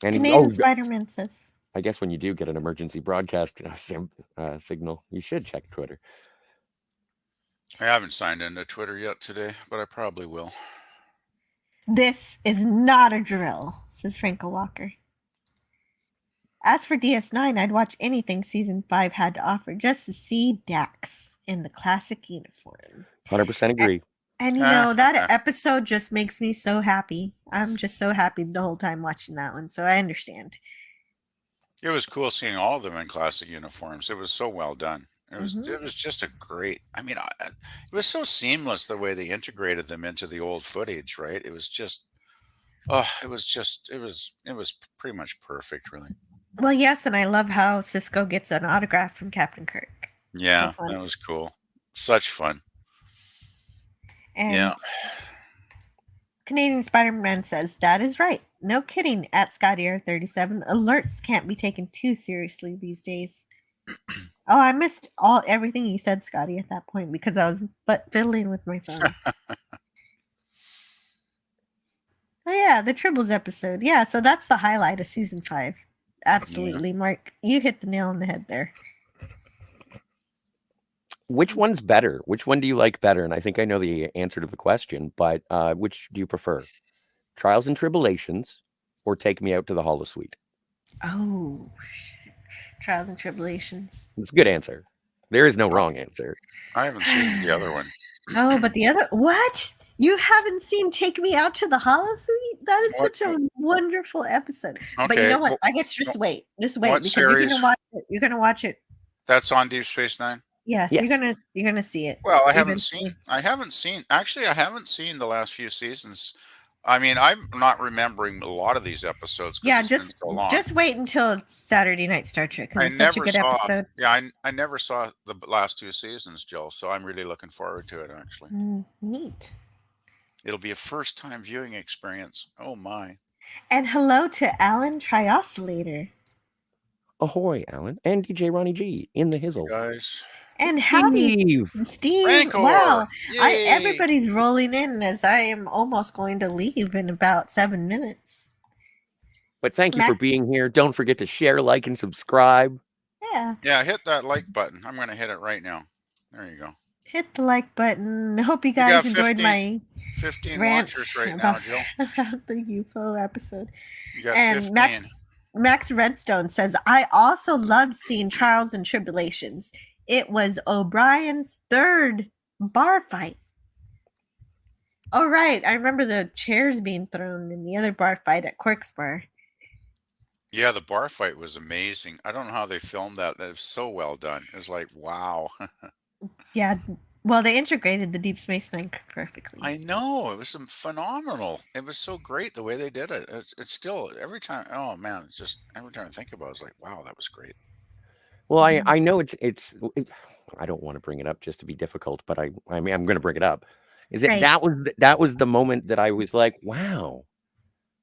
Canadian Spider-Man says. I guess when you do get an emergency broadcast signal, you should check Twitter. I haven't signed into Twitter yet today, but I probably will. This is not a drill, says Franco Walker. As for DS9, I'd watch anything Season 5 had to offer just to see Dax in the classic uniform. 100% agree. And you know, that episode just makes me so happy. I'm just so happy the whole time watching that one, so I understand. It was cool seeing all of them in classic uniforms. It was so well done. It was just a great. I mean, it was so seamless the way they integrated them into the old footage. Right? It was just, it was pretty much perfect, really. Well, yes, and I love how Cisco gets an autograph from Captain Kirk. Yeah, that was cool. Such fun. And yeah. Canadian Spider-Man says, that is right. No kidding, at ScottyR37. Alerts can't be taken too seriously these days. Oh, I missed everything you said, Scotty, at that point because I was fiddling with my phone. Oh, yeah, the Tribbles episode. Yeah, so that's the highlight of Season 5. Absolutely, yeah. Mark. You hit the nail on the head there. Which one's better? Which one do you like better? And I think I know the answer to the question, but which do you prefer? Trials and Tribulations or Take Me Out to the Holosuite? Oh, shit. Trials and Tribulations. It's a good answer. There is no wrong answer. I haven't seen the other one. Oh, but the other... What? You haven't seen Take Me Out to the Holosuite? That is such a wonderful episode. Okay. But you know what? I guess just wait. Just wait. Because you're going to watch it. You're going to watch it. That's on Deep Space Nine? Yes. You're gonna see it. Well, I haven't seen the last few seasons. I mean, I'm not remembering a lot of these episodes. Yeah, just wait until Saturday Night Star Trek because it's such a good episode. Yeah, I never saw the last 2 seasons, Jill, so I'm really looking forward to it, actually. Neat. It'll be a first-time viewing experience. Oh, my. And hello to Alan Trioscillator. Ahoy, Alan. And DJ Ronnie G in the hizzle. Hey guys. And howdy, Steve. Rancor. Wow. Everybody's rolling in as I am almost going to leave in about 7 minutes. But thank you for being here. Don't forget to share, like, and subscribe. Yeah. Yeah, hit that like button. I'm going to hit it right now. There you go. Hit the like button. I hope you guys enjoyed my 15 watchers right now, Jill. About the UFO episode. You got 15. Max Redstone says, I also loved seeing Trials and Tribulations. It was O'Brien's 3rd bar fight. Oh, right. I remember the chairs being thrown in the other bar fight at Quark's bar. Yeah, the bar fight was amazing. I don't know how they filmed that. That was so well done. It was like, wow. Yeah. Well, they integrated the Deep Space Nine perfectly. I know. It was phenomenal. It was so great the way they did it. It's still, every time, oh, man, it's just, every time I think about it, it's like, wow, that was great. Well, I know it's I don't want to bring it up just to be difficult, but I mean I'm going to bring it up. That was the moment that I was like, wow,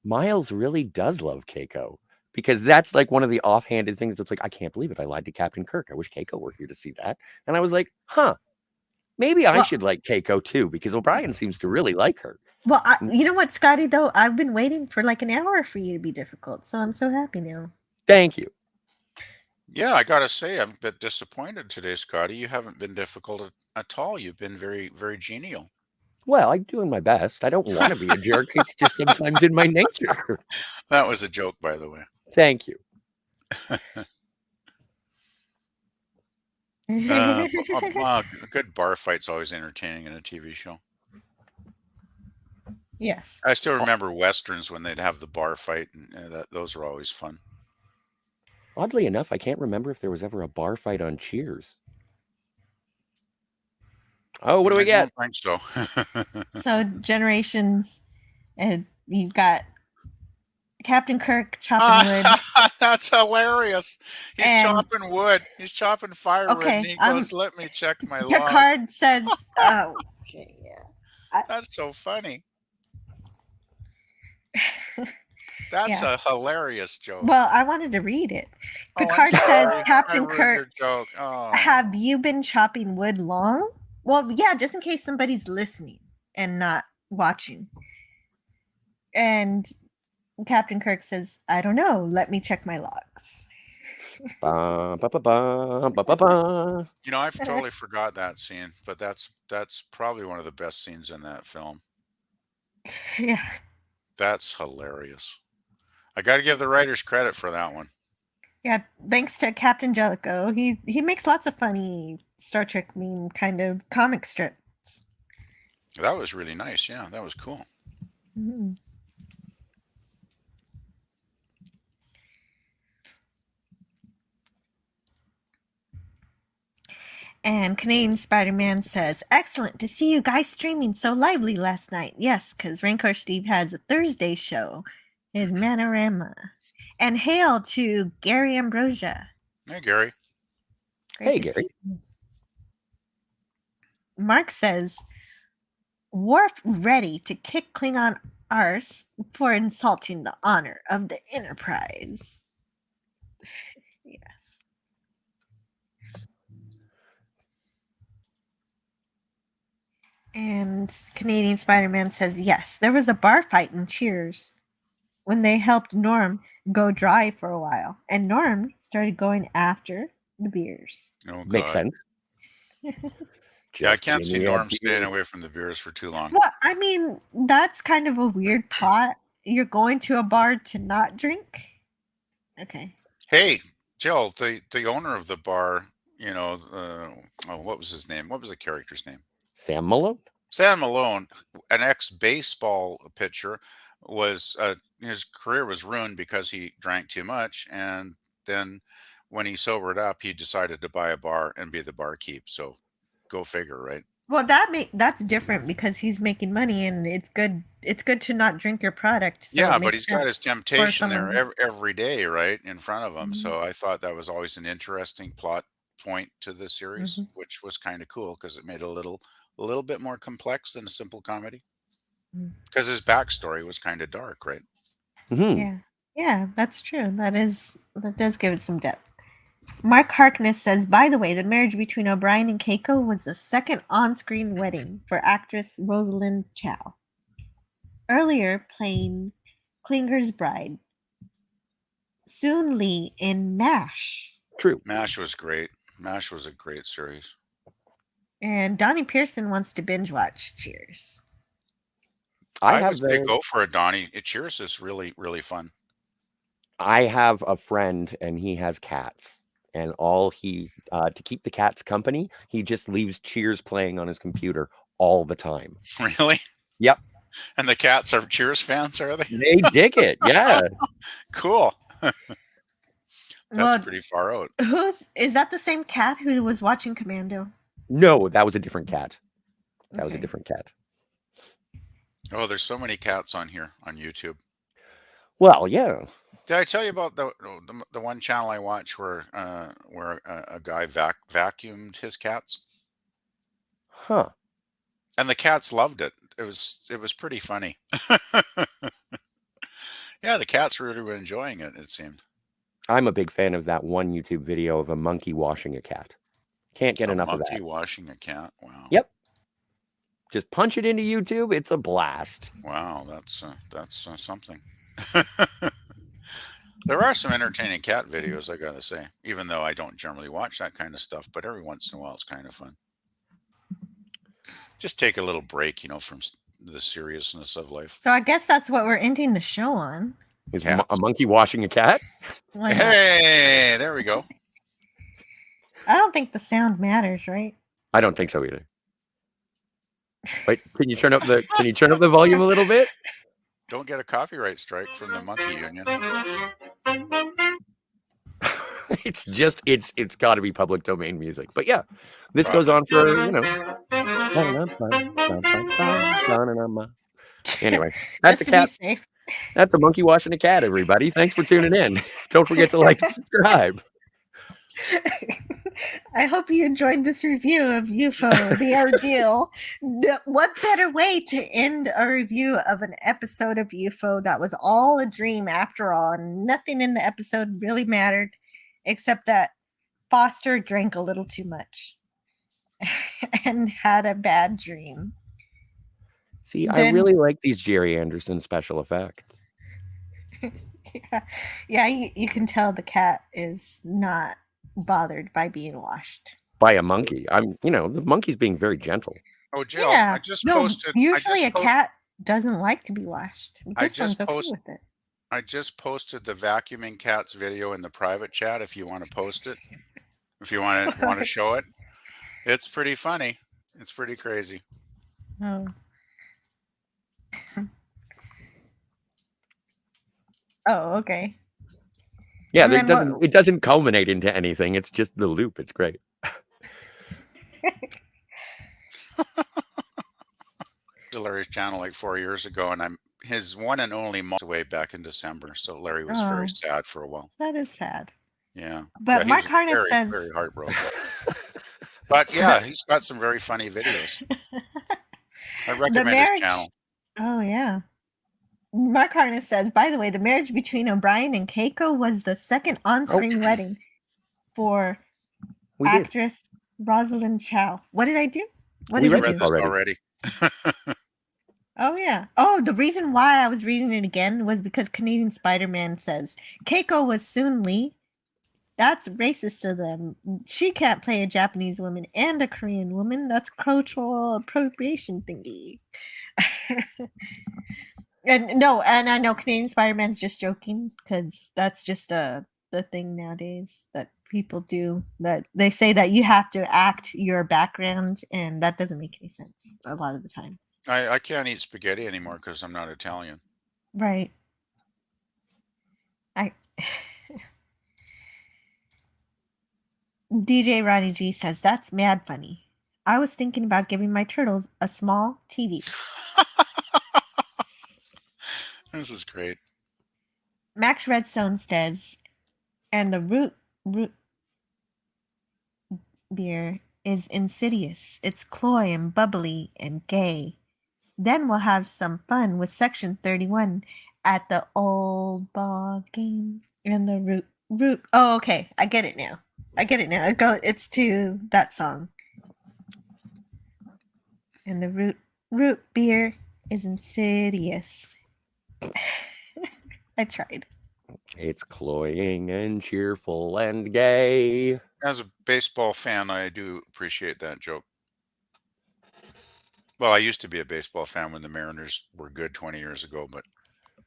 Miles really does love Keiko, because that's like one of the offhanded things that's like, I can't believe it. I lied to Captain Kirk. I wish Keiko were here to see that. And I was like, maybe I should like Keiko too, because O'Brien seems to really like her. Well, you know what, Scotty, though? I've been waiting for like an hour for you to be difficult, so I'm so happy now. Thank you. Yeah, I got to say, I'm a bit disappointed today, Scotty. You haven't been difficult at all. You've been very, very genial. Well, I'm doing my best. I don't want to be a jerk. It's just sometimes in my nature. That was a joke, by the way. Thank you. A good bar fight's always entertaining in a TV show. Yes. I still remember Westerns when they'd have the bar fight, and those were always fun. Oddly enough, I can't remember if there was ever a bar fight on Cheers. Oh, what do we get? I don't think so. So Generations, and you've got Captain Kirk chopping wood. That's hilarious. He's chopping wood. He's chopping firewood. Okay, and he goes, let me check my log. Picard says, oh, okay, yeah. That's so funny. That's a hilarious joke. Well, I wanted to read it. Picard says, Captain Kirk, have you been chopping wood long? Well, yeah, just in case somebody's listening and not watching. And Captain Kirk says, I don't know. Let me check my logs. Ba, ba, ba, ba, ba, ba, ba. You know, I've totally forgot that scene, but that's probably one of the best scenes in that film. Yeah. That's hilarious. I got to give the writers credit for that one. Yeah, thanks to Captain Jellicoe. He makes lots of funny Star Trek meme kind of comic strips. That was really nice. Yeah, that was cool. Mhm. And Canadian Spider-Man says, "Excellent to see you guys streaming so lively last night. Yes, because Rancor Steve has a Thursday show, his Manorama. And hail to Gary Ambrosia. Hey, Gary. Great Hey, to see Gary. you." Mark says, "Worf ready to kick Klingon arse for insulting the honor of the Enterprise." Yes. And Canadian Spider-Man says, "Yes, there was a bar fight in Cheers when they helped Norm go dry for a while, and Norm started going after the beers." Oh, Makes God. sense. Yeah, I Just can't give see me a Norm beer. staying away from the beers for too long. Well, I mean, that's kind of a weird plot. You're going to a bar to not drink? Okay. Hey, Jill, the owner of the bar, you know, what was his name? What was the character's name? Sam Malone. Sam Malone, an ex-baseball pitcher, was his career was ruined because he drank too much, and then when he sobered up, he decided to buy a bar and be the barkeep. So, go figure, right? Well, that's different because he's making money, and it's good. It's good to not drink your product. So Yeah, it but makes he's got his sense for temptation there someone. every day, right, in front of him. Mhm, So I thought that was always an interesting plot point to the series, mhm, which was kind of cool because it made it a little bit more complex than a simple comedy. mhm. Because his backstory was kind of dark, right? Mhm. Yeah, yeah, that's true. That does give it some depth. Mark Harkness says, "By the way, the marriage between O'Brien and Keiko was the second on-screen wedding for actress Rosalind Chow, earlier playing Klinger's bride, Soon Lee in MASH." True. MASH was great. MASH was a great series. And Donnie Pearson wants to binge watch Cheers. I would say go for it, Donnie. Cheers is really, really fun. I have a friend and he has cats, and all he to keep the cats company, he just leaves Cheers playing on his computer all the time. Really? Yep. And the cats are Cheers fans, are they? They dig it. Yeah. Cool. That's Well, pretty far out. is that the same cat who was watching Commando? No, that was a different cat. That was a Okay. different cat. Oh, there's so many cats on here on YouTube. Well, yeah. Did I tell you about the one channel I watch where a guy vacuumed his cats? Huh. And the cats loved it. It was pretty funny. Yeah, the cats really were enjoying it, it seemed. I'm a big fan of that one YouTube video of a monkey washing a cat. Can't get enough of that. Monkey washing a cat. Wow. Yep. Just punch it into YouTube. It's a blast. Wow, that's something. There are some entertaining cat videos, I gotta say, even though I don't generally watch that kind of stuff, but every once in a while it's kind of fun. Just take a little break, from the seriousness of life. So I guess that's what we're ending the show on. Is a monkey washing a cat? Why not? Hey, there we go. I don't think the sound matters, right? I don't think so either. Wait, can you turn up the volume a little bit? Don't get a copyright strike from the monkey union. It's got to be public domain music. But yeah, this goes on for, Anyway, that's a Just to cat. be safe. That's a monkey washing a cat, everybody. Thanks for tuning in. Don't forget to like and subscribe. I hope you enjoyed this review of UFO, the Ordeal. What better way to end a review of an episode of UFO that was all a dream after all, and nothing in the episode really mattered except that Foster drank a little too much and had a bad dream. See, I really like these Gerry Anderson special effects. Yeah, you can tell the cat is not bothered by being washed. By a monkey. The monkey's being very gentle. Oh, Jill, Yeah. No, usually a posted cat doesn't like to be washed. I This one's just okay post with it. I just posted the vacuuming cats video in the private chat if you want to post it. If you want to show it. It's pretty funny. It's pretty crazy. Oh. Oh, okay. Yeah, And then it doesn't culminate into anything. It's just the loop. It's great. To Larry's channel like 4 years ago, and his one and only mom away back in December. So Larry was very sad for a while. That is sad. Yeah. But he Mark was Harness very, says very heartbroken. But yeah, he's got some very funny videos. I recommend his channel. Oh yeah. Mark Harness says, by the way, the marriage between O'Brien and Keiko was the second on-screen wedding for actress Rosalind Chow. What did I do? What did I do? Already. Oh yeah. Oh, the reason why I was reading it again was because Canadian Spider-Man says Keiko was Soon Lee. That's racist to them. She can't play a Japanese woman and a Korean woman. That's cultural appropriation thingy. And I know Canadian Spider-Man's just joking because that's just the thing nowadays that people do. That they say that you have to act your background, and that doesn't make any sense a lot of the time. I can't eat spaghetti anymore because I'm not Italian. Right. DJ Ronnie G says, that's mad funny. I was thinking about giving my turtles a small TV. This is great. Max Redstone says, and the root beer is insidious. It's cloy and bubbly and gay. Then we'll have some fun with Section 31 at the old ball game. And the root. Oh, okay. I get it now. It's to that song. And the root beer is insidious. I tried. It's cloying and cheerful and gay. As a baseball fan, I do appreciate that joke. Well, I used to be a baseball fan when the Mariners were good 20 years ago, but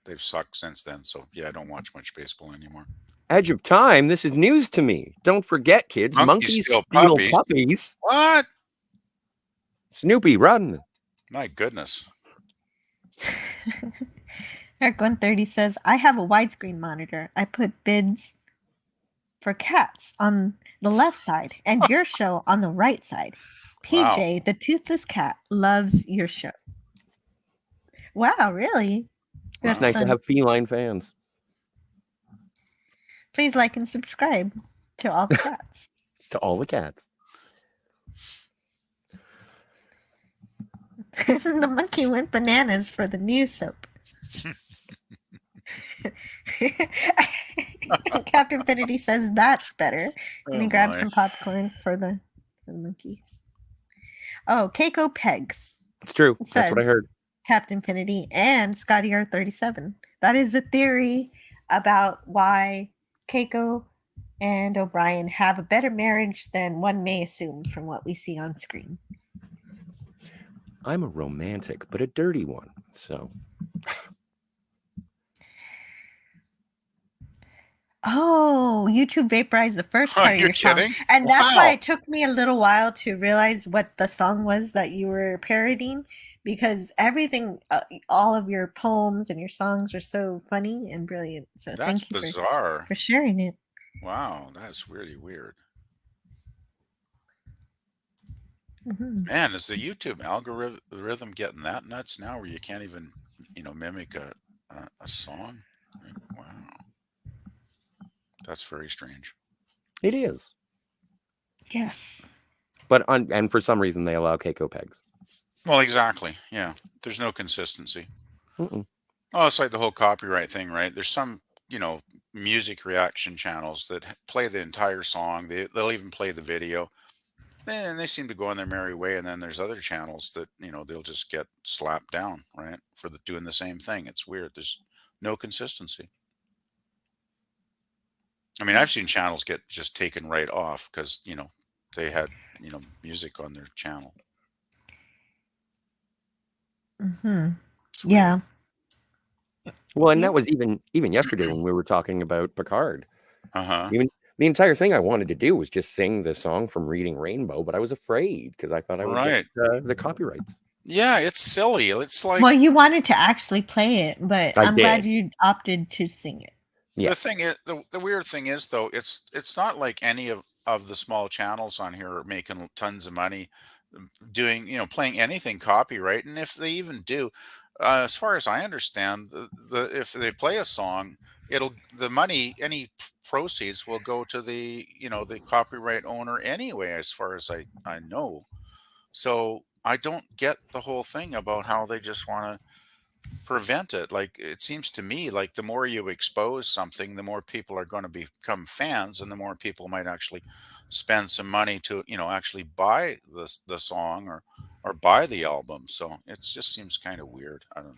they've sucked since then. So, yeah, I don't watch much baseball anymore. Edge of Time, this is news to me. Don't forget, kids, monkeys steal puppies. What? Snoopy, run. My goodness. Eric 130 says, I have a widescreen monitor. I put bids for cats on the left side and your show on the right side. PJ, wow. The toothless cat, loves your show. Wow, really? It's nice to have feline fans. Please like and subscribe to all the cats. To all the cats. The monkey went bananas for the new soap. Captain Infinity says that's better. And he grabs some popcorn for the monkeys. Oh, Keiko pegs. It's true. That's what I heard. Captain Infinity and Scotty R37. That is the theory about why Keiko and O'Brien have a better marriage than one may assume from what we see on screen. I'm a romantic, but a dirty one. So. Oh, YouTube vaporized the first part of your kidding? song. And that's why it took me a little while to realize what the song was that you were parodying, because everything, all of your poems and your songs are so funny and brilliant. So that's thank you bizarre. For sharing it. Wow, that's really weird. Mm-hmm. Man, is the YouTube algorithm getting that nuts now where you can't even, mimic a song? Wow. That's very strange. It is. Yes. But and for some reason they allow Keiko pegs. Well, exactly. Yeah. There's no consistency. Mm-mm. Oh, it's like the whole copyright thing, right? There's some, music reaction channels that play the entire song. They'll even play the video. And they seem to go on their merry way. And then there's other channels that, they'll just get slapped down, right? For doing the same thing. It's weird. There's no consistency. I mean, I've seen channels get just taken right off because, they had, music on their channel. Mm-hmm. It's Yeah. weird. Well, and Yep. that was even yesterday when we were talking about Picard. Uh-huh. Even the entire thing I wanted to do was just sing the song from Reading Rainbow, but I was afraid because I thought I would Right. get the copyrights. Yeah, it's silly. It's like Well, you wanted to actually play it, but I I'm glad did. you opted to sing it. Yeah. the thing is the weird thing is though, it's not like any of the small channels on here are making tons of money doing, playing anything copyright. And if they even do, as far as I understand, if they play a song, the money, any proceeds will go to the copyright owner anyway, as far as I know. So I don't get the whole thing about how they just want to prevent it. Like, it seems to me like the more you expose something, the more people are going to become fans, and the more people might actually spend some money to, actually buy the song or buy the album. So it just seems kind of weird. I don't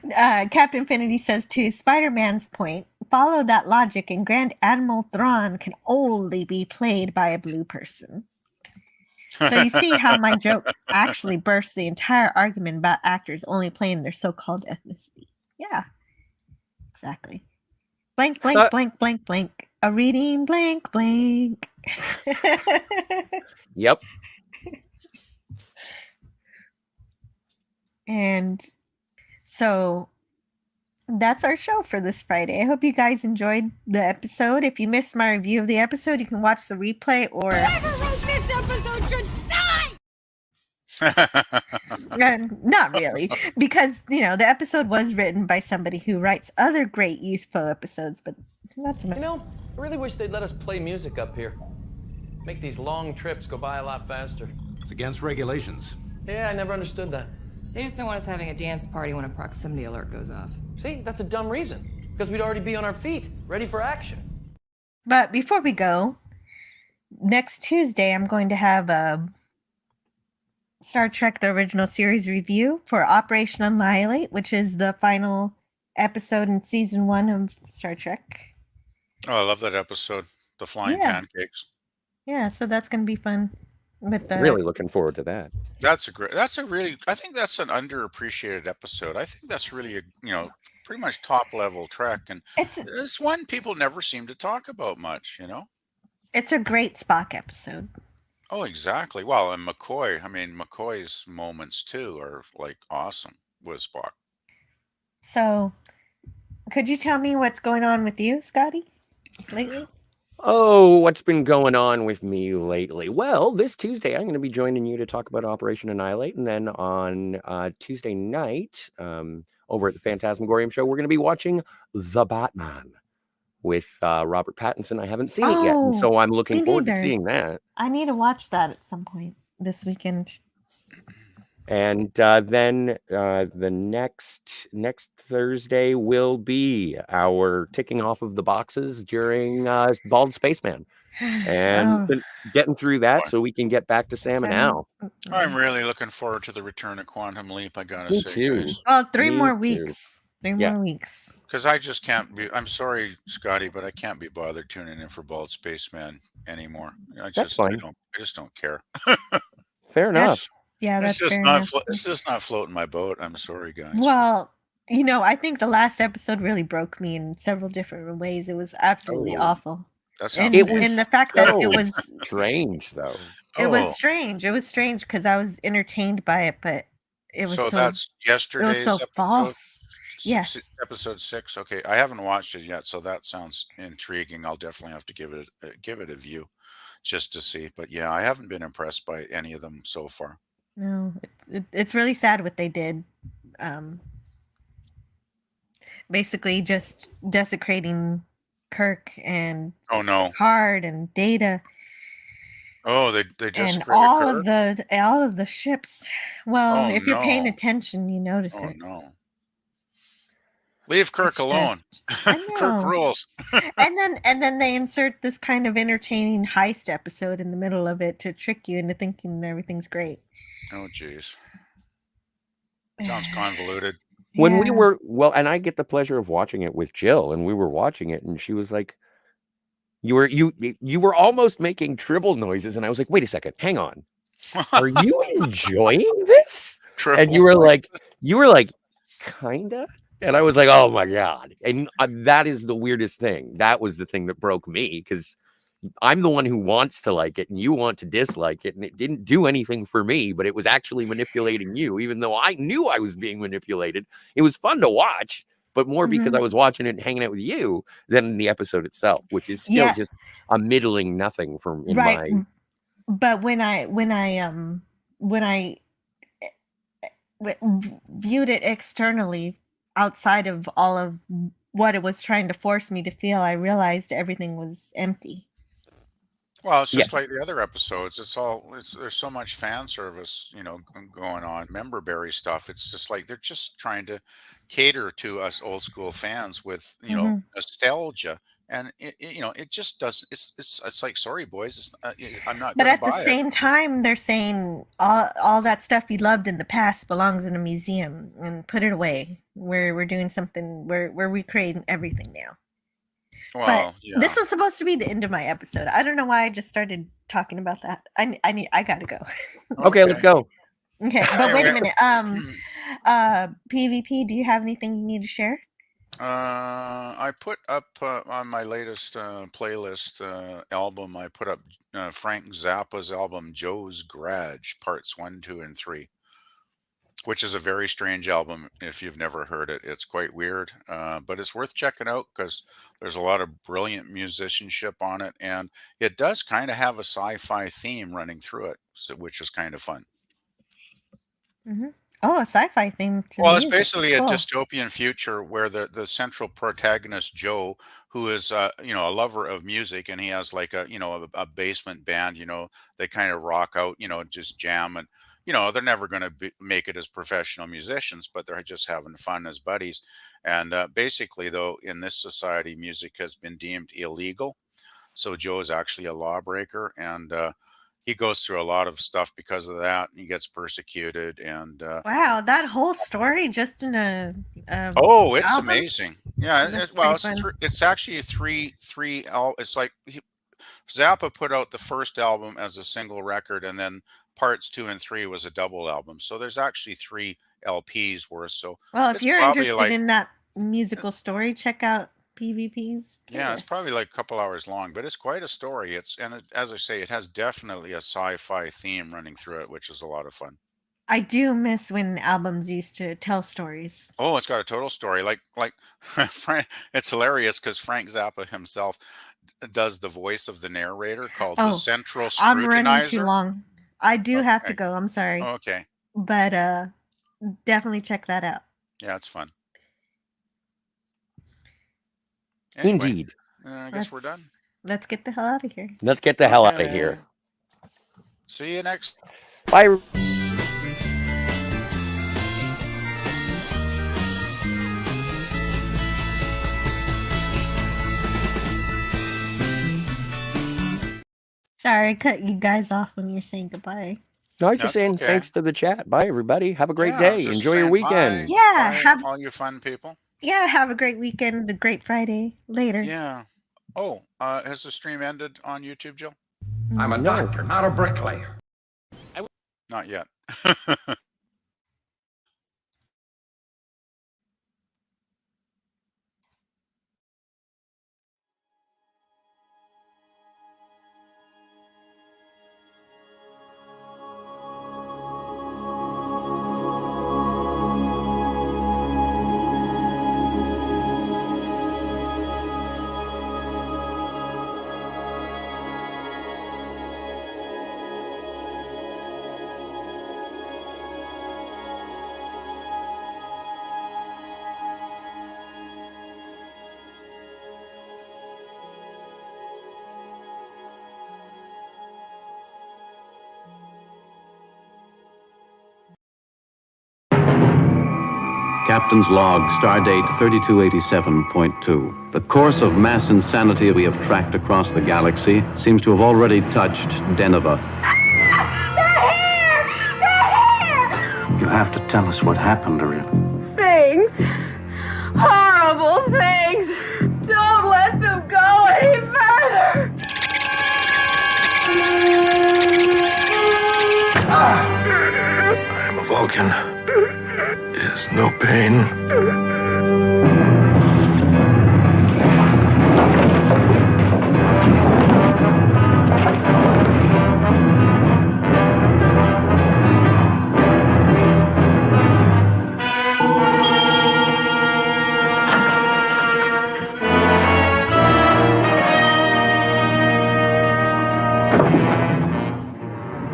know. Captain Infinity says, to Spider-Man's point, follow that logic and Grand Admiral Thrawn can only be played by a blue person. So you see how my joke actually bursts the entire argument about actors only playing their so-called ethnicity. Yeah, exactly. Blank, blank, blank, blank, blank. A reading blank, blank. Yep. And so that's our show for this Friday. I hope you guys enjoyed the episode. If you missed my review of the episode, you can watch the replay or... Whoever wrote this episode should die! Not really, because, the episode was written by somebody who writes other great UFO episodes, but that's enough. I really wish they'd let us play music up here. Make these long trips go by a lot faster. It's against regulations. Yeah, I never understood that. They just don't want us having a dance party when a proximity alert goes off. See, that's a dumb reason. Because we'd already be on our feet, ready for action. But before we go, next Tuesday, I'm going to have a Star Trek The Original Series review for Operation Annihilate, which is the final episode in season 1 of Star Trek. Oh, I love that episode. The flying pancakes. Yeah, so that's going to be fun. With the... Really looking forward to that. I think that's an underappreciated episode. I think that's really pretty much top level Trek, and it's one people never seem to talk about much. It's a great Spock episode. Oh, exactly. Well, and McCoy. I mean, McCoy's moments too are like awesome with Spock. So, could you tell me what's going on with you, Scotty, lately? Oh, what's been going on with me lately? Well, this Tuesday, I'm going to be joining you to talk about Operation Annihilate. And then on Tuesday night, over at the Phantasmagorium show, we're going to be watching The Batman with Robert Pattinson. I haven't seen it yet, and so I'm looking forward to seeing that. I need to watch that at some point this weekend. And then the next Thursday will be our ticking off of the boxes during Bald Spaceman, and getting through that so we can get back to Sam and Al. I'm really looking forward to the return of Quantum Leap. I gotta say, too. guys. Well, 3 more weeks. 3 more weeks. Because I just can't be. I'm sorry, Scotty, but I can't be bothered tuning in for Bald Spaceman anymore. That's fine. I just don't care. Fair enough. That's it's just fair not. enough. It's just not floating my boat. I'm sorry, guys. Well, I think the last episode really broke me in several different ways. It was absolutely awful. And the fact that it was strange, though. It was strange. It was strange because I was entertained by it, but it was so that's yesterday's it was so episode? false. Yes. Episode 6. Okay, I haven't watched it yet, so that sounds intriguing. I'll definitely have to give it a view, just to see. But yeah, I haven't been impressed by any of them so far. No, it's really sad what they did. Basically, just desecrating Kirk and Picard and Data. Oh, they just and all of the ships. Well, if you're paying attention, you notice it. Oh no! Leave Kirk alone. Kirk rules. and then they insert this kind of entertaining heist episode in the middle of it to trick you into thinking everything's great. Oh geez, sounds convoluted. When we were and I get the pleasure of watching it with Jill, and we were watching it, and she was like, You were almost making tribble noises, and I was like, wait a second, hang on. Are you enjoying this? And you were like, kinda. And I was like, oh my God. And that is the weirdest thing. That was the thing that broke me, because I'm the one who wants to like it and you want to dislike it. And it didn't do anything for me, but it was actually manipulating you, even though I knew I was being manipulated. It was fun to watch, but more because I was watching it and hanging out with you than the episode itself, which is still just a middling nothing from in my. But when I viewed it externally, outside of all of what it was trying to force me to feel, I realized everything was empty. Well, it's just like the other episodes. There's so much fan service, going on, member berry stuff. It's just like they're just trying to cater to us old school fans with, nostalgia. And it just does. It's like, sorry, boys, I'm not. But gonna at the buy it. same time, they're saying all that stuff you loved in the past belongs in a museum and put it away. We're doing something. We're recreating everything now. Well, but this was supposed to be the end of my episode. I don't know why I just started talking about that. I gotta go. Okay, let's go. Okay, but wait a minute. PvP, do you have anything you need to share? I put up on my latest playlist album. I put up Frank Zappa's album "Joe's Garage" Parts 1, 2, and 3, which is a very strange album. If you've never heard it, it's quite weird, but it's worth checking out because there's a lot of brilliant musicianship on it, and it does kind of have a sci-fi theme running through it, which is kind of fun. Oh, a sci-fi theme. Well, it's basically a dystopian future where the central protagonist, Joe, who is a lover of music, and he has like a basement band, they kind of rock out, just jam, and they're never going to make it as professional musicians, but they're just having fun as buddies. And basically, though, in this society, music has been deemed illegal. So Joe is actually a lawbreaker, and he goes through a lot of stuff because of that. And he gets persecuted, and wow, that whole story just in a it's album? amazing. Yeah, it's actually three. It's like Zappa put out the first album as a single record, and then Parts 2 and 3 was a double album. So there's actually 3 LPs worth. So well, if you're interested in that musical story, check out PvP's. Yeah, it's probably like a couple hours long, but it's quite a story. As I say, it has definitely a sci-fi theme running through it, which is a lot of fun. I do miss when albums used to tell stories. Oh, it's got a total story. Like Frank, it's hilarious because Frank Zappa himself does the voice of the narrator called the Central Scrutinizer. I'm running too long. I do have to go. I'm sorry. Okay. But definitely check that out. Yeah, it's fun. Anyway, indeed. I guess we're done. Let's get the hell out of here. Let's get the hell out of here. See you next. Bye. Sorry, I cut you guys off when you're saying goodbye. No, I was just saying thanks to the chat. Bye, everybody. Have a great day. Enjoy your weekend. Bye. Yeah. Bye, have all you fun people. Yeah, have a great weekend, a great Friday. Later. Yeah. Oh, has the stream ended on YouTube, Jill? I'm a doctor, not a bricklayer. Not yet. Captain's log, stardate 3287.2. The course of mass insanity we have tracked across the galaxy seems to have already touched Deneva. They're here! They're here! You have to tell us what happened to him. Things. Horrible things. Don't let them go any further. No pain.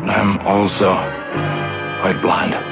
I'm also quite blind.